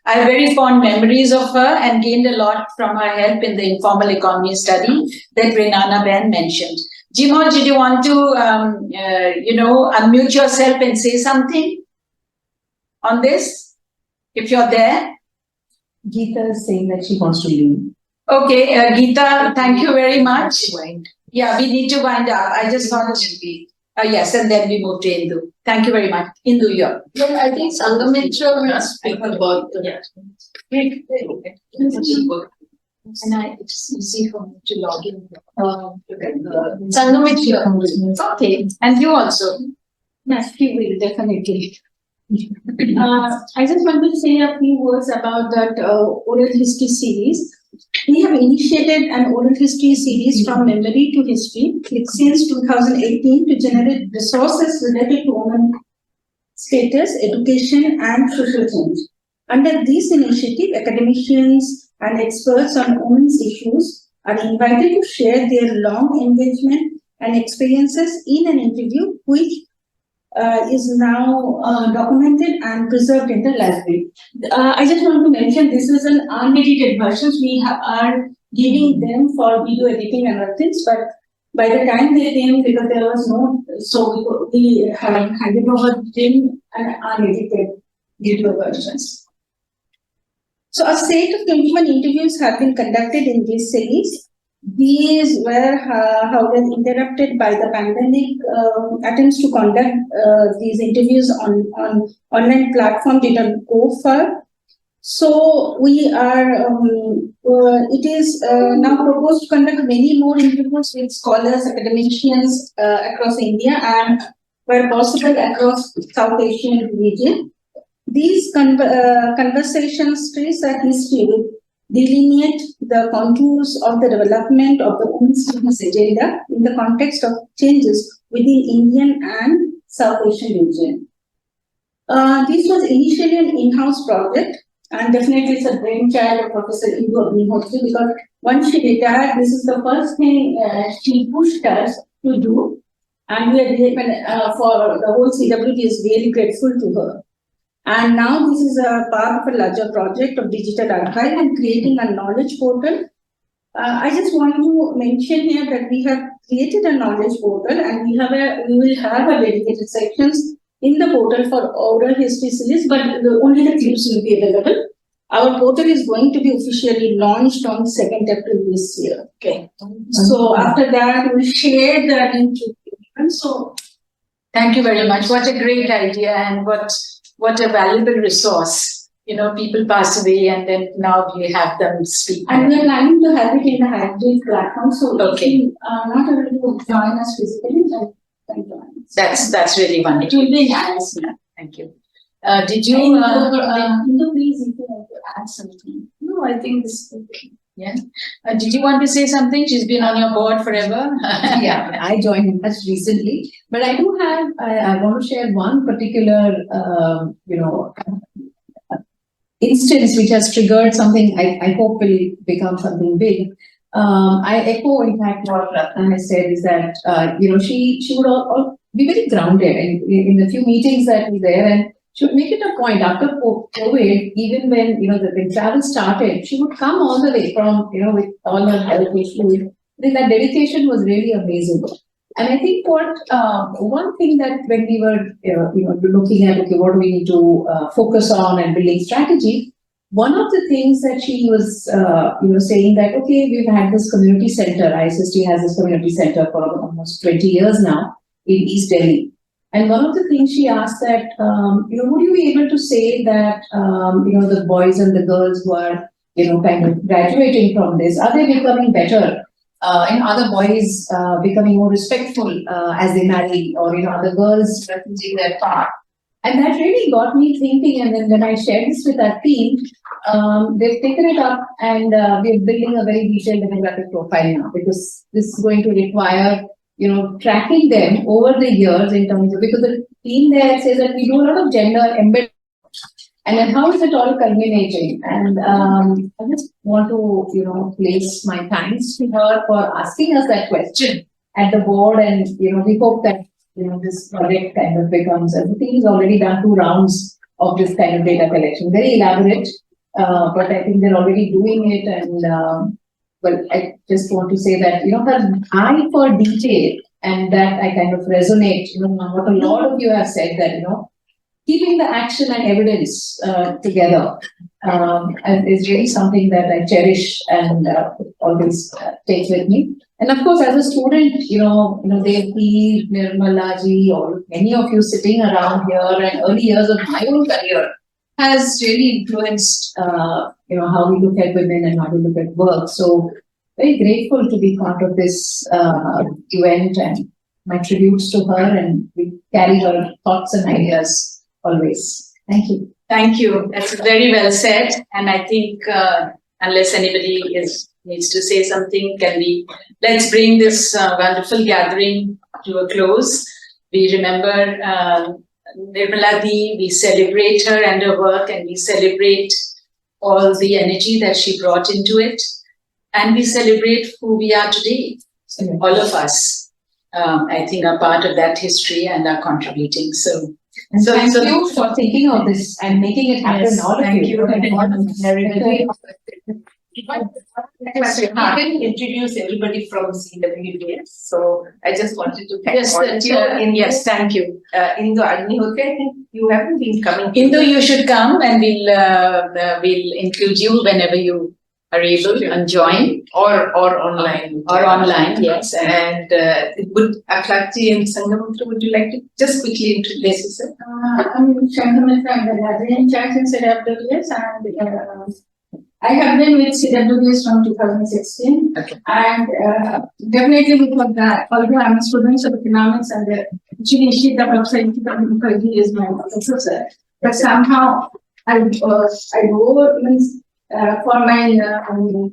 I have very fond memories of her and gained a lot from her help in the informal economy study that Renana Ben mentioned. Jimal, did you want to, unmute yourself and say something on this? If you're there. Geeta is saying that she wants to leave. Okay, Geeta, thank you very much. Yeah, we need to wind up. I just thought it should be. Yes, and then we move to Indu. Thank you very much. Indu, yeah. Well, I think Sangamitra will speak about the. And it's easy for me to log in. Sangamitra. Okay, and you also. Yes, he will definitely. I just want to say a few words about that oral history series. We have initiated an oral history series from memory to history since 2018 to generate resources related to women status, education, and social change. Under this initiative, academicians and experts on women's issues are invited to share their long engagement and experiences in an interview which is now documented and preserved in the library. I just want to mention this is an unedited version. We are giving them for video editing and other things, but by the time they came, because there was no, so we handed over them an unedited video versions. So a set of 21 interviews have been conducted in this series. These were, however, interrupted by the pandemic. Attempts to conduct these interviews on online platform didn't go far. So we are, it is now proposed to conduct many more interviews with scholars, academicians across India and where possible across South Asian region. These conversations trace a history with delineate the contours of the development of the women's studies agenda in the context of changes within Indian and South Asian region. This was initially an in-house project, and definitely it's a brainchild of Professor Indu Agnihotri, because once she retired, this is the first thing she pushed us to do, and we are for the whole CWDS is really grateful to her. And now this is a part of a larger project of digital archive and creating a knowledge portal. I just want to mention here that we have created a knowledge portal, and we will have a dedicated sections in the portal for oral history series, but only the clips will be available. Our portal is going to be officially launched on 2nd April this year. Okay. So after that, we'll share the link to everyone. So thank you very much. What a great idea, and what a valuable resource. You know, people pass away and then now we have them speak. And we are planning to have it in the hybrid platform. So okay. If you are not able to join us physically, then join us. That's really wonderful. It will be nice. Thank you. Did you please, if you want to add something? No, I think this is okay. Yeah. Did you want to say something? She's been on your board forever. Yeah, I joined much recently, but I do have. I want to share one particular, instance which has triggered something. I hope will become something big. I echo, in fact, what Ratna has said is that she would all be very grounded in the few meetings that were there, and she would make it a point after COVID, even when the travel started, she would come all the way from with all her health issues. That dedication was really amazing. And I think one thing that when we were looking at what do we need to focus on and building strategy, one of the things that she was saying that okay, we've had this community center. ISST has this community center for almost 20 years now in East Delhi. And one of the things she asked that, would you be able to say that, the boys and the girls who are, kind of graduating from this, are they becoming better? And other boys becoming more respectful as they marry, or, other girls refusing their path. And that really got me thinking. And then when I shared this with our team, they've taken it up and we're building a very detailed demographic profile now, because this is going to require tracking them over the years in terms of, because the team there says that we do a lot of gender embedded, and then how is it all culminating? And I just want to, place my thanks to her for asking us that question at the board, and, we hope that, this project kind of becomes, and the team has already done 2 rounds of this kind of data collection, very elaborate, but I think they're already doing it, and well, I just want to say that, her eye for detail, and that I kind of resonate, what a lot of you have said that, keeping the action and evidence together is really something that I cherish and always take with me. And of course, as a student, Devaki, Nirmala ji, or many of you sitting around here, and early years of my own career has really influenced, how we look at women and how we look at work. So very grateful to be part of this event, and my tributes to her, and we carry her thoughts and ideas always. Thank you. Thank you. That's very well said. And I think unless anybody needs to say something, let's bring this wonderful gathering to a close. We remember Nirmala Dee, we celebrate her and her work, and we celebrate all the energy that she brought into it. And we celebrate who we are today. All of us, I think, are part of that history and are contributing. So thank you for thinking of this and making it happen. Yes, All of thank you. Everybody. We didn't introduce everybody from CWDS, so I just wanted to thank all of you. Yes, thank you. Indu Agnihotri, I think you haven't been coming. Indu, you should come, and we'll include you whenever you are able and join. Or online. Or online, yes. And would Aklati and Sangamitra, would you like to just quickly introduce yourself? I'm Sangamitra, I'm the librarian in charge in CWDS, and I have been with CWDS from 2016. Okay. And definitely because although I'm a student of economics and actually Ishita Mukhopadhya is my professor, but somehow I means for my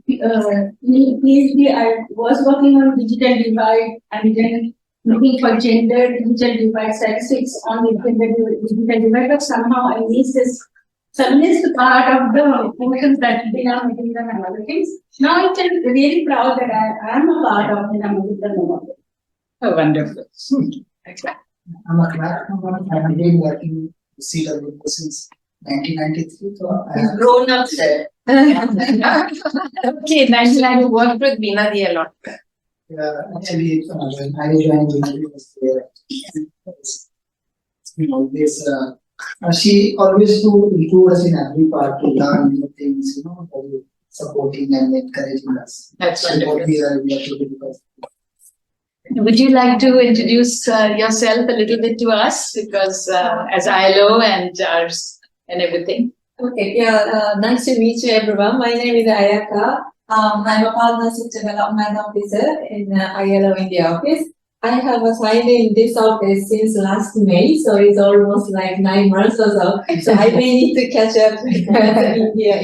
PhD, I was working on digital divide and then looking for gender digital divide statistics on the digital divide, but somehow I missed this feminist part of the motions that Bina Agarwal and other things. Now I feel really proud that I am a part of Bina Agarwal. Oh, wonderful. I'm a clerk. I've been working with CWDS since 1993. So You've grown up there. Okay, nice to work with Bina Dee a lot. actually, when I joined this, she always to include us in every part to learn new things, supporting and encouraging us. That's wonderful. We are because would you like to introduce yourself a little bit to us? Because as ILO and ours and everything. Okay, yeah, nice to meet you everyone. My name is Ayaka. I'm a partnership development officer in ILO India office. I have assigned in this office since last May, so it's almost like 9 months or so. So I may need to catch up with India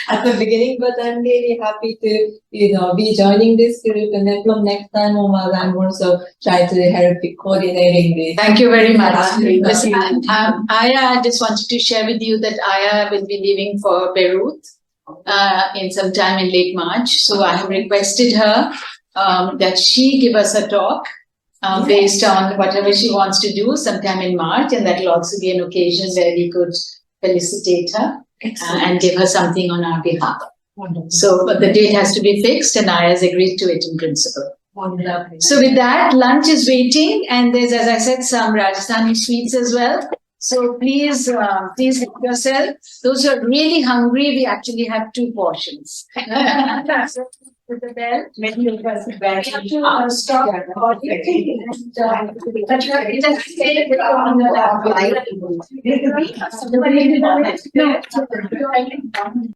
at the beginning, but I'm really happy to, be joining this group, and then from next time onward, I'm also trying to help with coordinating this. Thank you very much. Listen, Aya, I just wanted to share with you that Aya will be leaving for Beirut in some time in late March. So I have requested her that she give us a talk based on whatever she wants to do sometime in March, and that will also be an occasion where we could felicitate her and give her something on our behalf. Wonderful. So the date has to be fixed, and I has agreed to it in principle. Wonderful. So with that, lunch is waiting, and there's, as I said, some Rajasthani sweets as well. So please, please help yourself. Those who are really hungry, we actually have 2 portions. With the bell, maybe we have to stop.